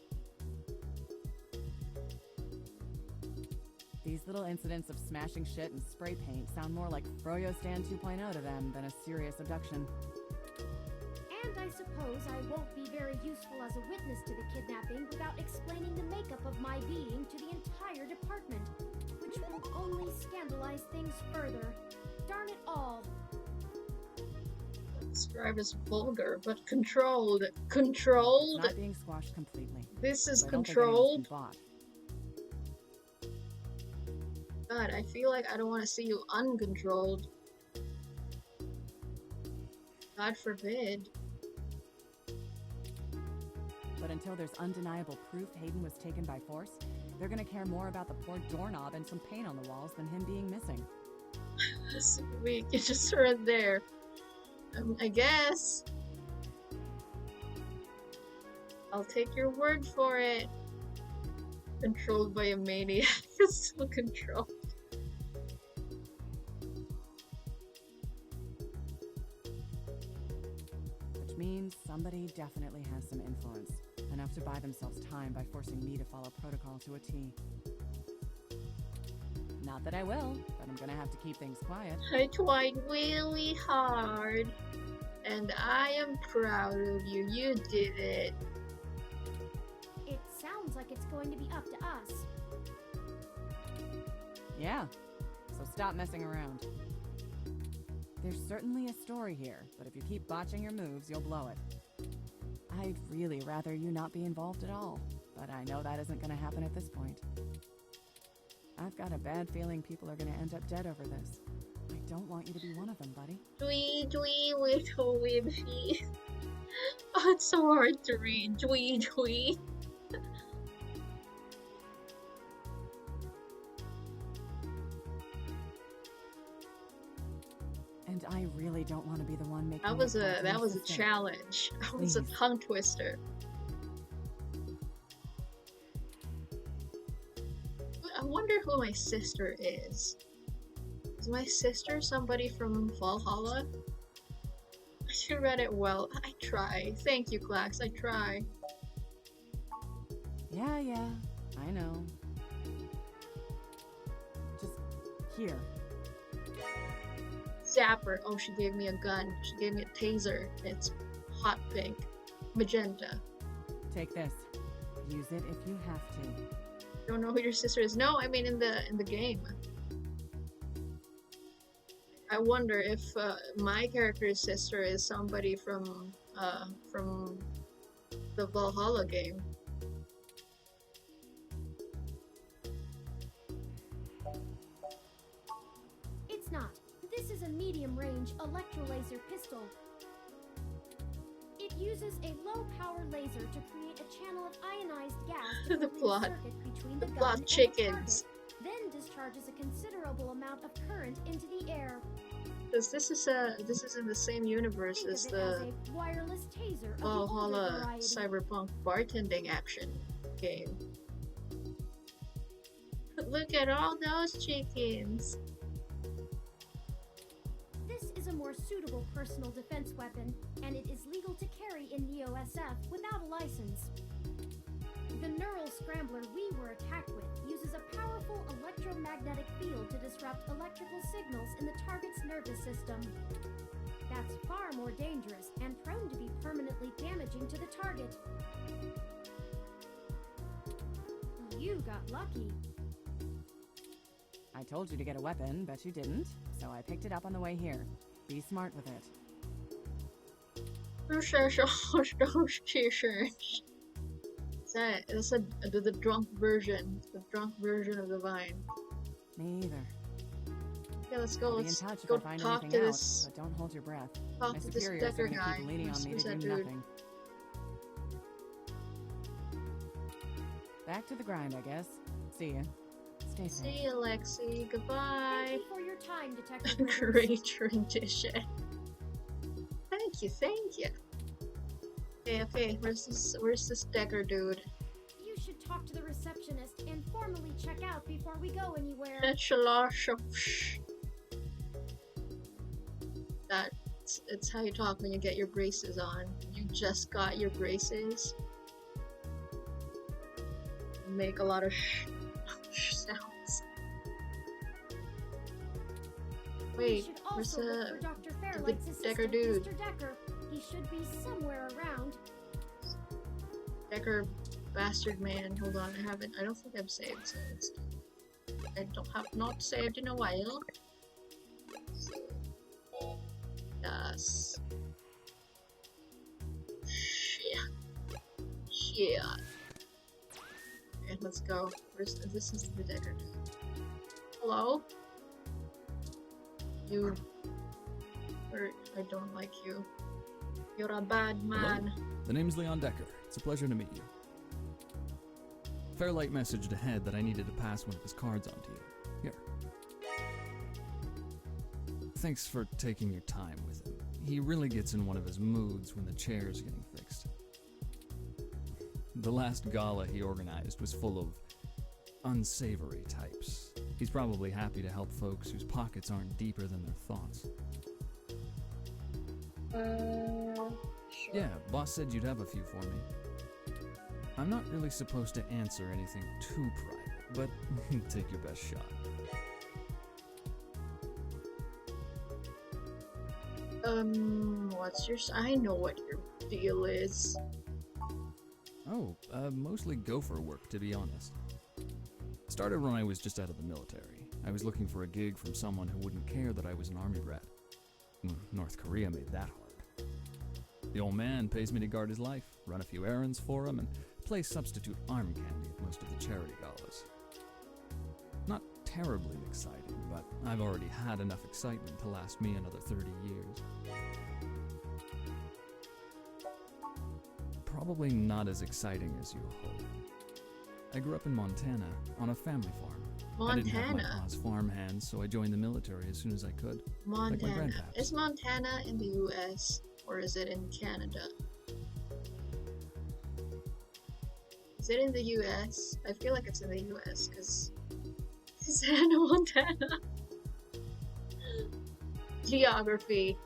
These little incidents of smashing shit and spray paint sound more like Froyo Stand 2.0 to them than a serious abduction. And I suppose I won't be very useful as a witness to the kidnapping without explaining the makeup of my being to the entire department, which will only scandalize things further. Darn it all. Described as vulgar, but controlled. Controlled? It's not being squashed completely. This is So I don't think anyone's controlled? been bought. God, I feel like I don't want to see you uncontrolled. God forbid. But until there's undeniable proof Hayden was taken by force, they're gonna care more about the poor doorknob and some paint on the walls than him being missing. This week, it's just right there. I guess. I'll take your word for it. Controlled by a maniac. Still controlled. Which means somebody definitely has some influence. Enough to buy themselves time by forcing me to follow protocol to a T. Not that I will, but I'm gonna have to keep things quiet. I tried really hard. And I am proud of you. You did it. It sounds like it's going to be up to us. Yeah, so stop messing around. There's certainly a story here, but if you keep botching your moves, you'll blow it. I'd really rather you not be involved at all, but I know that isn't gonna happen at this point. I've got a bad feeling people are gonna end up dead over this. I don't want you to be one of them, buddy. Dwee dwee little whimsy. Oh, it's so hard to read. Dwee dwee. And I really don't want to be the one making That was it a consistent. challenge. That was a Please. tongue twister. I wonder who my sister is. Is my sister somebody from Valhalla? She read it well. I try. Thank you, Clax. I try. Yeah, I know. Just here. Zapper. Oh, she gave me a gun. She gave me a taser. It's hot pink. Magenta. Take this. Use it if you have to. Don't know who your sister is. No, I mean in the game. I wonder if my character's sister is somebody from the Valhalla game. It's not. This is a medium-range electrolaser pistol. It uses a low-power laser to create a channel of ionized gas to The complete a plot. circuit between The the gun plot and chickens. the target, then discharges a considerable amount of current into the air. Because this is in the same universe Think as of it as the a wireless taser of the Valhalla older variety. cyberpunk bartending action game. Look at all those chickens. This is a more suitable personal defense weapon, and it is legal to carry in Neo-SF without a license. The neural scrambler we were attacked with uses a powerful electromagnetic field to disrupt electrical signals in the target's nervous system. That's far more dangerous and prone to be permanently damaging to the target. You got lucky. I told you to get a weapon, but you didn't, so I picked it up on the way here. Be smart with it. That's the drunk version. The drunk version of the Vine. Me either. Yeah, let's go. I'll be in Let's touch if go I find talk anything to out, this. but don't hold your breath. Talk My to this superiors are Decker gonna guy. keep leaning on me Who's to that do dude? nothing. Back to the grind, I guess. See ya. Stay safe. See you, Lexi. Goodbye. Thank you for your time, Detective Rivers. Great rendition. Thank you. Okay, where's this Decker dude? You should talk to the receptionist and formally check out before we go anywhere. It's how you talk when you get your braces on. You just got your braces. Make a lot of sounds. Wait, where's the Decker dude? Mr. Decker. He should be somewhere around. Decker bastard man. Hold on, I don't think I've saved, so it's, I have not saved in a while. Yes. Shit. Okay, let's go. This is the Decker. Hello? You. I don't like you. You're a bad man. Hello? The name's Leon Decker. It's a pleasure to meet you. Fairlight messaged ahead that I needed to pass one of his cards on to you. Here. Thanks for taking your time with him. He really gets in one of his moods when the chair's getting fixed. The last gala he organized was full of unsavory types. He's probably happy to help folks whose pockets aren't deeper than their thoughts. Sure. Yeah, boss said you'd have a few for me. I'm not really supposed to answer anything too private, but take your best shot. What's your... I know what your deal is. Oh, mostly gopher work, to be honest. Started when I was just out of the military. I was looking for a gig from someone who wouldn't care that I was an army brat. North Korea made that hard. The old man pays me to guard his life, run a few errands for him, and play substitute arm candy at most of the charity galas. Not terribly exciting, but I've already had enough excitement to last me another 30 years. Probably not as exciting as you hope. I grew up in Montana, on a family farm. I didn't have my pa's farm hands, so I joined the military as soon as I could. Montana. Like my grandpaps. Is Montana in the US or is it in Canada? Is it in the US? I feel like it's in the US because it's Hannah Montana. Geography.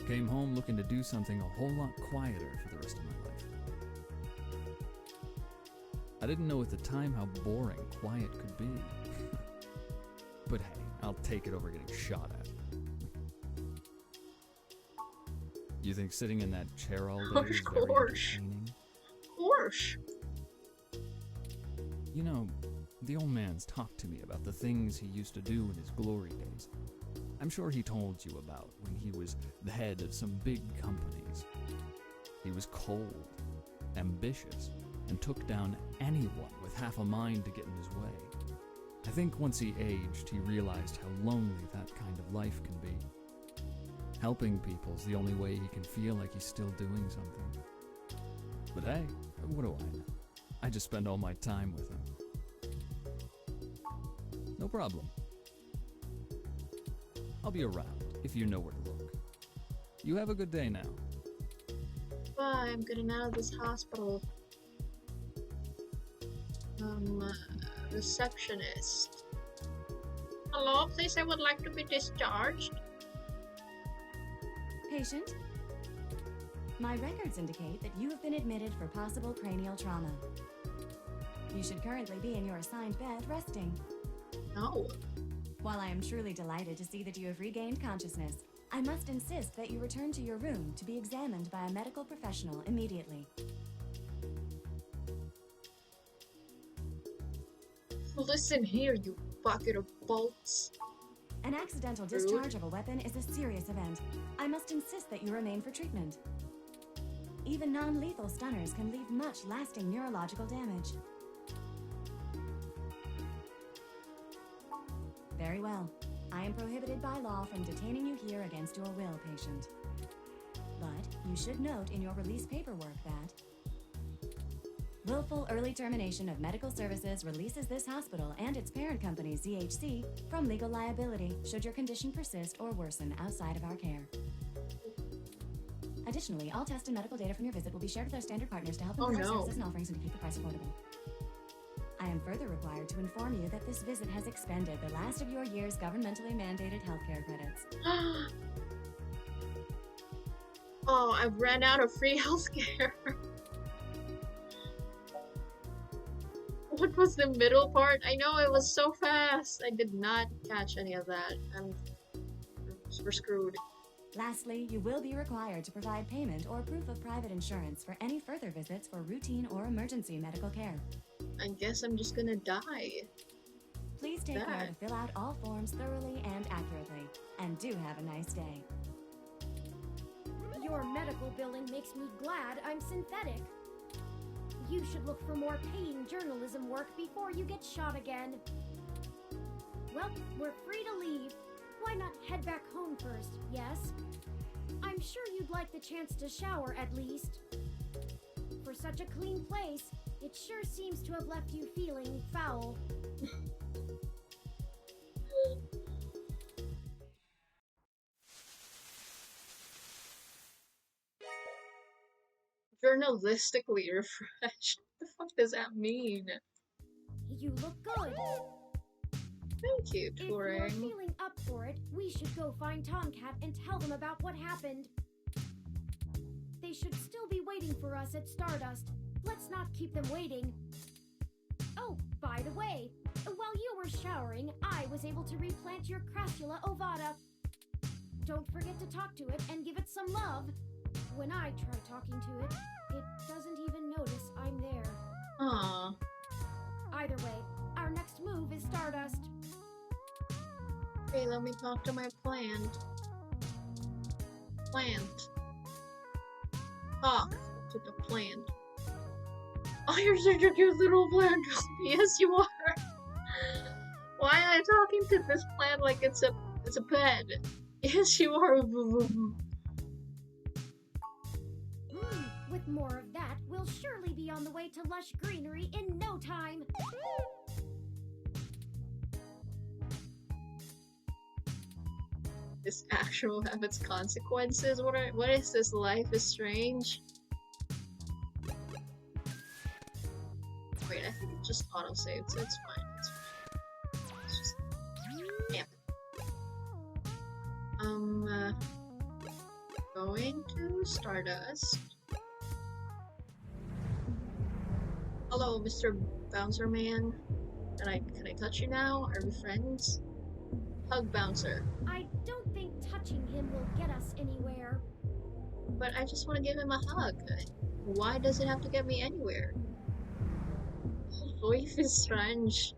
Came home looking to do something a whole lot quieter for the rest of my life. I didn't know at the time how boring quiet could be. But hey, I'll take it over getting shot at. You think sitting in that chair all day is very entertaining? Of course. You know, the old man's talked to me about the things he used to do in his glory days. I'm sure he told you about when he was the head of some big companies. He was cold, ambitious, and took down anyone with half a mind to get in his way. I think once he aged, he realized how lonely that kind of life can be. Helping people's the only way he can feel like he's still doing something. But hey, what do I know? I just spend all my time with him. No problem. I'll be around if you know where to look. You have a good day now. Bye, I'm getting out of this hospital. Receptionist. Hello, please, I would like to be discharged. Patient, my records indicate that you have been admitted for possible cranial trauma. You should currently be in your assigned bed, resting. No. While I am truly delighted to see that you have regained consciousness, I must insist that you return to your room to be examined by a medical professional immediately. Listen here, you bucket of bolts. An accidental discharge of a weapon is a serious event. I must insist that you remain for treatment. Even non-lethal stunners can leave much lasting neurological damage. Very well. I am prohibited by law from detaining you here against your will, patient. But you should note in your release paperwork that Willful early termination of medical services releases this hospital and its parent company, ZHC, from legal liability should your condition persist or worsen outside of our care. Additionally, all test and medical data from your visit will be shared with our standard partners to help improve our services and offerings and to keep the price affordable. I am further required to inform you that this visit has expended the last of your year's governmentally mandated healthcare credits. Oh, I've ran out of free healthcare. What was the middle part? I know it was so fast. I did not catch any of that. We're screwed. Lastly, you will be required to provide payment or proof of private insurance for any further visits for routine or emergency medical care. I guess I'm just gonna die. Please take care to fill out all forms thoroughly and accurately. And do have a nice day. Your medical billing makes me glad I'm synthetic. You should look for more paying journalism work before you get shot again. Well, we're free to leave. Why not head back home first, yes? I'm sure you'd like the chance to shower at least. For such a clean place, it sure seems to have left you feeling foul. Journalistically refreshed. What the fuck does that mean? You look good. Thank you, Turing. If you're feeling up for it, we should go find Tomcat and tell them about what happened. They should still be waiting for us at Stardust. Let's not keep them waiting. Oh, by the way, while you were showering, I was able to replant your Crassula ovata. Don't forget to talk to it and give it some love. When I try talking to it, it doesn't even notice I'm there. Aww. Either way, our next move is Stardust. Okay, let me talk to my plant. Plant. Talk to the plant. Oh, you're such a cute little plant. Yes, you are. Why am I talking to this plant like it's a pet? Yes, you are. With more of that, we'll surely be on the way to lush greenery in no time. This action will have its consequences. What is this? Life is strange. Wait, I think it just auto-saved, so it's fine. It's fine. It's just... Damn it. Going to Stardust. Hello, Mr. Bouncer Man. Can I touch you now? Are we friends? Hug Bouncer. I don't think touching him will get us anywhere. But I just want to give him a hug. Why does it have to get me anywhere? Life is strange.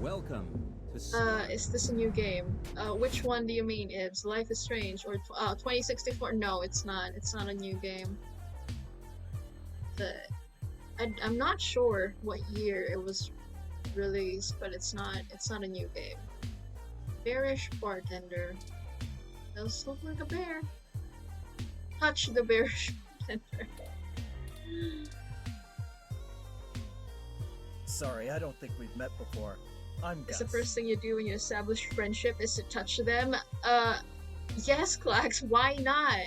Welcome to is this a new game? Which one do you mean, Ibs? Life is Strange or 2064? No, it's not. It's not a new game. I'm not sure what year it was released, but it's not a new game. Bearish bartender. Does look like a bear. Touch the bearish bartender. Sorry, I don't think we've met before. I'm Gus. Is the first thing you do when you establish friendship is to touch them? Yes, Klax, why not?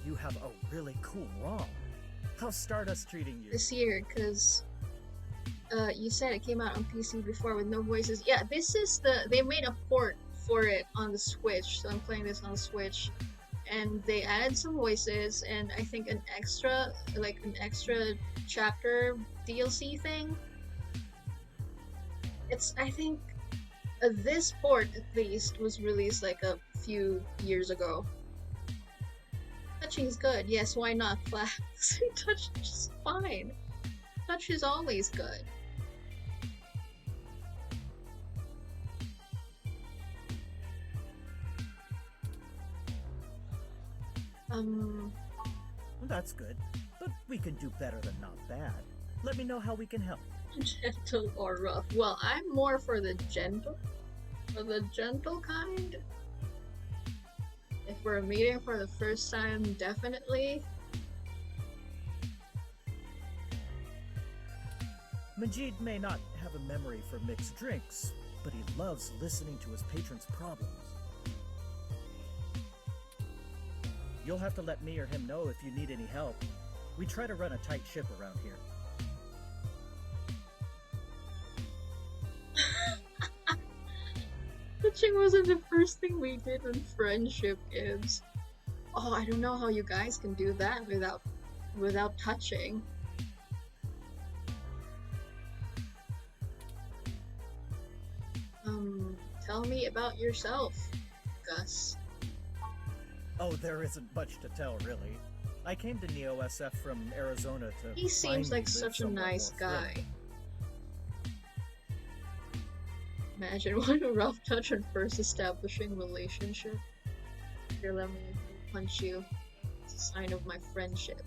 You have a really cool ROM. How's Stardust treating you? This year, cause you said it came out on PC before with no voices. Yeah, this is they made a port for it on the Switch, so I'm playing this on the Switch. And they added some voices and I think an extra chapter DLC thing. I think this port at least was released like a few years ago. Touching's good, yes, why not, Flax? Touch is fine. Touch is always good. That's good, but we can do better than not bad. Let me know how we can help. Gentle or rough? Well, I'm more for the gentle kind. If we're meeting for the first time, definitely. Majid may not have a memory for mixed drinks, but he loves listening to his patrons' problems. You'll have to let me or him know if you need any help. We try to run a tight ship around here. Touching wasn't the first thing we did in friendship games. Oh, I don't know how you guys can do that without touching. Tell me about yourself, Gus. Oh, there isn't much to tell, really. I came to Neo SF from Arizona to He seems like such a nice guy. Thrilling. Imagine what a rough touch on first establishing relationship. Here, let me punch you. It's a sign of my friendship.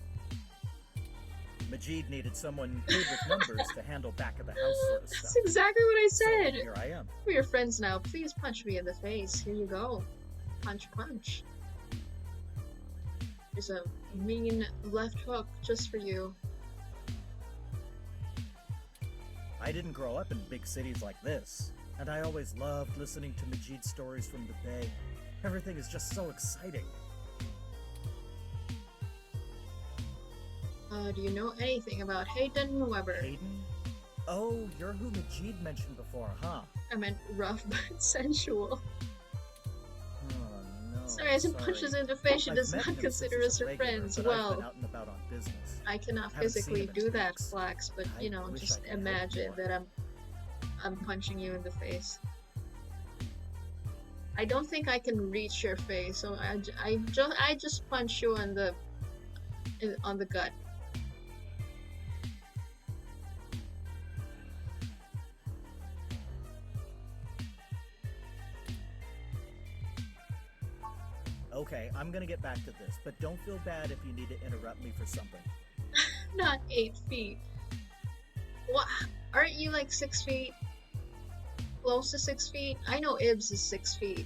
Majid needed someone good with numbers to handle back of the house sort of stuff. That's exactly what I said! So here I am. We're your friends now. Please punch me in the face. Here you go. Punch, punch. There's a mean left hook just for you. I didn't grow up in big cities like this, and I always loved listening to Majid's stories from the Bay. Everything is just so exciting. Do you know anything about Hayden Weber? Hayden? Oh, you're who Majid mentioned before, huh? I meant rough but sensual. Oh, no. Sorry, as a punches in the face, she does not consider us her friends. Well, I've been out and about on business. I cannot Haven't seen physically him in do that, weeks. Flax, but you know, wish just I could imagine hope for that I'm punching you in the face. I don't think I can reach your face, so I just punch you on the gut. Okay, I'm gonna get back to this, but don't feel bad if you need to interrupt me for something. Not 8 feet. What? Aren't you like 6 feet? Close to 6 feet? I know Ibs is 6 feet.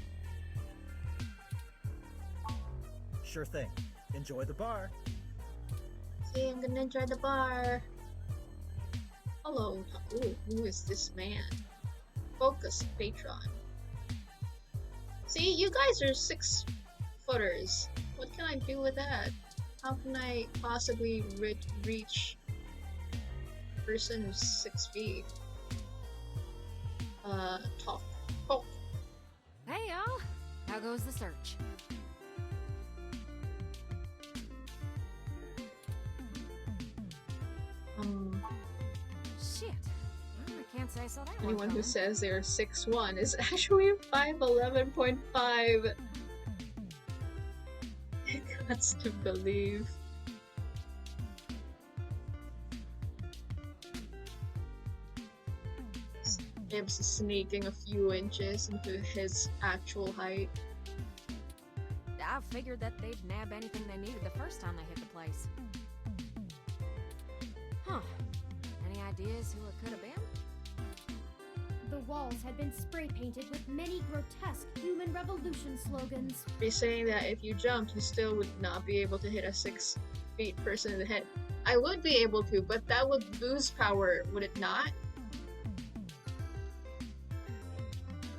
Sure thing. Enjoy the bar. See, I'm gonna enjoy the bar. Hello. Ooh, who is this man? Focus, patron. See, you guys are 6-footers. What can I do with that? How can I possibly reach a person who's 6 feet? Talk. Hey y'all, how goes the search? Shit, I can't say I saw that one Anyone who coming. says they're 6'1" is actually 5'11.5. That's to believe. Ibs is sneaking a few inches into his actual height. I figured that they'd nab anything they needed the first time they hit the place. Huh. Any ideas who it could have been? The walls had been spray painted with many grotesque human revolution slogans. Be saying that if you jumped, you still would not be able to hit a 6 feet person in the head. I would be able to, but that would lose power, would it not?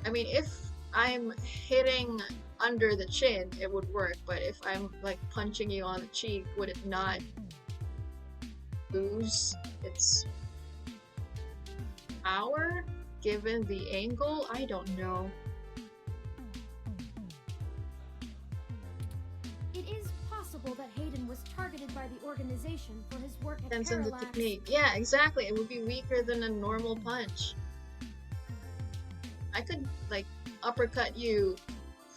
I mean, if I'm hitting under the chin, it would work, but if I'm like punching you on the cheek, would it not lose its power given the angle? I don't know. It is possible that Hayden was targeted by the organization for his work at Depends on the Parallax. technique. Yeah, exactly. It would be weaker than a normal punch. I could like uppercut you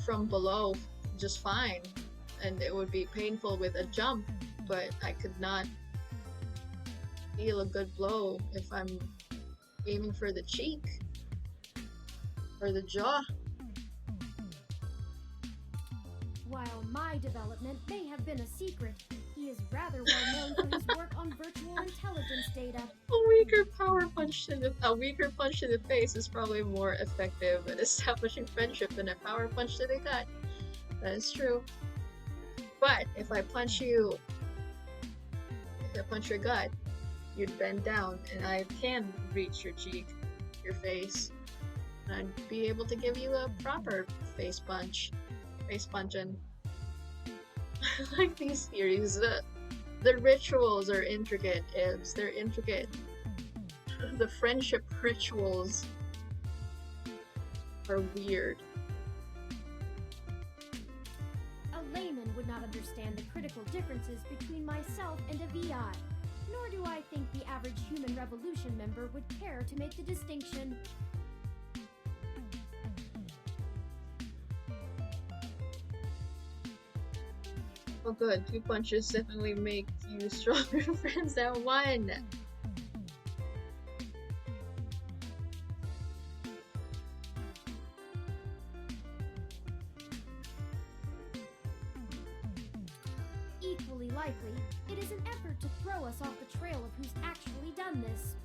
from below just fine, and it would be painful with a jump, but I could not deal a good blow if I'm aiming for the cheek or the jaw. While my development may have been a secret, he is rather well known for his work on virtual intelligence data. A weaker punch to the face is probably more effective at establishing friendship than a power punch to the gut. That is true. But if I punch your gut, you'd bend down, and I can reach your cheek, your face, and I'd be able to give you a proper face punching. I like these theories. The rituals are intricate, Ibs. They're intricate. The friendship rituals are weird. A layman would not understand the critical differences between myself and a VI, nor do I think the average Human Revolution member would care to make the distinction. Oh good, 2 punches definitely make you stronger friends than 1. Equally likely, it is an effort to throw us off the trail of who's actually done this.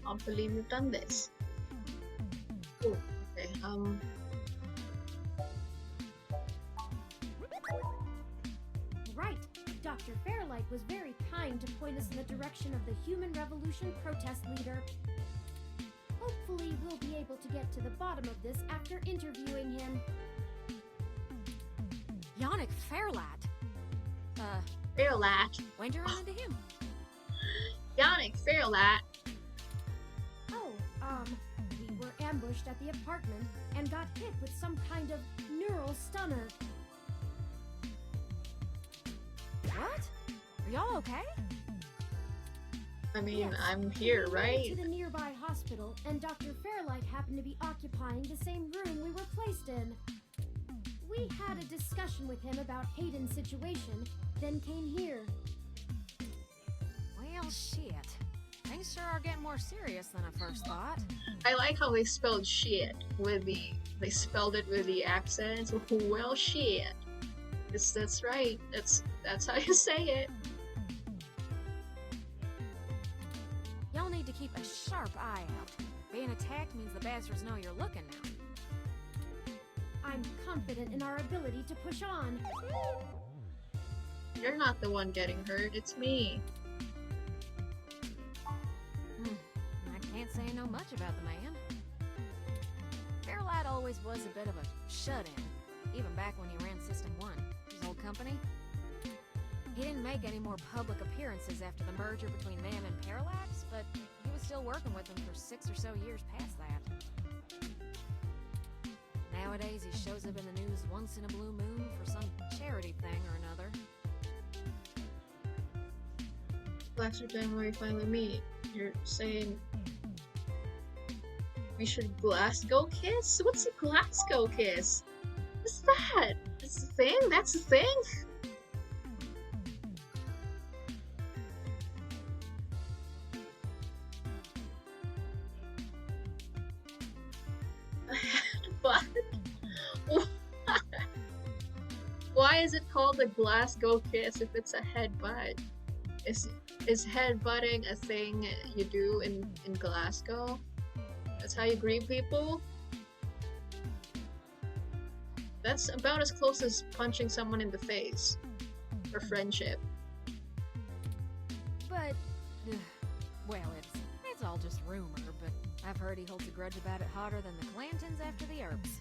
I don't believe you've done this. Oh, okay, Right. Dr. Fairlight was very kind to point us in the direction of the Human Revolution protest leader. Hopefully, we'll be able to get to the bottom of this after interviewing him. Yannick Fairlat? Fairlat. When'd you run into him? Yannick Fairlat. Oh, we were ambushed at the apartment and got hit with some kind of neural stunner. What? Are y'all okay? I mean, Yes, I'm here, we right? went to the nearby hospital, and Dr. Fairlight happened to be occupying the same room we were placed in. We had a discussion with him about Hayden's situation, then came here. Well, shit. Things sure are getting more serious than I first thought. I like how they spelled shit with they spelled it with the accent. Well, shit. That's right. That's how you say it. Y'all need to keep a sharp eye out. Being attacked means the bastards know you're looking now. I'm confident in our ability to push on. You're not the one getting hurt, it's me. I can't say I know much about the man. Fairlight always was a bit of a shut-in, even back when he ran System 1, his old company. He didn't make any more public appearances after the merger between them and Parallax, but he was still working with them for 6 or so years past that. Nowadays, he shows up in the news once in a blue moon for some charity thing or another. Blackster January finally meet. You're saying we should Glasgow kiss? What's a Glasgow kiss? What's that? That's the thing? That's the thing? What? Why is it called a Glasgow kiss if it's a headbutt? Is headbutting a thing you do in Glasgow? That's how you greet people? That's about as close as punching someone in the face. For friendship. But, well, it's all just rumor, but I've heard he holds a grudge about it hotter than the Clantons after the Earps.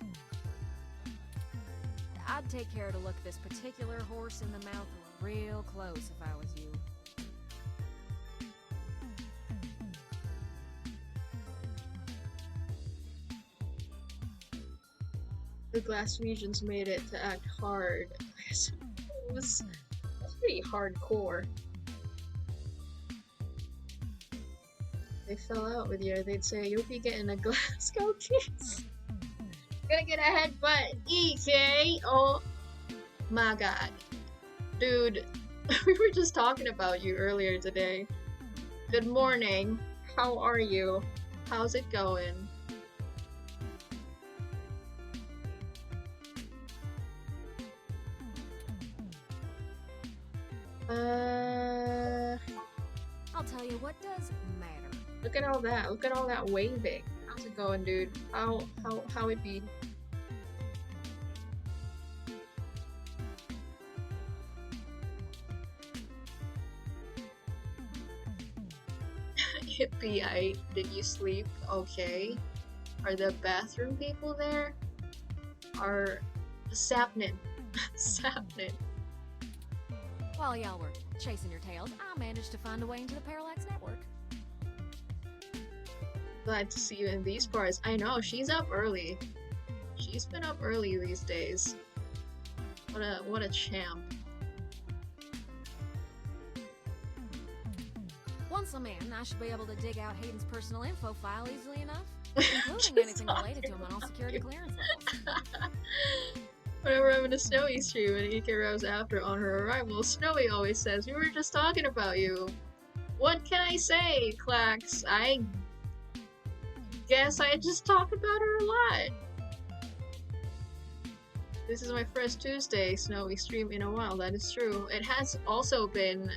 I'd take care to look this particular horse in the mouth real close if I was you. The glass regions made it to act hard. I suppose that's pretty hardcore. They fell out with you, they'd say, you'll be getting a Glasgow kiss. Gonna get a headbutt. EK! Oh my god. Dude, we were just talking about you earlier today. Good morning. How are you? How's it going? I'll tell you what does matter. Look at all that. Look at all that waving. How's it going, dude? How it be? Hippie, did you sleep? Okay. Are the bathroom people there? Are Sapnin. Sapnin. While y'all were chasing your tails, I managed to find a way into the Parallax network. Glad to see you in these parts. I know, she's up early. She's been up early these days. What a champ. Once I'm in, I should be able to dig out Hayden's personal info file easily enough, including anything related to him on all security clearance levels. Whenever I'm in a Snowy stream and Ike arrives after on her arrival, Snowy always says, "We were just talking about you." What can I say, Clax? I guess I just talk about her a lot. This is my first Tuesday Snowy stream in a while, that is true. It has also been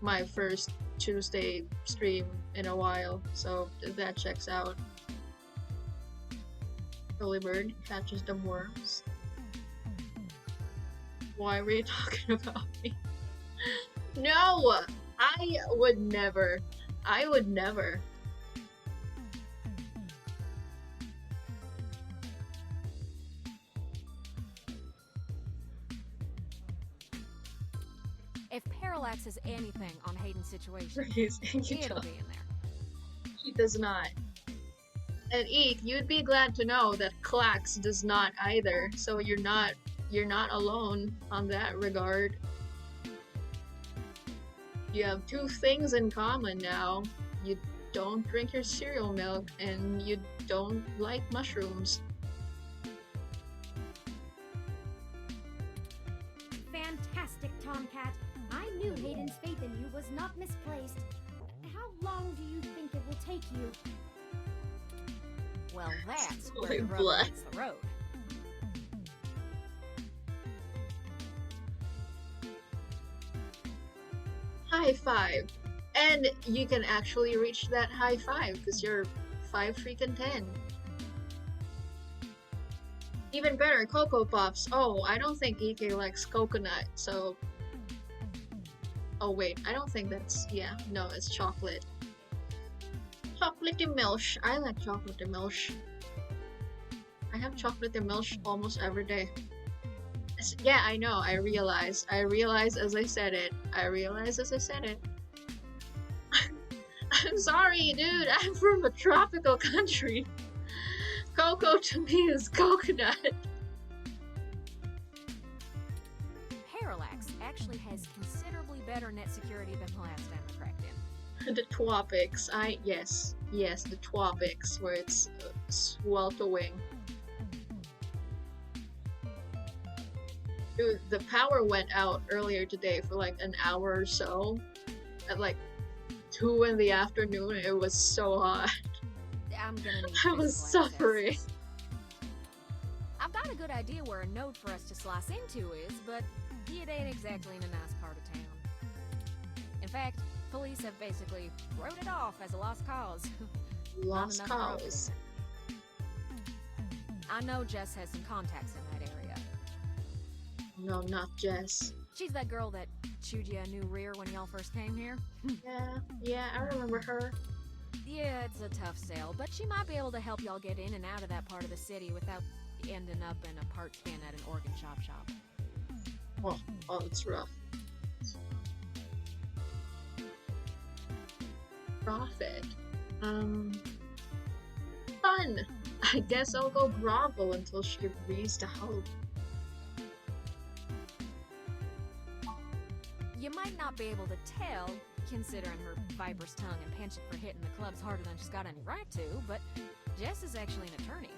my first Tuesday stream in a while, so that checks out. Early bird catches the worms. Why were you talking about me? No! I would never. I would never. If Parallax is anything on Hayden's situation, It'll be in there. He does not. And Eek, you'd be glad to know that Clax does not either, so you're not alone on that regard. You have two things in common now. You don't drink your cereal milk, and you don't like mushrooms. Fantastic, Tomcat. I knew Hayden's faith in you was not misplaced. How long do you think it will take you? Well, that's Holy where the rubber blood. meets the road. High five. And you can actually reach that high five because you're 5 freaking 10. Even better, Cocoa Pops. Oh, I don't think Ike likes coconut, so... Oh wait, I don't think that's... Yeah, no, it's chocolate. Chocolatey milk. I like chocolatey milk. I have chocolatey milk almost every day. Yeah, I know, I realized as I said it. I'm sorry, dude, I'm from a tropical country. Cocoa to me is coconut. Parallax actually has considerably better net security than the last time I cracked in. The Twopics, yes, the Twopics, where it's sweltering. Dude, the power went out earlier today for like an hour or so. At like 2 in the afternoon, it was so hot. I'm gonna need I was suffering. access. I've got a good idea where a node for us to slice into is, but it ain't exactly in a nice part of town. In fact, police have basically wrote it off as a lost cause. Lost cause. I know Jess has some contacts in that area. No, not Jess. She's that girl that chewed you a new rear when y'all first came here. Yeah, I remember her. Yeah, it's a tough sale, but she might be able to help y'all get in and out of that part of the city without ending up in a part can at an organ shop. Oh, it's rough. Profit. Fun! I guess I'll go grovel until she agrees to help. You might not be able to tell, considering her viper's tongue and penchant for hitting the clubs harder than she's got any right to, but Jess is actually an attorney.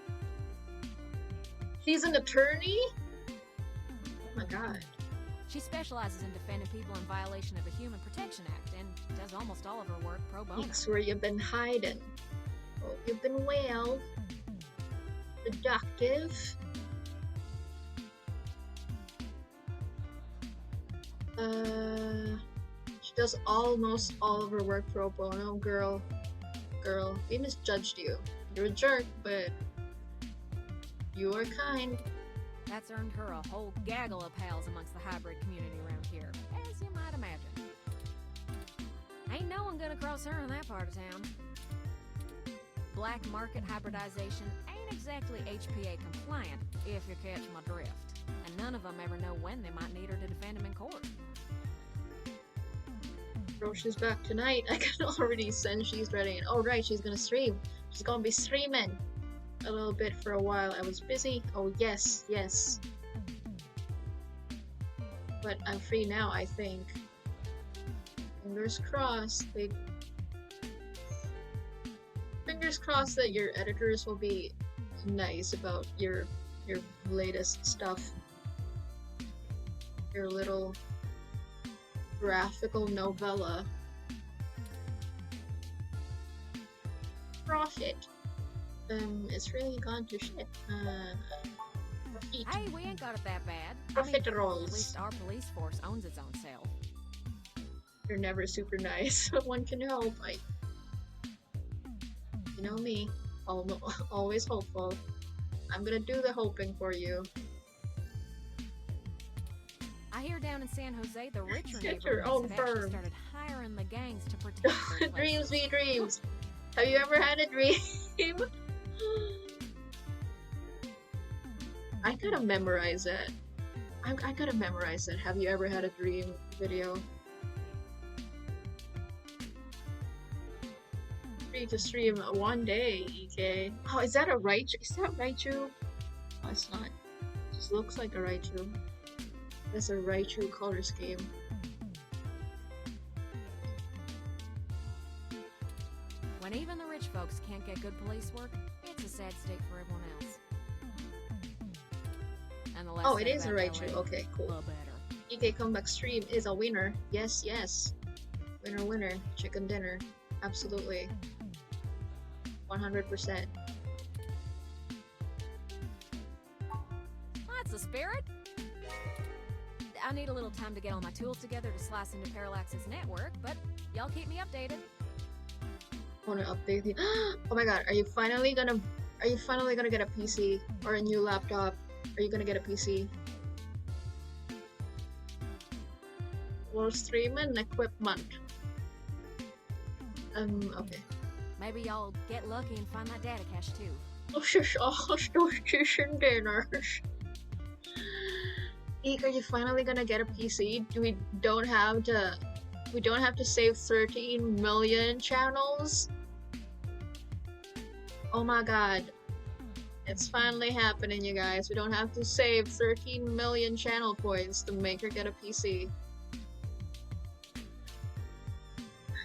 She's an attorney? Oh my god. She specializes in defending people in violation of the Human Protection Act and does almost all of her work pro bono. It's where you've been hiding. Oh, you've been well. Productive. She does almost all of her work pro bono. Girl, we misjudged you. You're a jerk, but you are kind. That's earned her a whole gaggle of pals amongst the hybrid community around here, as you might imagine. Ain't no one gonna cross her in that part of town. Black market hybridization ain't exactly HPA compliant, if you catch my drift. And none of them ever know when they might need her to defend them in court. Bro, she's back tonight. I can already sense she's ready. Oh right, she's gonna stream. She's gonna be streaming a little bit for a while. I was busy. Oh yes, yes. But I'm free now, I think. Fingers crossed. Fingers crossed that your editors will be nice about your latest stuff. Your little graphical novella. Profit. It's really gone to shit. Hey, we ain't got it that bad. Profit At rolls. least our police force owns its own self. You're never super nice, but one can hope. You know me, always hopeful. I'm gonna do the hoping for you. I hear down in San Jose, the richer Get your neighborhoods own have actually firm. started hiring the gangs to protect their Dreams places. be dreams. Have you ever had a dream? I gotta memorize it. I gotta memorize it. Have you ever had a dream video? Free to stream one day, EK. Oh, is that a Raichu? Is that Raichu? Oh, it's not. It just looks like a Raichu. That's a Raichu color scheme. When even the rich folks can't get good police work, it's a sad state for everyone else. And the less Oh, it said is a about Raichu. LA, Okay, cool. the better. EK Comeback Stream is a winner. Yes, yes. Winner, winner. Chicken dinner. Absolutely. 100%. That's the spirit. I need a little time to get all my tools together to slice into Parallax's network, but y'all keep me updated. Want to update the? Oh my god! Are you finally gonna get a PC or a new laptop? Are you gonna get a PC? We'll stream and equipment. Okay. Maybe y'all get lucky and find that data cache too. Oh, shush! Oh, chicken dinners. Eek, are you finally gonna get a PC? We don't have to save 13 million channels. Oh my god. It's finally happening, you guys. We don't have to save 13 million channel points to make her get a PC.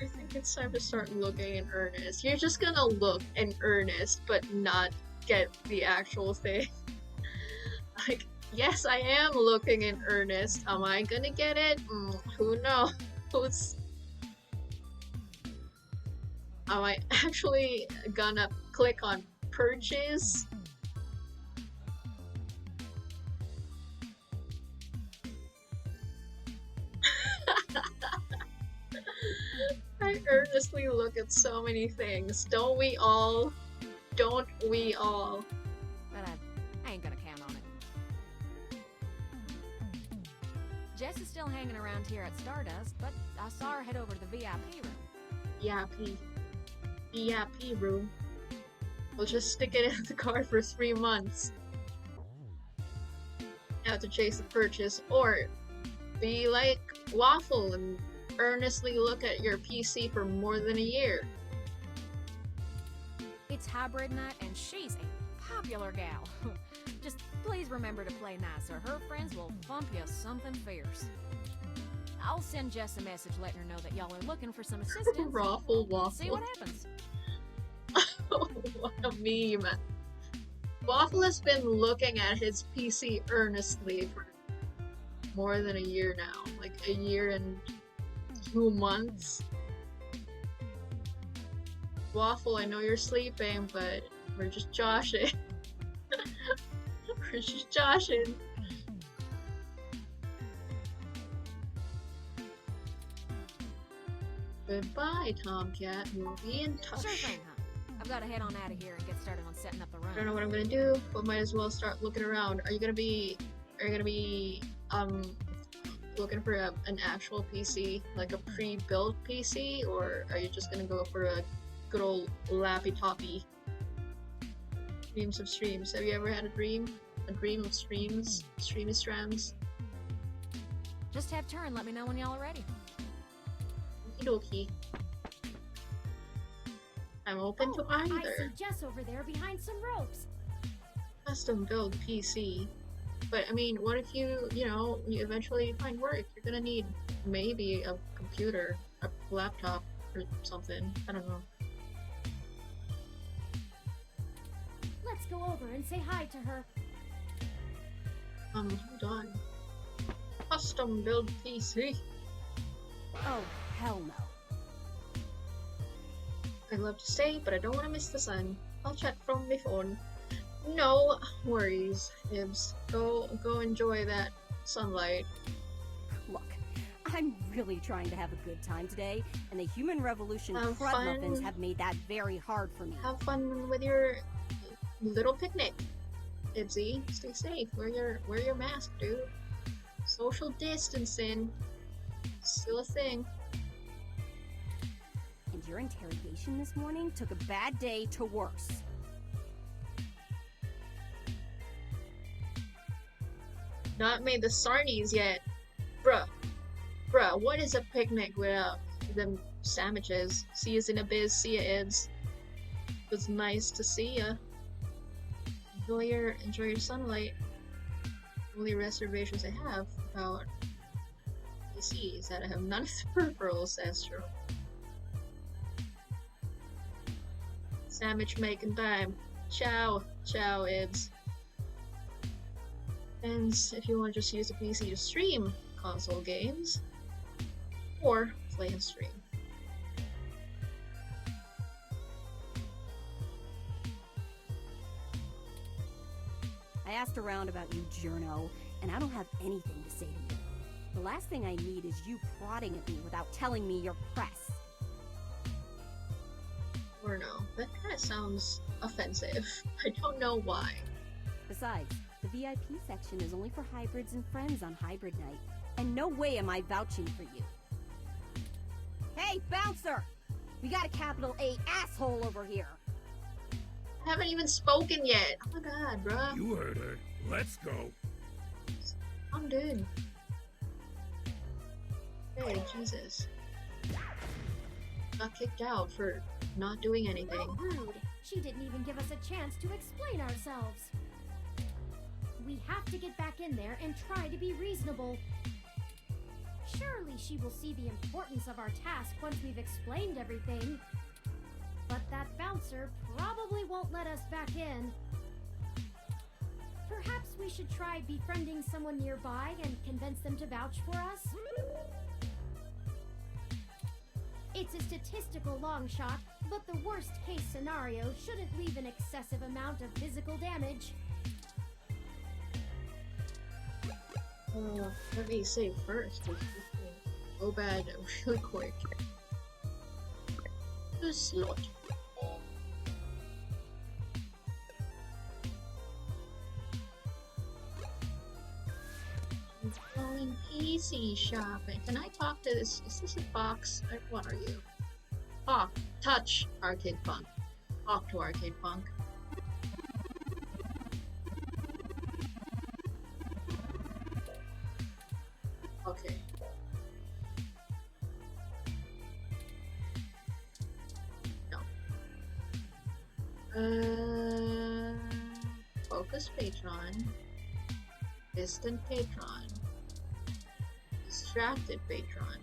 I think it's time to start looking in earnest. You're just gonna look in earnest, but not get the actual thing. Like, yes, I am looking in earnest. Am I gonna get it? Who knows? Am I actually gonna click on purchase? I earnestly look at so many things. Don't we all? Don't we all? But I ain't gonna count on it. Jess is still hanging around here at Stardust, but I saw her head over to the VIP room. VIP room. We'll just stick it in the car for 3 months. Have to chase the purchase, or be like Waffle and earnestly look at your PC for more than a year. It's hybrid night, and she's a popular gal. Just please remember to play nice, or her friends will bump you something fierce. I'll send Jess a message letting her know that y'all are looking for some assistance. Waffle. See what happens. What a meme. Waffle has been looking at his PC earnestly for more than a year now. Like a year and 2 months. Waffle, I know you're sleeping, but we're just joshing. We're just joshing. Goodbye, Tomcat. We'll be in touch. Sure thing, huh? I've got to head on out of here and get started on setting up the room. I don't know what I'm gonna do, but might as well start looking around. Are you gonna be looking for an actual PC, like a pre-built PC, or are you just gonna go for a good old lappy-toppy? Dreams of streams. Have you ever had a dream? A dream of streams? Streamy strands? Just have turn, let me know when y'all are ready. Okie dokie. I'm open to either. I see Jess over there behind some ropes. Custom build PC. But I mean, what if you eventually find work? You're gonna need maybe a computer, a laptop, or something. I don't know. Let's go over and say hi to her. Hold on. Custom build PC. Oh, hell no. I'd love to stay, but I don't want to miss the sun. I'll chat from my phone. No worries, Ibs. Go enjoy that sunlight. Look, I'm really trying to have a good time today, and the Human Revolution Have crud fun. muffins have made that very hard for me. Have fun with your little picnic, Ibsy. Stay safe. Wear your mask, dude. Social distancing. Still a thing. And your interrogation this morning took a bad day to worse. Not made the sarnies yet. Bruh, what is a picnic without them sandwiches? See yous in a biz, see ya, Ibs. It was nice to see ya. Enjoy your sunlight. Only reservations I have about PC is that I have none of the peripherals, that's true. Sandwich making time. Ciao, Ibs. And if you want to just use the PC to stream console games, or play and stream. I asked around about you, Journo, and I don't have anything to say to you. The last thing I need is you prodding at me without telling me you're press. Or no, that kind of sounds offensive. I don't know why. Besides, the VIP section is only for hybrids and friends on hybrid night, and no way am I vouching for you. Hey, bouncer! We got a capital A asshole over here! I haven't even spoken yet. Oh my god, bruh. You heard her. Let's go. I'm good. Hey, Jesus. Got kicked out for not doing anything. Oh, rude. She didn't even give us a chance to explain ourselves. We have to get back in there and try to be reasonable. Surely she will see the importance of our task once we've explained everything. But that bouncer probably won't let us back in. Perhaps we should try befriending someone nearby and convince them to vouch for us? It's a statistical long shot, but the worst case scenario shouldn't leave an excessive amount of physical damage. Let me save first. Go bad really quick. The slot. Going PC shopping. Can I talk to this? Is this a box? What are you? Talk. Touch Arcade Punk. Talk to Arcade Punk. Okay. No. Focus Patron. Distant Patron. Distracted Patron.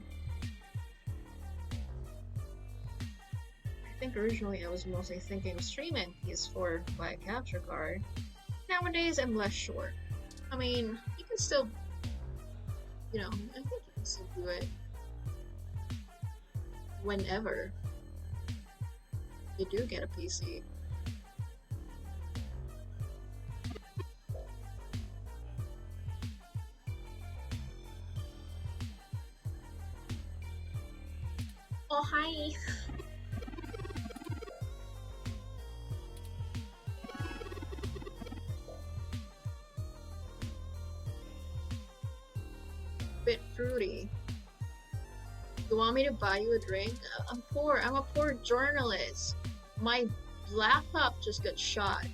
I think originally I was mostly thinking of streaming these for my capture card. Nowadays I'm less sure. I mean, you can still, I think you can still do it whenever you do get a PC. Oh, hi! bit fruity. You want me to buy you a drink? I'm poor. I'm a poor journalist. My laptop just got shot.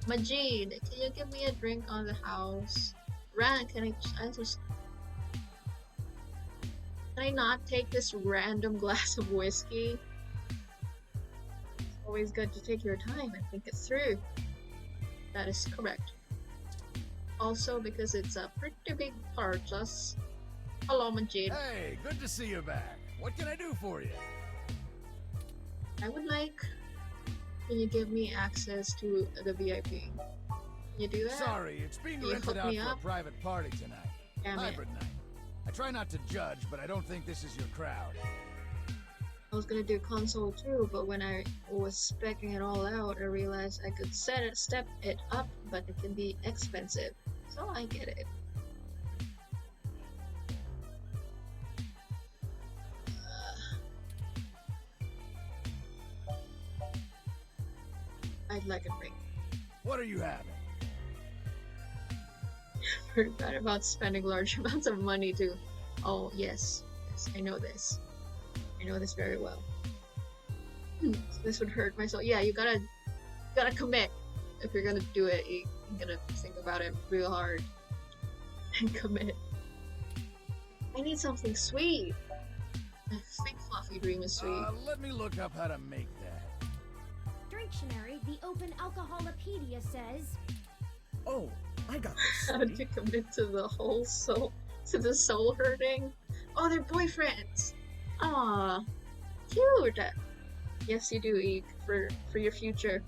Majid, can you give me a drink on the house? Ran, can I not take this random glass of whiskey? It's always good to take your time and think it through. That is correct. Also, because it's a pretty big purchase. Hello, Majid. Hey, good to see you back. What can I do for you? I would like... Can you give me access to the VIP? Can you do that? Sorry, it's being rented out for a private party tonight. Damn Hybrid night. I try not to judge, but I don't think this is your crowd. I was gonna do console too, but when I was speccing it all out, I realized I could step it up, but it can be expensive. So I get it. I'd like a drink. What are you having? Heard bad about spending large amounts of money to... Oh, yes. Yes, I know this. I know this very well. This would hurt myself. Yeah, you gotta commit. If you're gonna do it, you're gonna think about it real hard. And commit. I need something sweet. My big fluffy dream is sweet. Let me look up how to make that. Dictionary, the Open Alcoholopedia says... Oh, I got this. How to commit to the whole soul, to the soul hurting? Oh, they're boyfriends. Aw, cute. Yes, you do, Eek, for your future.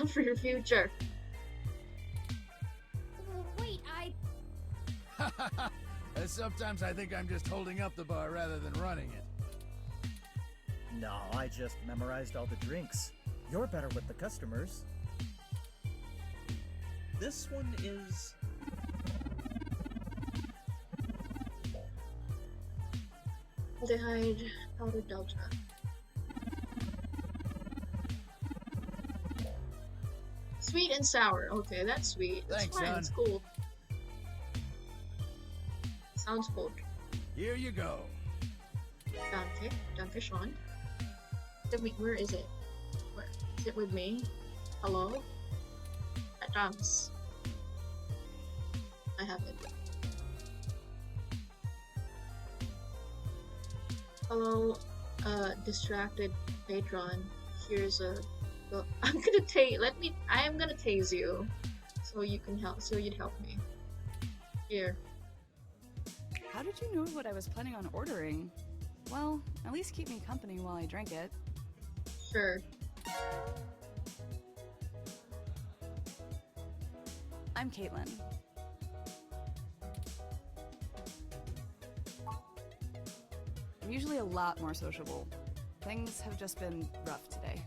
For your future. Wait, Sometimes I think I'm just holding up the bar rather than running it. No, I just memorized all the drinks. You're better with the customers. This one is... Aldehyde powder delta. Sweet and sour. Okay, that's sweet. That's Thanks, fine. son. It's cool. Sounds good. Here you go. Danke. Danke schön. Where is it? Where? Is it with me? Hello? That drums. I have it. Hello, distracted patron. Here's a... Well, I am gonna tase you. So you can help, so you'd help me. Here. How did you know what I was planning on ordering? Well, at least keep me company while I drink it. Sure. I'm Caitlin. I'm usually a lot more sociable. Things have just been rough today.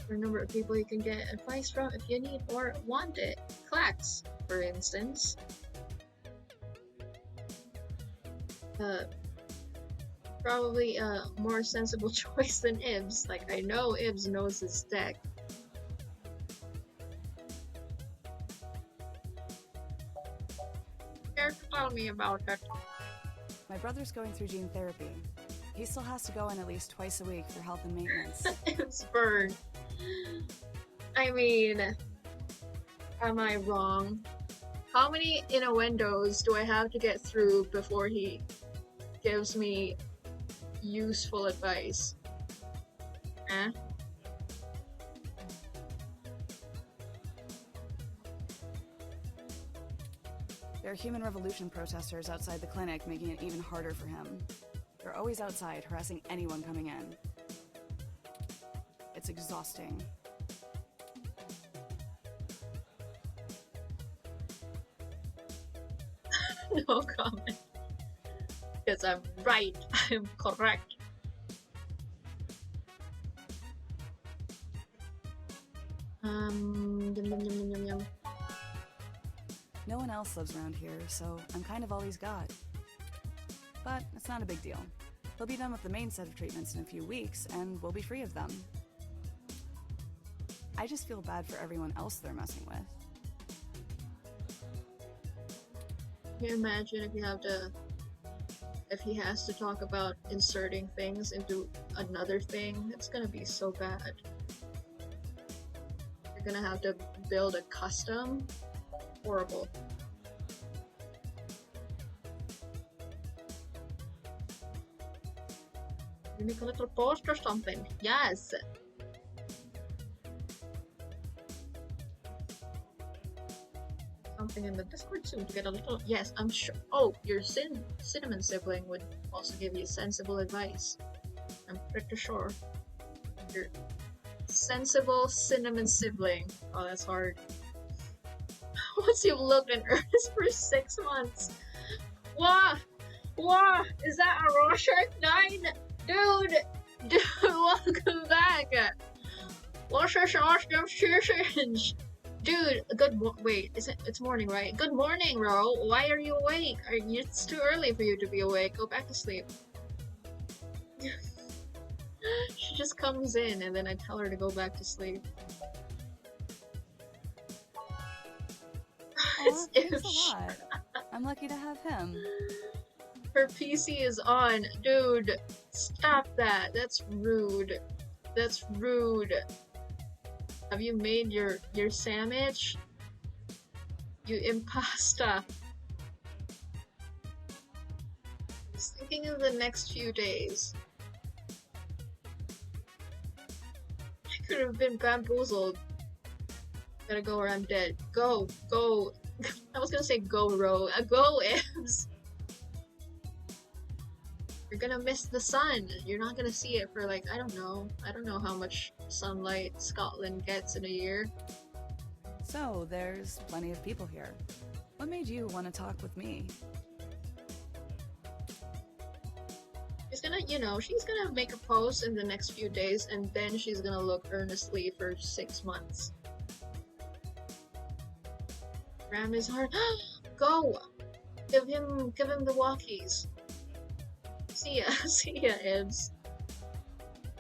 For a number of people you can get advice from if you need or want it. Clax, for instance. Probably a more sensible choice than Ibs. Like, I know Ibs knows his deck. Tell me about it. My brother's going through gene therapy. He still has to go in at least twice a week for health and maintenance. It's burned. I mean, am I wrong? How many innuendos do I have to get through before he gives me useful advice? Eh? There are Human Revolution protesters outside the clinic, making it even harder for him. They're always outside, harassing anyone coming in. It's exhausting. No comment. Because I'm right. I'm correct. Yum, yum, yum, yum, yum. No one else lives around here, so I'm kind of all he's got. But it's not a big deal. He'll be done with the main set of treatments in a few weeks, and we'll be free of them. I just feel bad for everyone else they're messing with. Can you imagine if you have to, if he has to talk about inserting things into another thing? It's gonna be so bad. You're gonna have to build a custom. Horrible. You make a little post or something. Yes. Something in the Discord soon to get a little. Yes, I'm sure. Oh, your cinnamon sibling would also give you sensible advice. I'm pretty sure. Your sensible cinnamon sibling. Oh, that's hard. Once you've looked in earnest for 6 months. Wah! Wah! Is that a Rorschach 9? Dude! Dude, welcome back! Dude, wait, it's morning, right? Good morning, Ro. Why are you awake? It's too early for you to be awake. Go back to sleep. She just comes in and then I tell her to go back to sleep. Aw, thanks a lot. I'm lucky to have him. Her PC is on. Dude, stop that. That's rude. That's rude. Have you made your sandwich? You impasta. Just thinking of the next few days. I could have been bamboozled. Gotta go or I'm dead. Go, go. I was gonna say go, Ro. Go, Ibs. You're gonna miss the sun. You're not gonna see it for like, I don't know how much sunlight Scotland gets in a year. So, there's plenty of people here. What made you want to talk with me? She's gonna, she's gonna make a post in the next few days and then she's gonna look earnestly for 6 months. Ram is hard. Go! Give him the walkies. See ya, Ibs.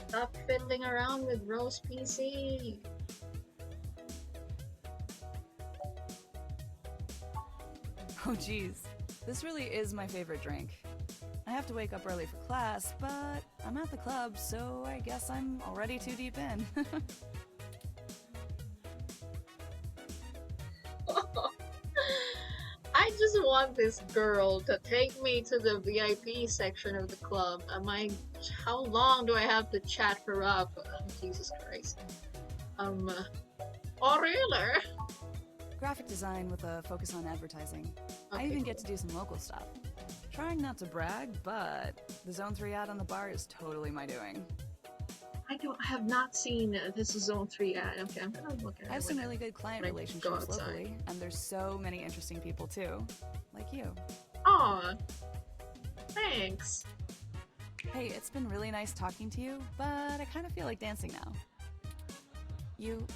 Stop fiddling around with Rose PC. Oh geez, this really is my favorite drink. I have to wake up early for class, but I'm at the club, so I guess I'm already too deep in. I just want this girl to take me to the VIP section of the club. How long do I have to chat her up? Oh, Jesus Christ. Oh really? Graphic design with a focus on advertising. Okay, I even get to do some local stuff. Trying not to brag, but the Zone 3 ad on the bar is totally my doing. I have not seen this Zone 3 ad. Okay, I'm gonna look at it. I have some really good client relationships locally, and there's so many interesting people too, like you. Aw, thanks. Hey, it's been really nice talking to you, but I kind of feel like dancing now. You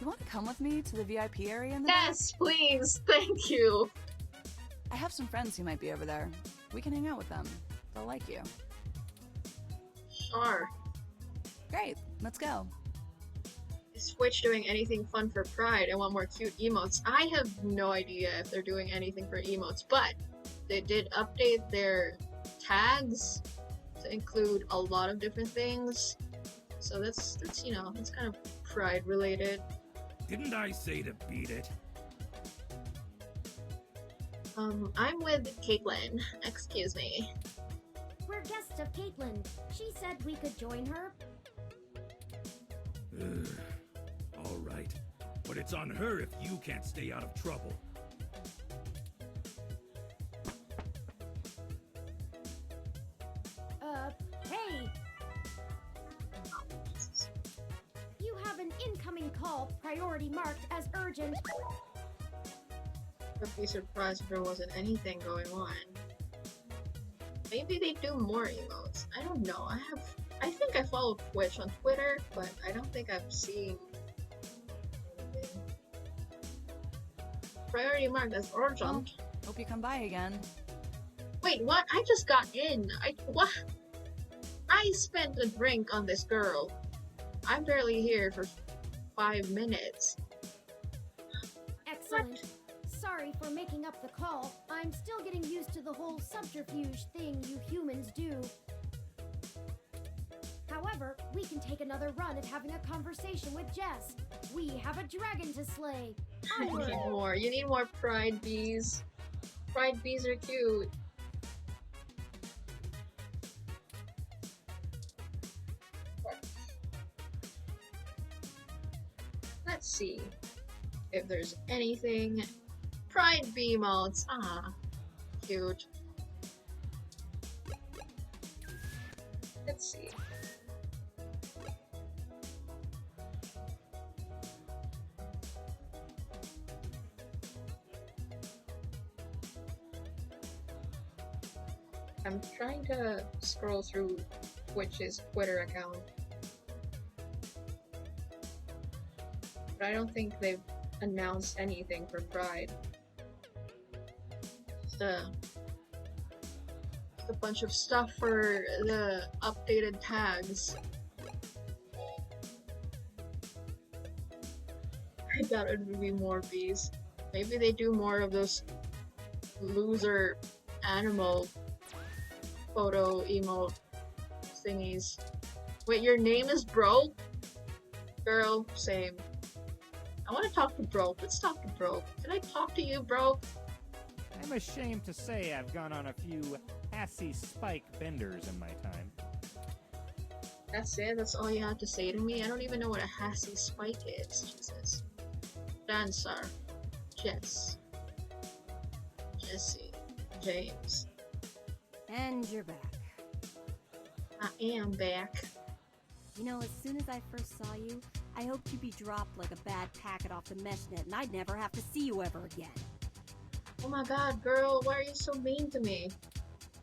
want to come with me to the VIP area in the Yes, please, thank you. I have some friends who might be over there. We can hang out with them. They'll like you. Sure. Great, let's go. Is Switch doing anything fun for Pride? I want more cute emotes. I have no idea if they're doing anything for emotes, but they did update their tags to include a lot of different things. So that's that's kind of Pride related. Didn't I say to beat it? I'm with Caitlin. Excuse me. We're guests of Caitlin. She said we could join her. All right. But it's on her if you can't stay out of trouble. Hey! You have an incoming call, priority marked as urgent. I'd be surprised if there wasn't anything going on. Maybe they do more emotes. I don't know. I think I follow Twitch on Twitter, but I don't think I've seen anything. Priority marked as urgent. Hope you come by again. Wait, what? I just got in. What? I spent a drink on this girl. I'm barely here for 5 minutes. Excellent. Sorry sorry for making up the call. I'm still getting used to the whole subterfuge thing you humans do. However, we can take another run at having a conversation with Jess. We have a dragon to slay. You need more. You need more pride bees. Pride bees are cute. Let's see if there's anything. Pride bee modes. Ah, cute. Let's see. I'm trying to scroll through Twitch's Twitter account, but I don't think they've announced anything for Pride. Just a bunch of stuff for the updated tags. I doubt it would be more bees. Maybe they do more of those loser animal photo emote thingies. Wait, your name is Bro? Girl, same. I want to talk to Bro. Let's talk to Bro. Can I talk to you, Bro? I'm ashamed to say I've gone on a few Assy Spike benders in my time. That's it? That's all you have to say to me? I don't even know what a Hassy Spike is. Jesus. Dancer. Jess. Jesse. James. And you're back. I am back. You know, as soon as I first saw you, I hoped you'd be dropped like a bad packet off the mesh net and I'd never have to see you ever again. Oh my god, girl, why are you so mean to me?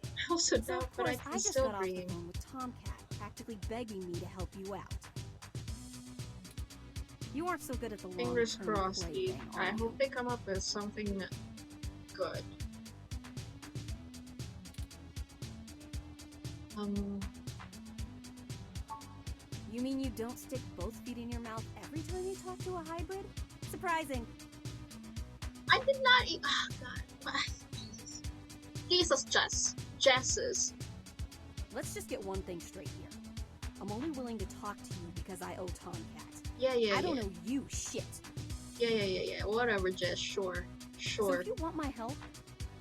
I also doubt that I can still got dream. off the phone with Tomcat, practically begging me to help you out. You aren't so good at the long-term Fingers crossed, play Eve. thing, I are you? hope they come up with something good. You mean you don't stick both feet in your mouth every time you talk to a hybrid? Surprising. I did not eat. Oh god. Jesus. Jesus, Jess. Jesses. Let's just get one thing straight here. I'm only willing to talk to you because I owe Tomcat. Yeah. I don't owe you shit. Yeah. Whatever, Jess. Sure. So if you want my help,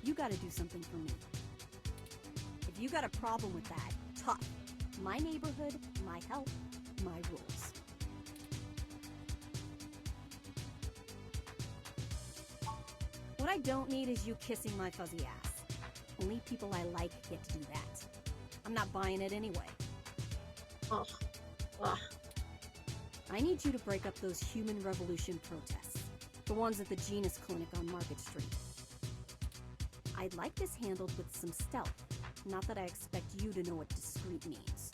you gotta do something for me. If you got a problem with that, tough. My neighborhood, my help, my rules. What I don't need is you kissing my fuzzy ass. Only people I like get to do that. I'm not buying it anyway. Ugh. I need you to break up those human revolution protests. The ones at the Genus Clinic on Market Street. I'd like this handled with some stealth. Not that I expect you to know what discreet means.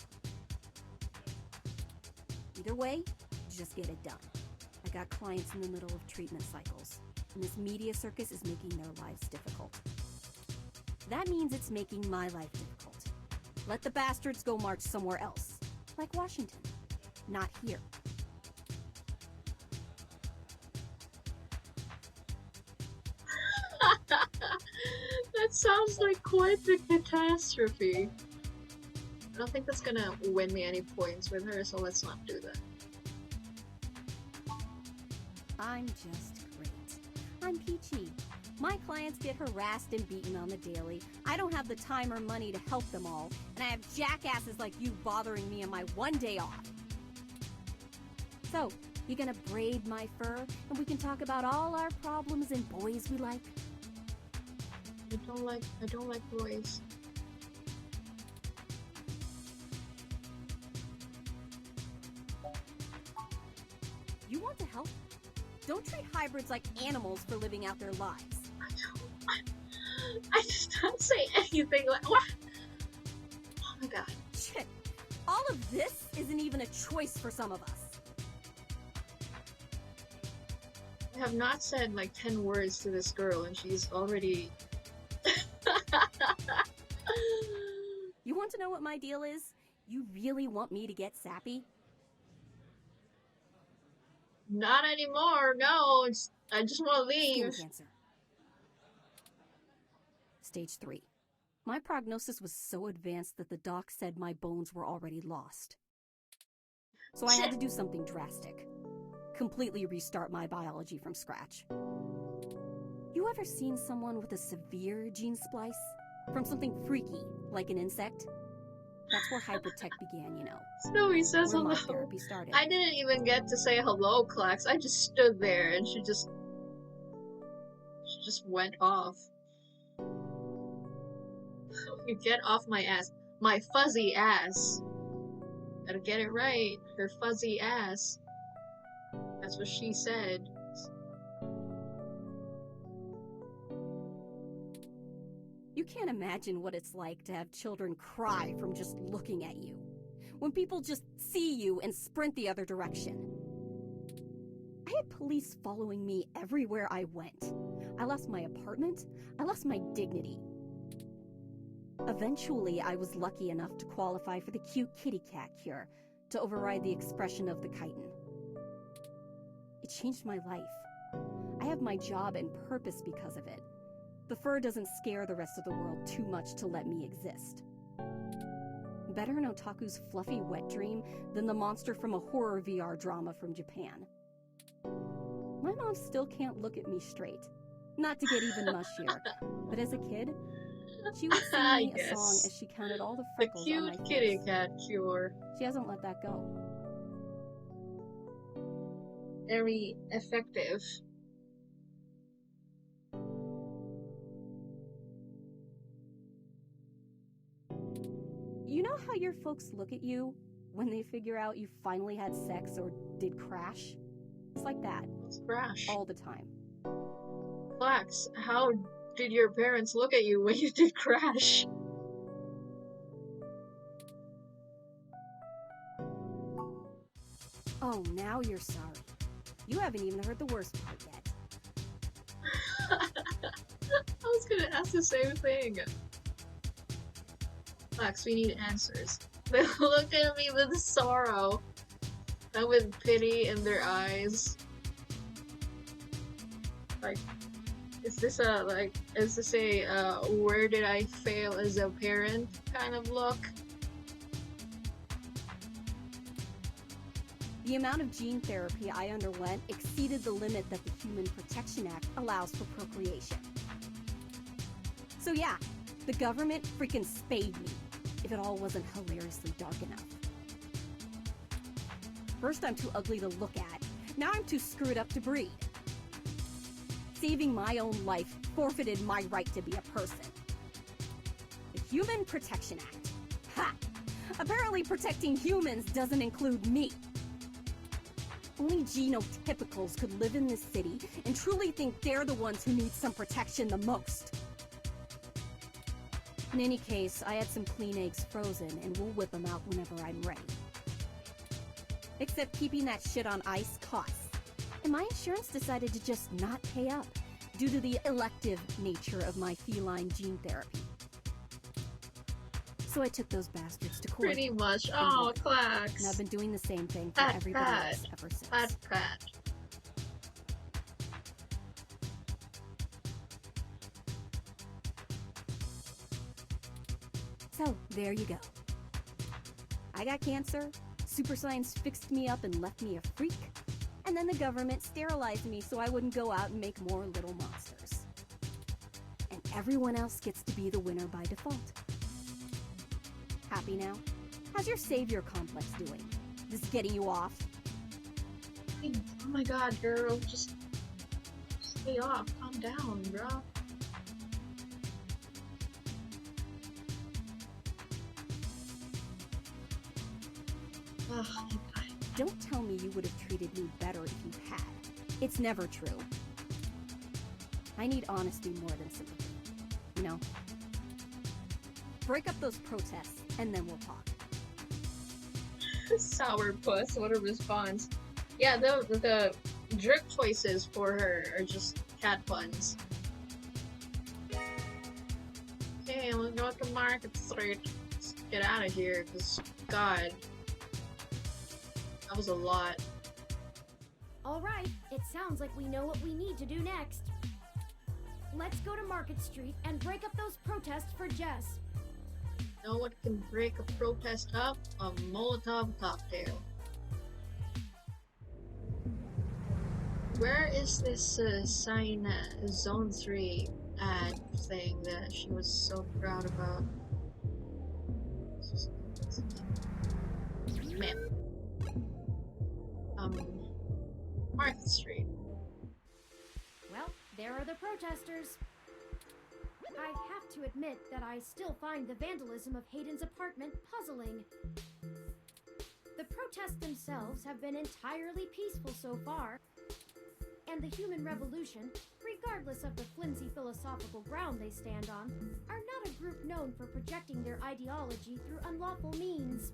Either way, just get it done. I got clients in the middle of treatment cycles, and this media circus is making their lives difficult. That means it's making my life difficult. Let the bastards go march somewhere else, like Washington. Not here. That sounds like quite the catastrophe. I don't think that's gonna win me any points with her, so let's not do that. I'm just great. I'm peachy. My clients get harassed and beaten on the daily. I don't have the time or money to help them all, and I have jackasses like you bothering me on my one day off. So, you gonna braid my fur, and we can talk about all our problems and boys we like? I don't like boys. You want to help? Don't treat hybrids like animals for living out their lives. I did not say anything like what? Oh my god. Shit. All of this isn't even a choice for some of us. I have not said like 10 words to this girl and she's already... You want to know what my deal is? You really want me to get sappy? Not anymore, no, I just want to leave. Skin cancer. stage 3. My prognosis was so advanced that the doc said my bones were already lost. So I had to do something drastic. Completely restart my biology from scratch. You ever seen someone with a severe gene splice? From something freaky, like an insect? That's where hybrid tech began, you know. Snowy says where hello. my therapy started. I didn't even get to say hello, Clax. I just stood there and she just went off. You get off my ass. My fuzzy ass. Gotta get it right. Her fuzzy ass. That's what she said. You can't imagine what it's like to have children cry from just looking at you. When people just see you and sprint the other direction. I had police following me everywhere I went. I lost my apartment. I lost my dignity. Eventually, I was lucky enough to qualify for the cute kitty cat cure to override the expression of the chitin. It changed my life. I have my job and purpose because of it. The fur doesn't scare the rest of the world too much to let me exist. Better an otaku's fluffy wet dream than the monster from a horror VR drama from Japan. My mom still can't look at me straight. Not to get even mushier, but as a kid, she would sing me a song as she counted all the freckles on my face. The cute kitty cat cure. She hasn't let that go. Very effective. You know how your folks look at you when they figure out you finally had sex or did crash? It's like that. What's crash? All the time. Clax, how did your parents look at you when you did crash? Oh, now you're sorry. You haven't even heard the worst part yet. I was gonna ask the same thing. Clax, we need answers. They look at me with sorrow and with pity in their eyes. Like, is this a where did I fail as a parent kind of look? The amount of gene therapy I underwent exceeded the limit that the Human Protection Act allows for procreation. So yeah, the government freaking spayed me, if it all wasn't hilariously dark enough. First I'm too ugly to look at, now I'm too screwed up to breed. Saving my own life forfeited my right to be a person. The Human Protection Act. Ha! Apparently protecting humans doesn't include me. Only genotypicals could live in this city and truly think they're the ones who need some protection the most. In any case, I had some clean eggs frozen and we'll whip them out whenever I'm ready. Except keeping that shit on ice costs. And my insurance decided to just not pay up due to the elective nature of my feline gene therapy. So I took those bastards to court. Pretty much. Oh, Clax. And I've been doing the same thing for everybody else ever since. Pat. So, there you go. I got cancer, super science fixed me up and left me a freak, and then the government sterilized me so I wouldn't go out and make more little monsters. And everyone else gets to be the winner by default. Happy now? How's your savior complex doing? This getting you off? Oh my god, girl, just stay off. Calm down, bro. Don't tell me you would have treated me better if you had. It's never true. I need honesty more than sympathy. You know? Break up those protests, and then we'll talk. Sourpuss, what a response. Yeah, the drip choices for her are just cat puns. Hey, let's go to Market Street. Let's get out of here, because, God. That was a lot. Alright, it sounds like we know what we need to do next. let's go to Market Street and break up those protests for Jess. Know what can break a protest up? A Molotov cocktail. Where is this sign Zone 3 ad thing that she was so proud about? Map. Market Street. Well, there are the protesters. I have to admit that I still find the vandalism of Hayden's apartment puzzling. The protests themselves have been entirely peaceful so far, and the human revolution, regardless of the flimsy philosophical ground they stand on, are not a group known for projecting their ideology through unlawful means.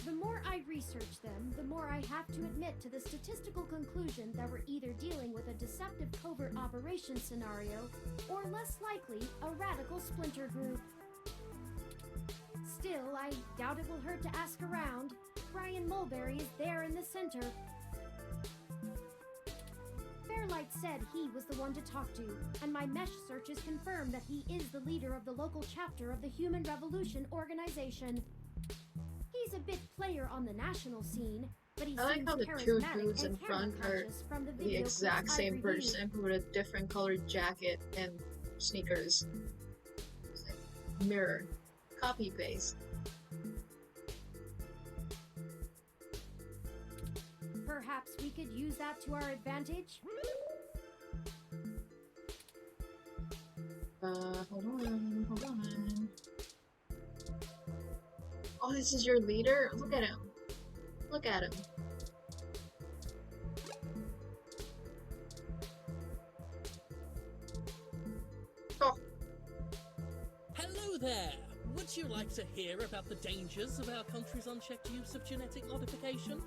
The more I research them, the more I have to admit to the statistical conclusion that we're either dealing with a deceptive covert operations scenario, or less likely, a radical splinter group. Still, I doubt it will hurt to ask around. Brian Mulberry is there in the center. Fairlight said he was the one to talk to, and my mesh searches confirm that he is the leader of the local chapter of the Human Revolution organization. He's a bit player on the national scene, but he I like seems how the two charismatic dudes in and front are camera-conscious from the the video exact clips same I've reviewed. person with a different colored jacket and sneakers. It's like mirror. Copy paste. Perhaps we could use that to our advantage? Hold on. Oh, this is your leader? Look at him. Look at him. Oh. Hello there! Would you like to hear about the dangers of our country's unchecked use of genetic modification?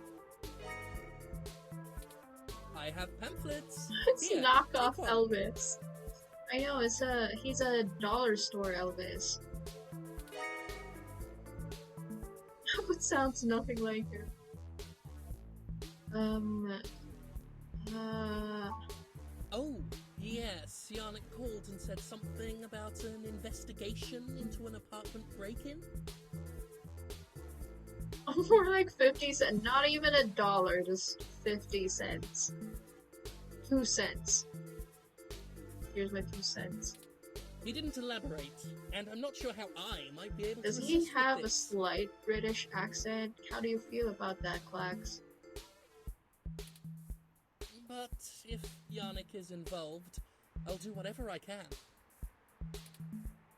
I have pamphlets. It's Here, knockoff take one. Elvis. I know, he's a dollar store Elvis. It sounds nothing like him. Oh, yes, Yannick called and said something about an investigation into an apartment break-in? More like 50 cents. Not even $1, just 50 cents. 2 cents. Here's my 2 cents. He didn't elaborate, and I'm not sure how I might be able Does to he assist with have a this. slight British accent? How do you feel about that, Clax? But if Yannick is involved, I'll do whatever I can.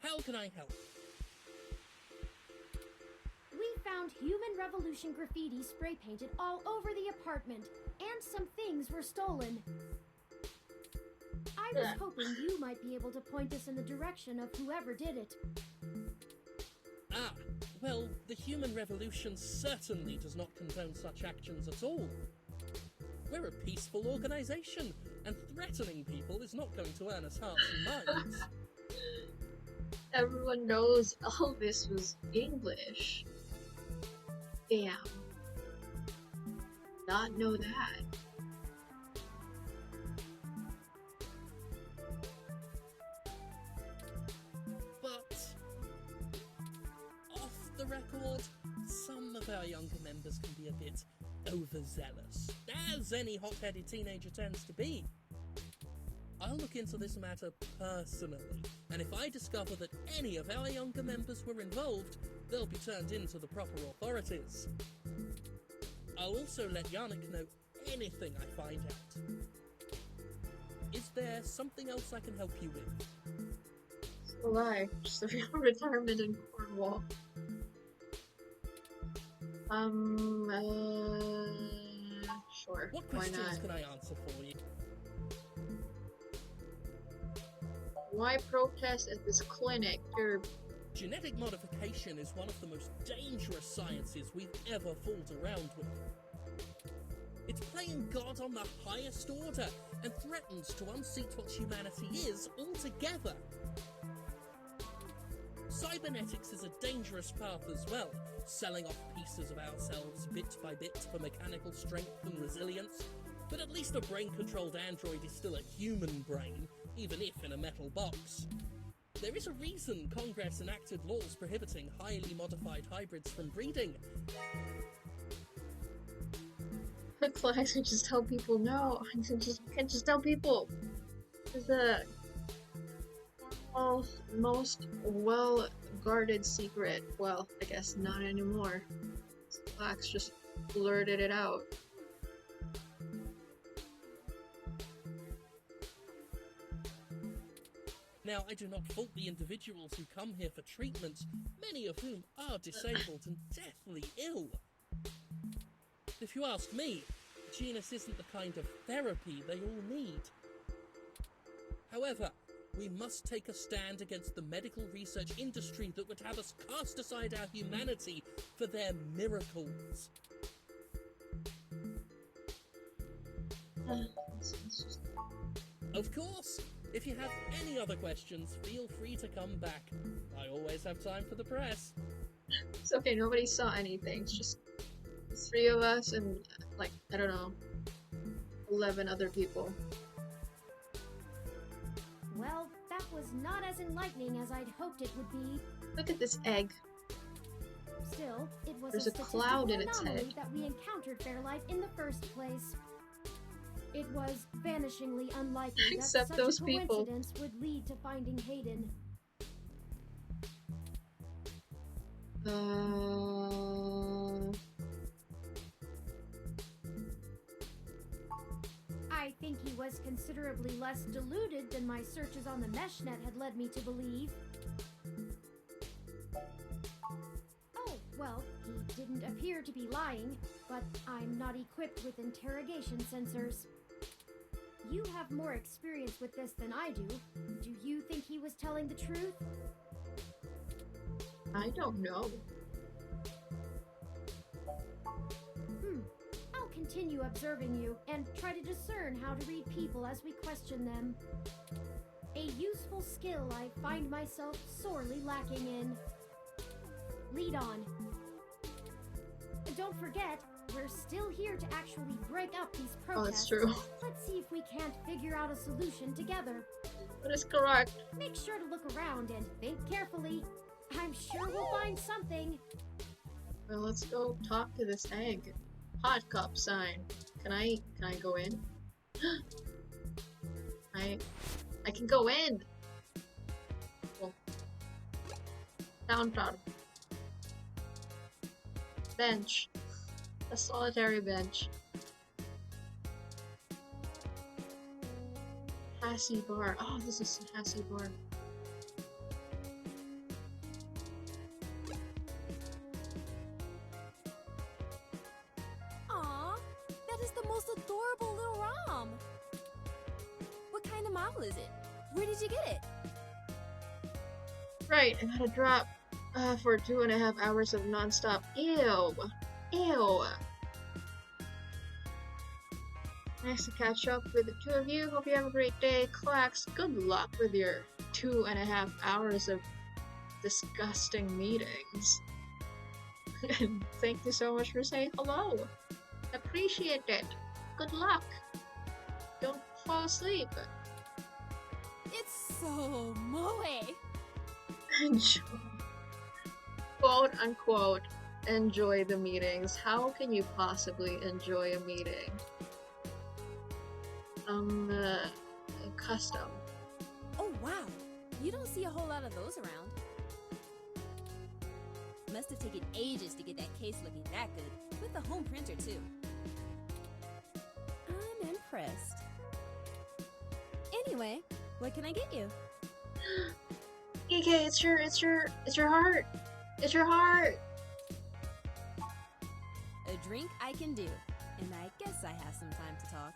How can I help? We found Human Revolution graffiti spray painted all over the apartment, and some things were stolen. I was hoping you might be able to point us in the direction of whoever did it. Ah, well, the Human Revolution certainly does not condone such actions at all. We're a peaceful organization, and threatening people is not going to earn us hearts and minds. Everyone knows Elvis was English. Damn. Not know that. But, off the record, some of our younger members can be a bit overzealous, as any hot-headed teenager tends to be. I'll look into this matter personally, and if I discover that any of our younger members were involved, they'll be turned in to the proper authorities. I'll also let Yannick know anything I find out. Is there something else I can help you with? Still alive. Just a real retirement in Cornwall. Sure. What Why questions not? can I answer for you? Why protest at this clinic? Genetic modification is one of the most dangerous sciences we've ever fooled around with. It's playing God on the highest order and threatens to unseat what humanity is altogether. Cybernetics is a dangerous path as well, selling off pieces of ourselves bit by bit for mechanical strength and resilience. but at least a brain-controlled android is still a human brain, even if in a metal box. There is a reason Congress enacted laws prohibiting highly modified hybrids from breeding. I should just tell people no. I can't just tell people. It's the most well-guarded secret. Well, I guess not anymore. Flax just blurted it out. Now, I do not fault the individuals who come here for treatment, many of whom are disabled and deathly ill. If you ask me, Genus isn't the kind of therapy they all need. However, we must take a stand against the medical research industry that would have us cast aside our humanity for their miracles. Of course, if you have any other questions, feel free to come back. I always have time for the press. It's okay, nobody saw anything. It's just the 3 of us and, like, I don't know, 11 other people. Well, that was not as enlightening as I'd hoped it would be. Look at this egg. Still, it was There's a a cloud in its anomaly head. that we encountered Fairlight in the first place. It was vanishingly unlikely Except that such those a people. coincidence would lead to finding Hayden. I think he was considerably less deluded than my searches on the meshnet had led me to believe. Oh, well, he didn't appear to be lying, but I'm not equipped with interrogation sensors. You have more experience with this than I do. Do you think he was telling the truth? I don't know. I'll continue observing you and try to discern how to read people as we question them. A useful skill I find myself sorely lacking in. Lead on. Don't forget, we're still here to actually break up these protests. Oh, that's true. Let's see if we can't figure out a solution together. That is correct. Make sure to look around and think carefully. I'm sure we'll find something. Well, let's go talk to this egg. Hot cup sign. Can I go in? I can go in. Cool. Counter. Bench. A solitary bench. Hassie bar. Oh, this is Hassie bar. Aw, that is the most adorable little ROM. What kind of model is it? Where did you get it? Right, I got a drop for 2.5 hours of non-stop. Ew. Ew. Nice to catch up with the 2 of you. Hope you have a great day. Clax, good luck with your 2.5 hours of disgusting meetings. And thank you so much for saying hello. Appreciate it. Good luck. Don't fall asleep. It's so moe. Enjoy. Quote unquote, enjoy the meetings. How can you possibly enjoy a meeting? Custom. Oh wow, you don't see a whole lot of those around. Must have taken ages to get that case looking that good, with the home printer too. I'm impressed. Anyway, what can I get you? EK, it's your heart. It's your heart. A drink I can do, and I guess I have some time to talk.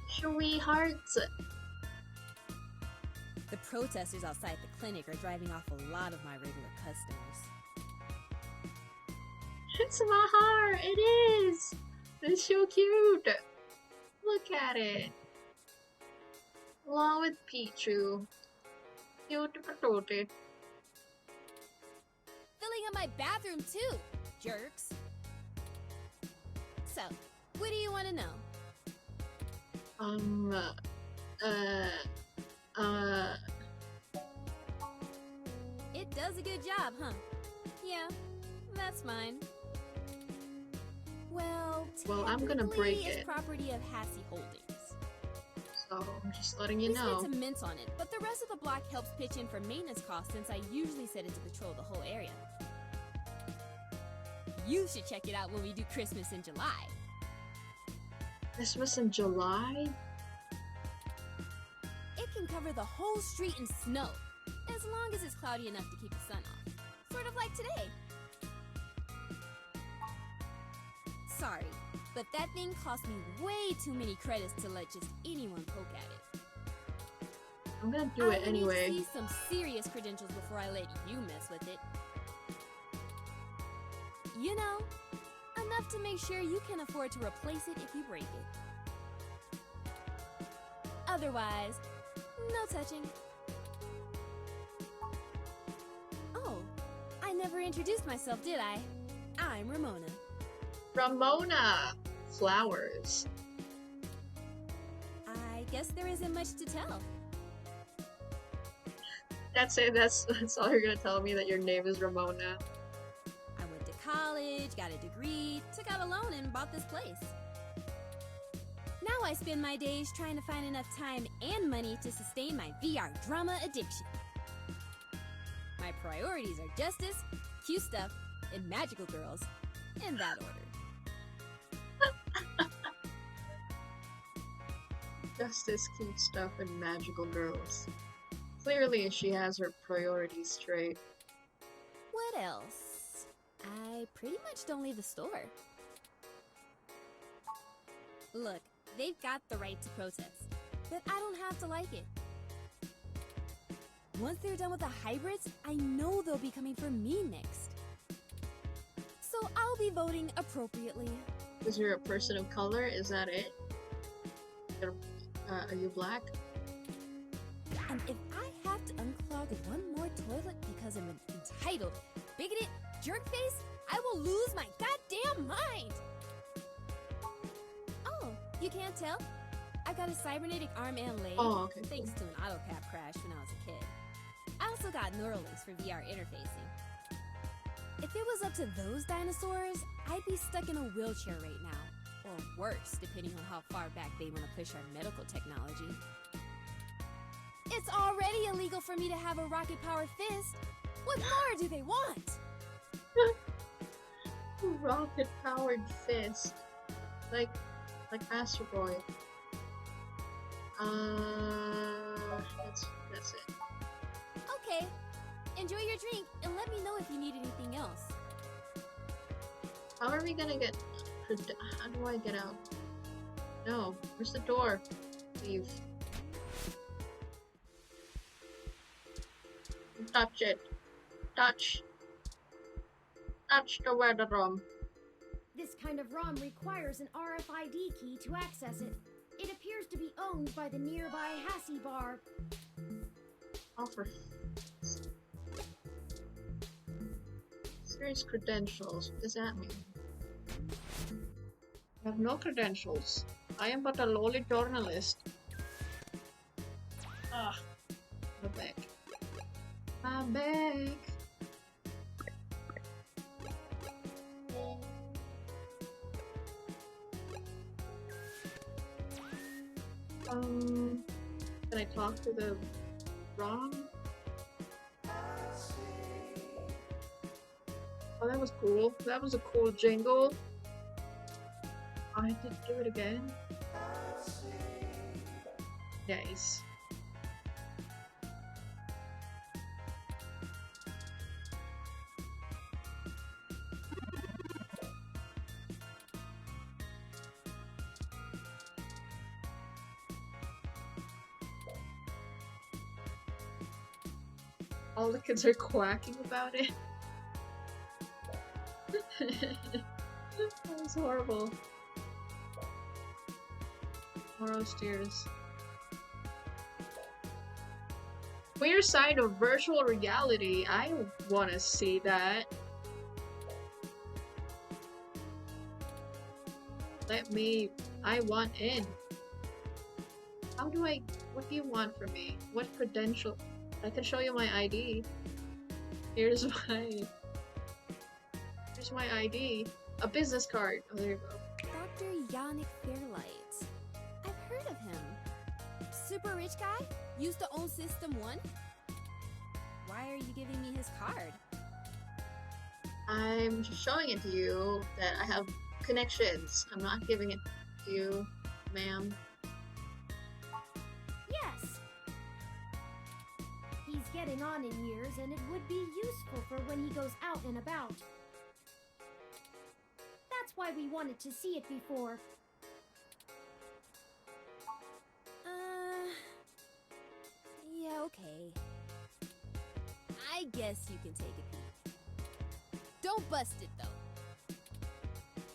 Sweethearts. The protesters outside the clinic are driving off a lot of my regular customers. It's my heart. It is. It's so cute. Look at it. Along with Pichu. Cute patootie. Filling up my bathroom too, jerks. So, want to know? It does a good job, huh? Yeah, that's fine. Well, I'm gonna break it's it. property of Hassie Holdings. So I'm just letting you We know. spent some mints on it, but the rest of the block helps pitch in for maintenance costs since I usually set it to patrol the whole area. You should check it out when we do Christmas in July. Christmas in July? It can cover the whole street in snow, as long as it's cloudy enough to keep the sun off. Sort of like today. Sorry, but that thing cost me way too many credits to let just anyone poke at it. I'm gonna do it anyway. I need to see some serious credentials before I let you mess with it. You know, enough to make sure you can afford to replace it if you break it. Otherwise, no touching. Oh, I never introduced myself, did I? I'm Ramona. Ramona! Flowers. I guess there isn't much to tell. That's it, that's all you're gonna tell me, that your name is Ramona? I went to college, got a degree, took out a loan, and bought this place. Now I spend my days trying to find enough time and money to sustain my VR drama addiction. My priorities are justice, cute stuff, and magical girls, in that order. Justice, cute stuff, and magical girls. Clearly she has her priorities straight. What else? I pretty much don't leave the store. Look, they've got the right to protest, but I don't have to like it. Once they're done with the hybrids, I know they'll be coming for me next. So I'll be voting appropriately. Because you're a person of color, is that it? Are you black? And if I have to unclog one more toilet because I'm an entitled, bigoted jerkface, I will lose my goddamn mind! Oh, you can't tell? I got a cybernetic arm and leg, thanks to an autocap crash when I was a kid. I also got Neuralinks for VR interfacing. If it was up to those dinosaurs, I'd be stuck in a wheelchair right now. Or worse, depending on how far back they want to push our medical technology. It's already illegal for me to have a rocket-powered fist. What more do they want? Rocket-powered fist. Like Astro Boy. That's it. Okay. Enjoy your drink and let me know if you need anything else. How are we gonna get... How do I get out? No. Where's the door? Leave. Touch it. Touch the weather ROM. This kind of ROM requires an RFID key to access it. It appears to be owned by the nearby Hassie bar. Offer. Serious credentials. What does that mean? I have no credentials. I am but a lowly journalist. Ah, my back. My back. Can I talk to the ROM? Oh, that was cool. That was a cool jingle. I did do it again. Nice. All the kids are quacking about it. That was horrible. Moral steers. Clear side of virtual reality. I want to see that. Let me I want in. How do I... What do you want from me? What credential? I can show you my ID. Here's my ID. A business card. Oh, there you go. Dr. Yannick Fairlight. I've heard of him. Super rich guy? Used to own System 1? Why are you giving me his card? I'm just showing it to you that I have connections. I'm not giving it to you, ma'am. Yes! He's getting on in years, and it would be useful for when he goes out and about. That's why we wanted to see it before. Yeah, okay. I guess you can take a peek. Don't bust it, though.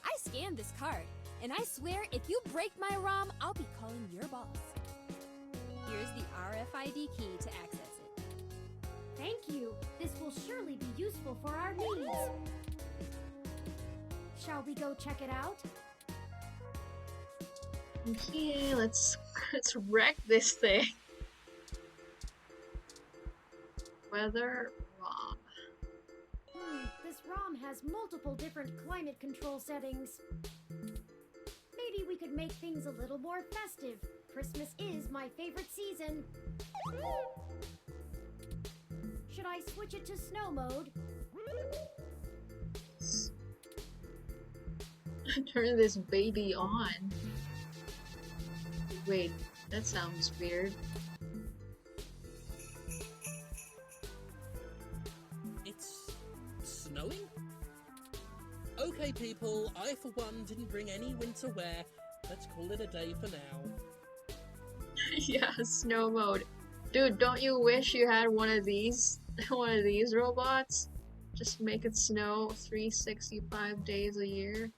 I scanned this card, and I swear if you break my ROM, I'll be calling your boss. Here's the RFID key to access it. Thank you. This will surely be useful for our needs. Shall we go check it out? Okay, let's wreck this thing. Weather ROM. This ROM has multiple different climate control settings. Maybe we could make things a little more festive. Christmas is my favorite season. Should I switch it to snow mode? Turn this baby on. Wait, that sounds weird. It's snowing? Okay, people, I for one didn't bring any winter wear. Let's call it a day for now. Yeah, snow mode. Dude, don't you wish you had one of these robots? Just make it snow 365 days a year.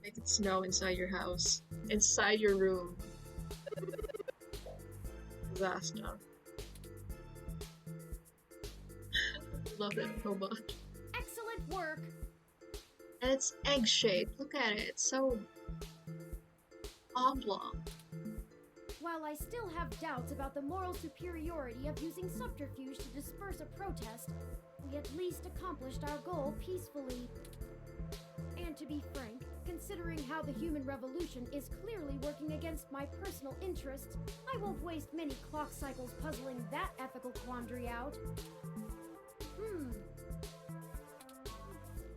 Make it snow inside your house. Inside your room. Disaster. Love it, robot. Excellent work! And it's egg-shaped. Look at it. It's so oblong. While I still have doubts about the moral superiority of using subterfuge to disperse a protest, we at least accomplished our goal peacefully. And to be frank, considering how the human revolution is clearly working against my personal interests, I won't waste many clock cycles puzzling that ethical quandary out.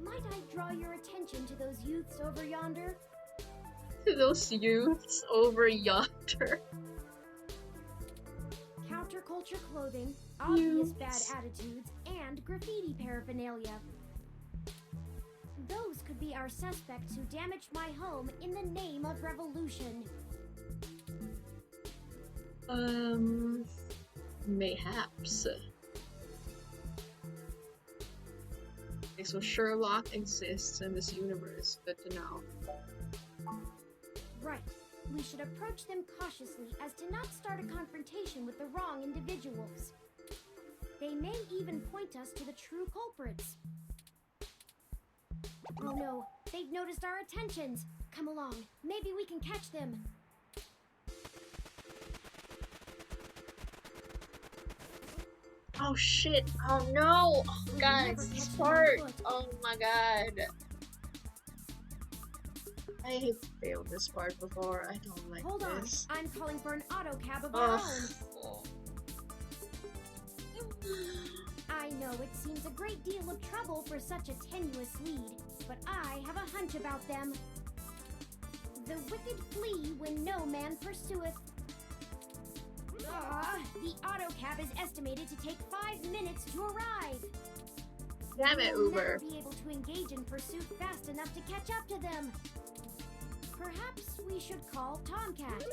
Might I draw your attention to those youths over yonder? Those youths over yonder. Counterculture clothing, obvious bad attitudes, and graffiti paraphernalia. Those could be our suspects who damaged my home in the name of revolution. Mayhaps. Okay, so Sherlock exists in this universe. Good to know. Right. We should approach them cautiously as to not start a confrontation with the wrong individuals. They may even point us to the true culprits. Oh no, they've noticed our attentions. Come along, maybe we can catch them. Oh shit! Oh no! Oh god, it's this part! Oh my god! I have failed this part before. I don't like Hold this. on, I'm calling for an auto cab of our own. I know it seems a great deal of trouble for such a tenuous lead, but I have a hunch about them. The wicked flee when no man pursueth. The auto cab is estimated to take 5 minutes to arrive. Damn it, We'll Uber. never be able to engage in pursuit fast enough to catch up to them. Perhaps we should call Tomcat.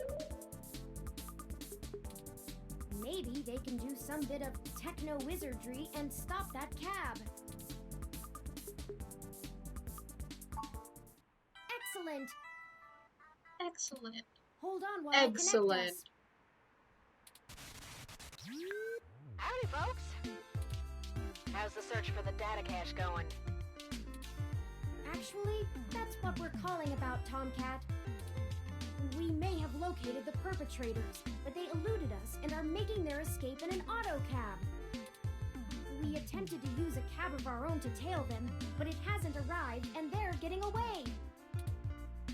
Maybe they can do some bit of techno-wizardry and stop that cab. Excellent! Excellent. Hold on while I connect us. Howdy, folks. How's the search for the data cache going? Actually, that's what we're calling about, Tomcat. We may have located the perpetrators, but they eluded us and are making their escape in an auto cab. We attempted to use a cab of our own to tail them, but it hasn't arrived and they're getting away.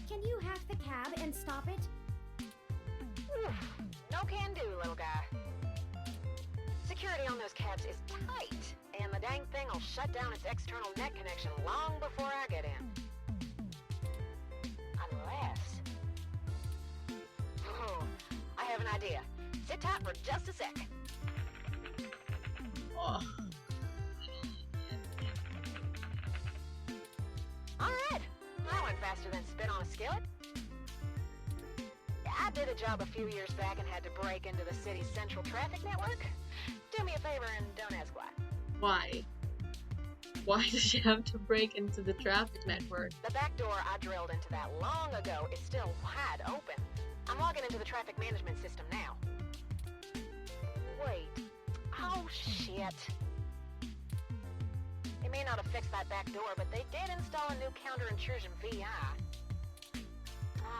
Can you hack the cab and stop it? No can do, little guy. Security on those cabs is tight, and the dang thing will shut down its external net connection long before I get in. Unless... Oh, I have an idea. Sit tight for just a sec. Oh. Alright, that went faster than spit on a skillet. I did a job a few years back and had to break into the city's central traffic network. Do me a favor and don't ask why. Why? Why did you have to break into the traffic network? The back door I drilled into that long ago is still wide open. I'm logging into the traffic management system now. Wait. Oh, shit. They may not have fixed that back door, but they did install a new counter-intrusion VI.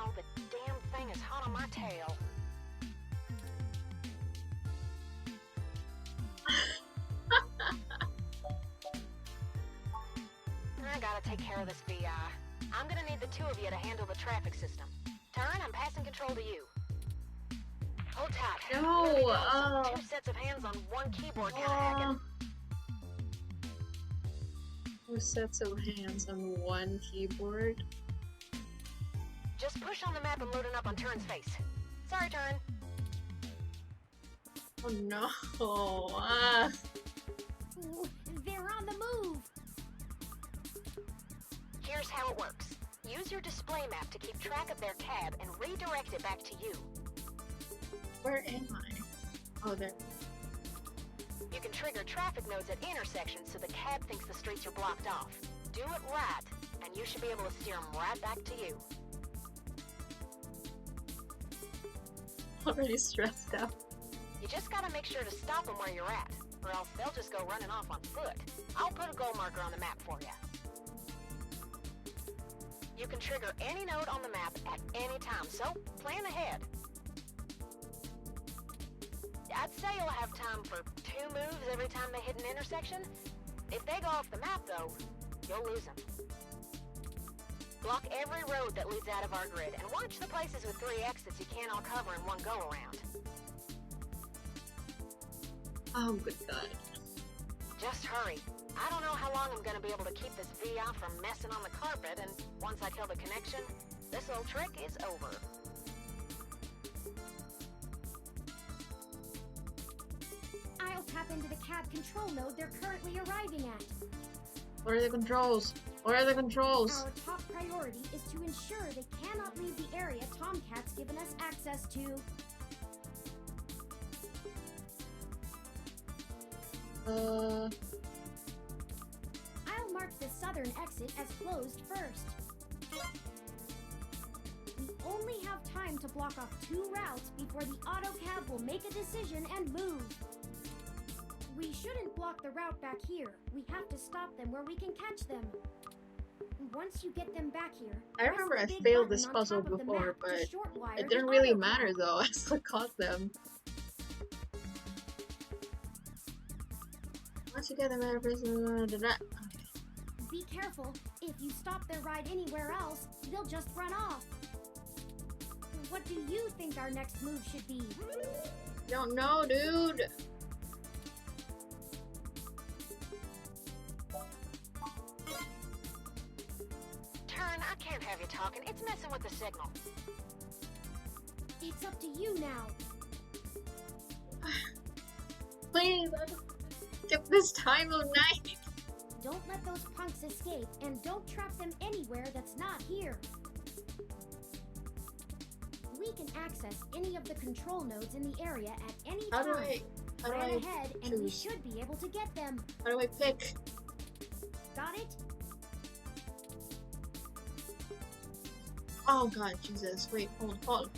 Oh, the damn thing is hot on my tail. I gotta take care of this VI. I'm gonna need the two of you to handle the traffic system. Turn, I'm passing control to you. Hold tight. No, two sets of hands on one keyboard kinda hacking. 2 sets of hands on one keyboard. Just push on the map and load it up on Turn's face. Sorry, Turn. Oh no. Ooh, they're on the move. Here's how it works. Use your display map to keep track of their cab and redirect it back to you. Where am I? Oh, there. You can trigger traffic nodes at intersections so the cab thinks the streets are blocked off. Do it right, and you should be able to steer them right back to you. Already stressed out. You just gotta make sure to stop them where you're at, or else they'll just go running off on foot. I'll put a goal marker on the map for you. You can trigger any node on the map at any time, so plan ahead. I'd say you'll have time for 2 moves every time they hit an intersection. If they go off the map, though, you'll lose them. Block every road that leads out of our grid, and watch the places with 3 exits you can't all cover in one go-around. Oh, good God. Just hurry. I don't know how long I'm gonna be able to keep this VI from messing on the carpet, and once I kill the connection, this old trick is over. I'll tap into the cab control node they're currently arriving at. What are the controls? What are the controls? Our top priority is to ensure they cannot leave the area Tomcat's given us access to. I'll mark the southern exit as closed first. We only have time to block off 2 routes before the autocab will make a decision and move. We shouldn't block the route back here. We have to stop them where we can catch them. Once you get them back here, I remember I failed this puzzle before, but it didn't really matter though. I still caught them. Once you get them out, be careful. If you stop their ride anywhere else, they'll just run off. What do you think our next move should be? Don't know, dude. Turn, I can't have you talking. It's messing with the signal. It's up to you now. Please, skip this time of night. Don't let those punks escape, and don't trap them anywhere that's not here. We can access any of the control nodes in the area at any time. How do I ahead, and we should be able to get them. How do I pick? Got it? Oh God, Jesus! Wait, hold.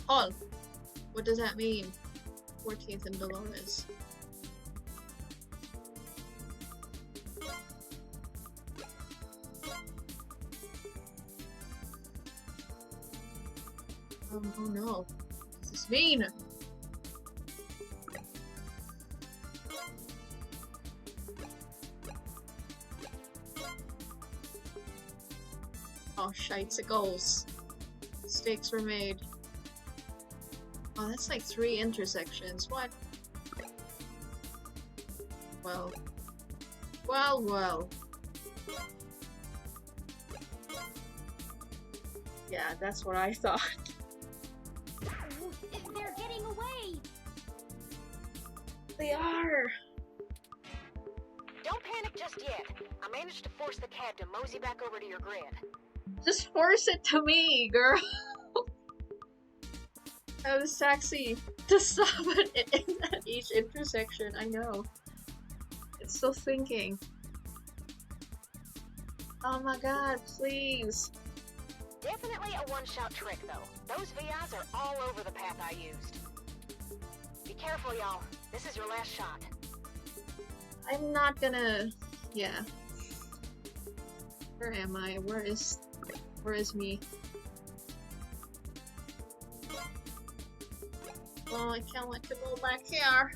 What does that mean? 14th and Dolores. Oh no. What does this mean? Oh, shitesicles. Mistakes were made. Oh, that's like 3 intersections. What? Well. Well. Yeah, that's what I thought. They're getting away! They are! Don't panic just yet. I managed to force the cab to mosey back over to your grid. Just force it to me, girl! I was sexy to stop at each intersection, I know. It's still thinking. Oh my god, please. Definitely a one-shot trick, though. Those VIs are all over the path I used. Be careful, y'all. This is your last shot. I'm not gonna... Yeah. Where am I? Where is me? Oh, I can't let him go back here.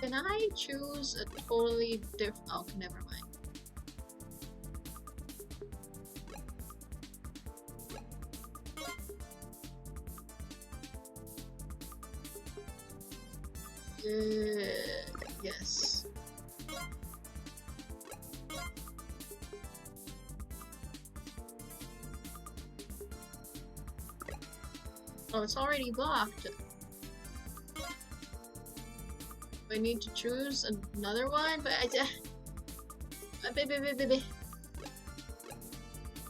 Can I choose a totally different... Oh, never mind. Yes. Oh, it's already blocked. I need to choose another one, but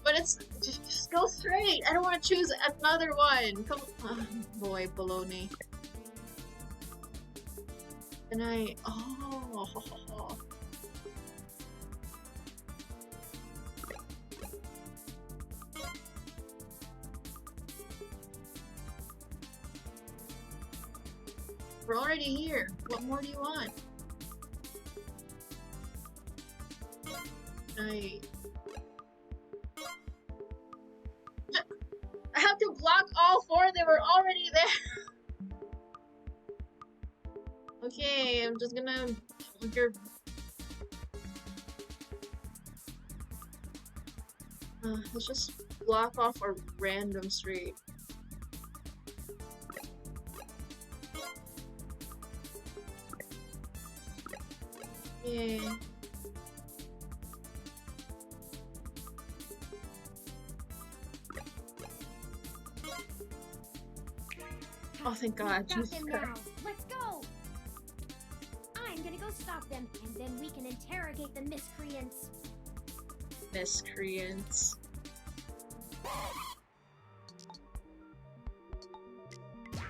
but it's just go straight. I don't want to choose another one. Come on, boy, baloney. And I we're already here. What more do you want? I have to block all 4. They were already there. Okay, I'm just gonna. Let's just block off a random street. Yay. Oh, thank God. Stop them now. Let's go. I'm gonna go stop them, and then we can interrogate the miscreants. Miscreants.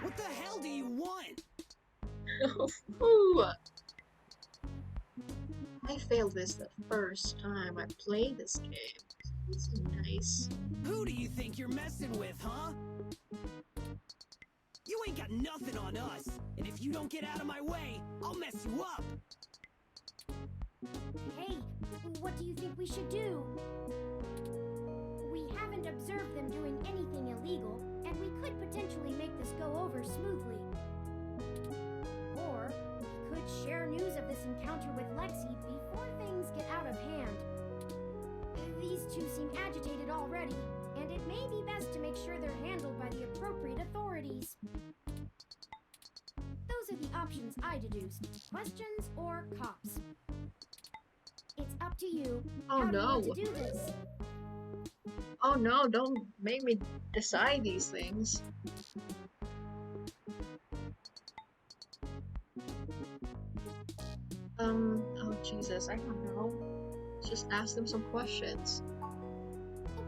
What the hell do you want? Ooh. I failed this the first time I played this game. This is nice. Who do you think you're messing with, huh? You ain't got nothing on us, and if you don't get out of my way, I'll mess you up. Hey, what do you think we should do? We haven't observed them doing anything illegal, and we could potentially make this go over smoothly. Or we could share news of this encounter with Lexi before things get out of hand. These two seem agitated already, and it may be best to make sure they're handled by the appropriate authorities. Those are the options I deduced. Questions or cops? It's up to you. Oh, How no. do you want to do this? Oh no, don't make me decide these things. Oh Jesus, I don't know. Just ask them some questions.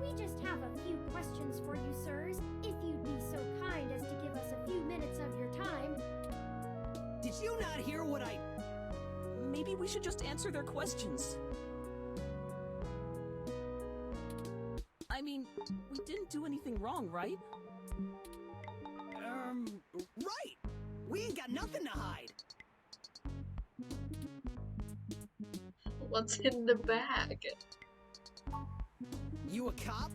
We just have a few questions for you, sirs. If you'd be so kind as to give us a few minutes of your time. Did you not hear what I... Maybe we should just answer their questions. I mean, we didn't do anything wrong, right? Right! We ain't got nothing to hide! What's in the bag? You a cop?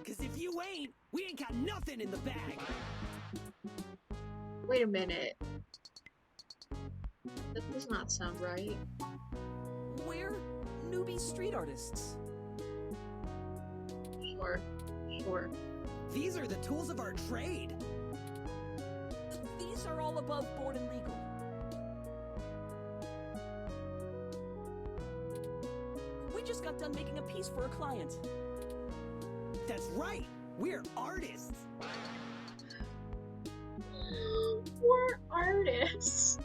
Cause if you ain't, we ain't got nothing in the bag. Wait a minute. That does not sound right. We're newbie street artists. Sure. Sure. These are the tools of our trade. These are all above board and legal. We just got done making a piece for a client. That's right. We're artists. We're artists.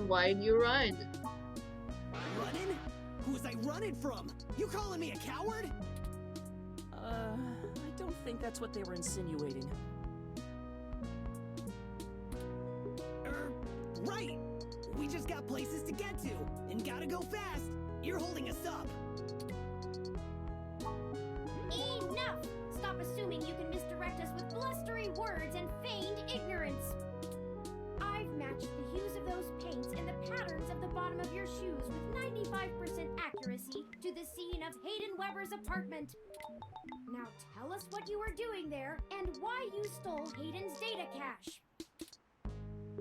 Why'd you run? Running? Who was I running from? You calling me a coward? I don't think that's what they were insinuating. Right. We just got places to get to, and gotta go fast. You're holding us up. Enough! Stop assuming you can misdirect us with blustery words and feigned ignorance. I've matched the hues of those paints and the patterns of the bottom of your shoes with 95% accuracy to the scene of Hayden Weber's apartment. Now tell us what you were doing there and why you stole Hayden's data cache.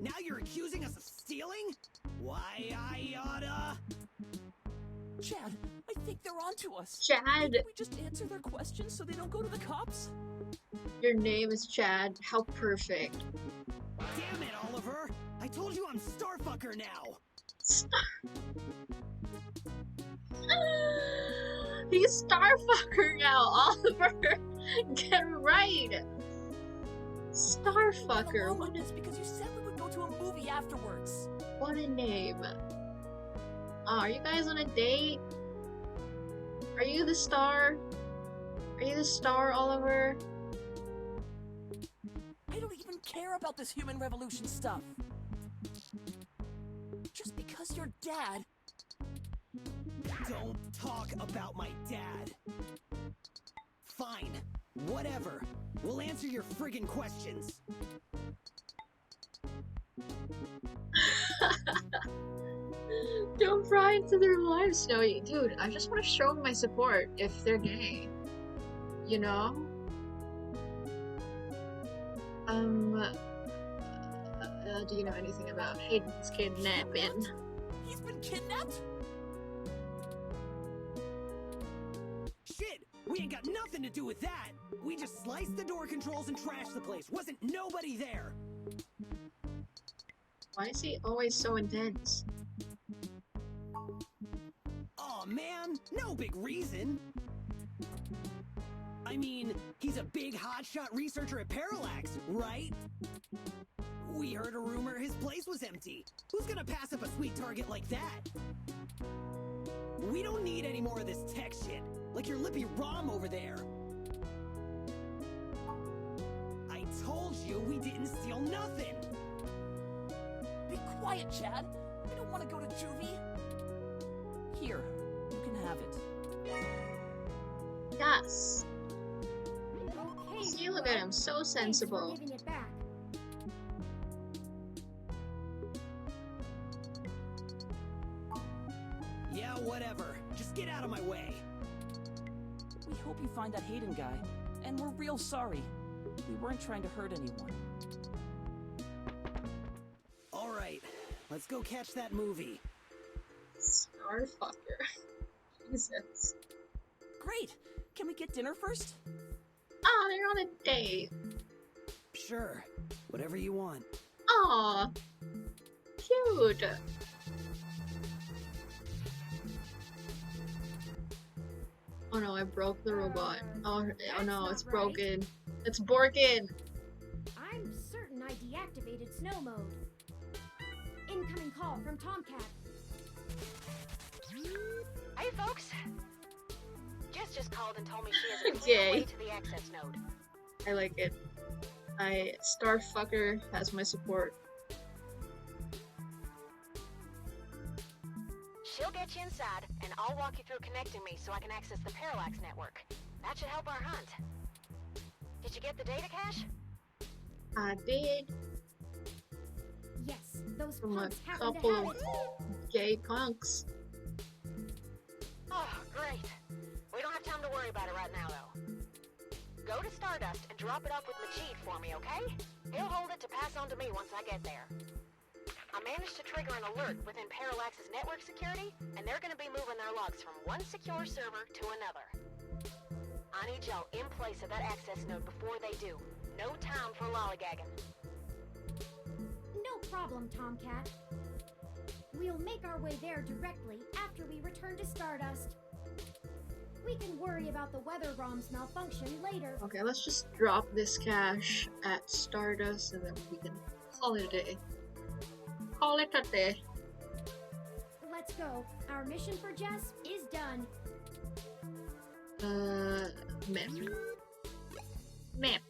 Now you're accusing us of stealing? Why, I oughta... Chad, I think they're onto us. Chad! Maybe we just answer their questions so they don't go to the cops? Your name is Chad. How perfect. Damn it, Oliver! I told you I'm Starfucker now! He's Starfucker now, Oliver! Get right! Starfucker. What is because you said we would go to a movie afterwards. What a name. Are you guys on a date? Are you the star? Are you the star, Oliver? I don't even care about this human revolution stuff. Just because you're dad. Don't talk about my dad. Fine. Whatever. We'll answer your friggin' questions. Don't pry into their lives, Snowy. Dude, I just want to show my support if they're gay. You know? Do you know anything about Hayden's kidnapping? He's been kidnapped? Shit! We ain't got nothing to do with that! We just sliced the door controls and trashed the place. Wasn't nobody there! Why is he always so intense? Aw, man! No big reason! I mean, he's a big hotshot researcher at Parallax, right? We heard a rumor his place was empty. Who's gonna pass up a sweet target like that? We don't need any more of this tech shit, like your lippy ROM over there. I told you we didn't steal nothing! Be quiet, Chad. I don't want to go to juvie. Here, you can have it. Yes. Okay, See, look at him, so sensible. Thanks for giving it back. Yeah, whatever. Just get out of my way. We hope you find that Hayden guy. And we're real sorry. We weren't trying to hurt anyone. Alright, let's go catch that movie. Starfucker. Jesus. Great! Can we get dinner first? Oh, they're on a date. Sure, whatever you want. Aw, cute. Oh no, I broke the robot. Oh no, it's broken. It's broken. I'm certain I deactivated snow mode. Incoming call from Tomcat. Hey, folks. Jess just called and told me she has a clear way to the access node. I like it. Starfucker has my support. She'll get you inside, and I'll walk you through connecting me so I can access the Parallax network. That should help our hunt. Did you get the data cache? I did. Yes, those From a punks happen to couple have of it. gay punks. Oh, great. We don't have time to worry about it right now, though. Go to Stardust and drop it off with Majid for me, okay? He'll hold it to pass on to me once I get there. I managed to trigger an alert within Parallax's network security, and they're gonna be moving their logs from one secure server to another. I need y'all in place of that access node before they do. No time for lollygagging. No problem, Tomcat. We'll make our way there directly after we return to Stardust. We can worry about the weather ROM's malfunction later. Okay, let's just drop this cache at Stardust and then we can call it a day. Call it a day. Let's go. Our mission for Jess is done. Map. Map.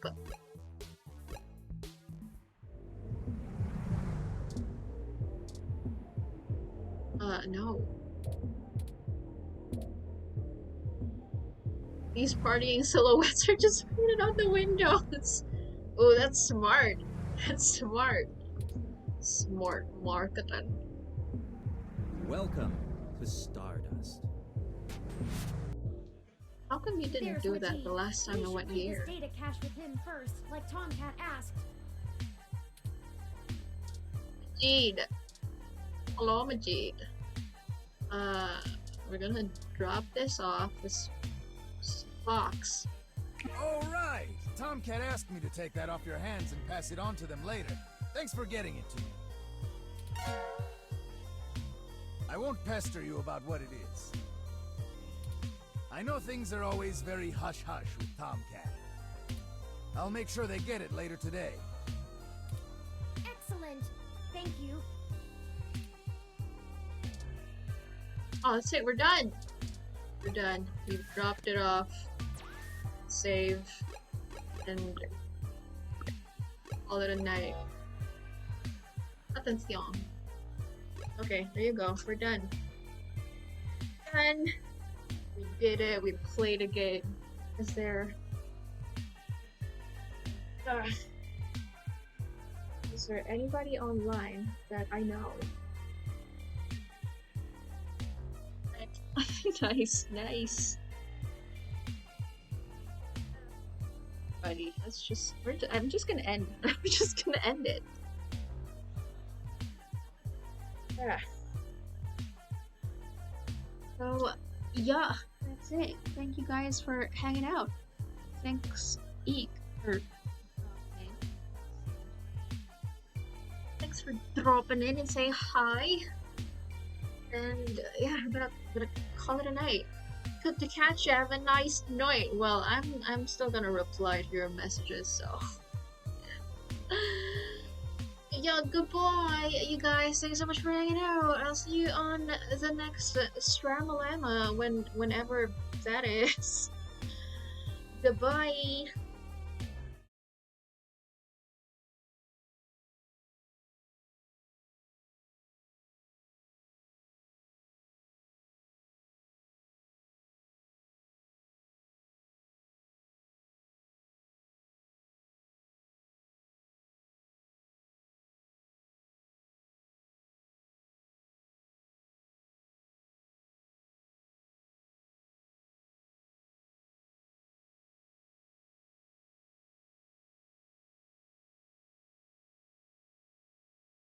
No. These partying silhouettes are just painted on the windows. Oh, that's smart. That's smart. Smart marketing. Welcome to Stardust. How come you didn't There's do that Majid. the last time We I should went leave here? this data cache with him first, like Tomcat asked. Majid. Hello, Majid. We're gonna drop this off, this box. Oh, right! Tomcat asked me to take that off your hands and pass it on to them later. Thanks for getting it to me. I won't pester you about what it is. I know things are always very hush-hush with Tomcat. I'll make sure they get it later today. Excellent. Thank you. Oh, that's it, we're done! We're done. We've dropped it off. Save. And call it a night. Attention. Okay, there you go. We're done. Done! We did it. We played a game. Is there... Is there anybody online that I know? Nice, nice. Buddy, let's just... I'm just gonna end. I'm just gonna end it. Yeah. So, yeah, that's it. Thank you guys for hanging out. Thanks, Eek, thanks for dropping in and saying hi. And yeah, I'm gonna call it a night. Good to catch you. Have a nice night. Well, I'm still gonna reply to your messages, so yeah, goodbye, you guys. Thanks so much for hanging out. I'll see you on the next Stramalama whenever that is. Goodbye.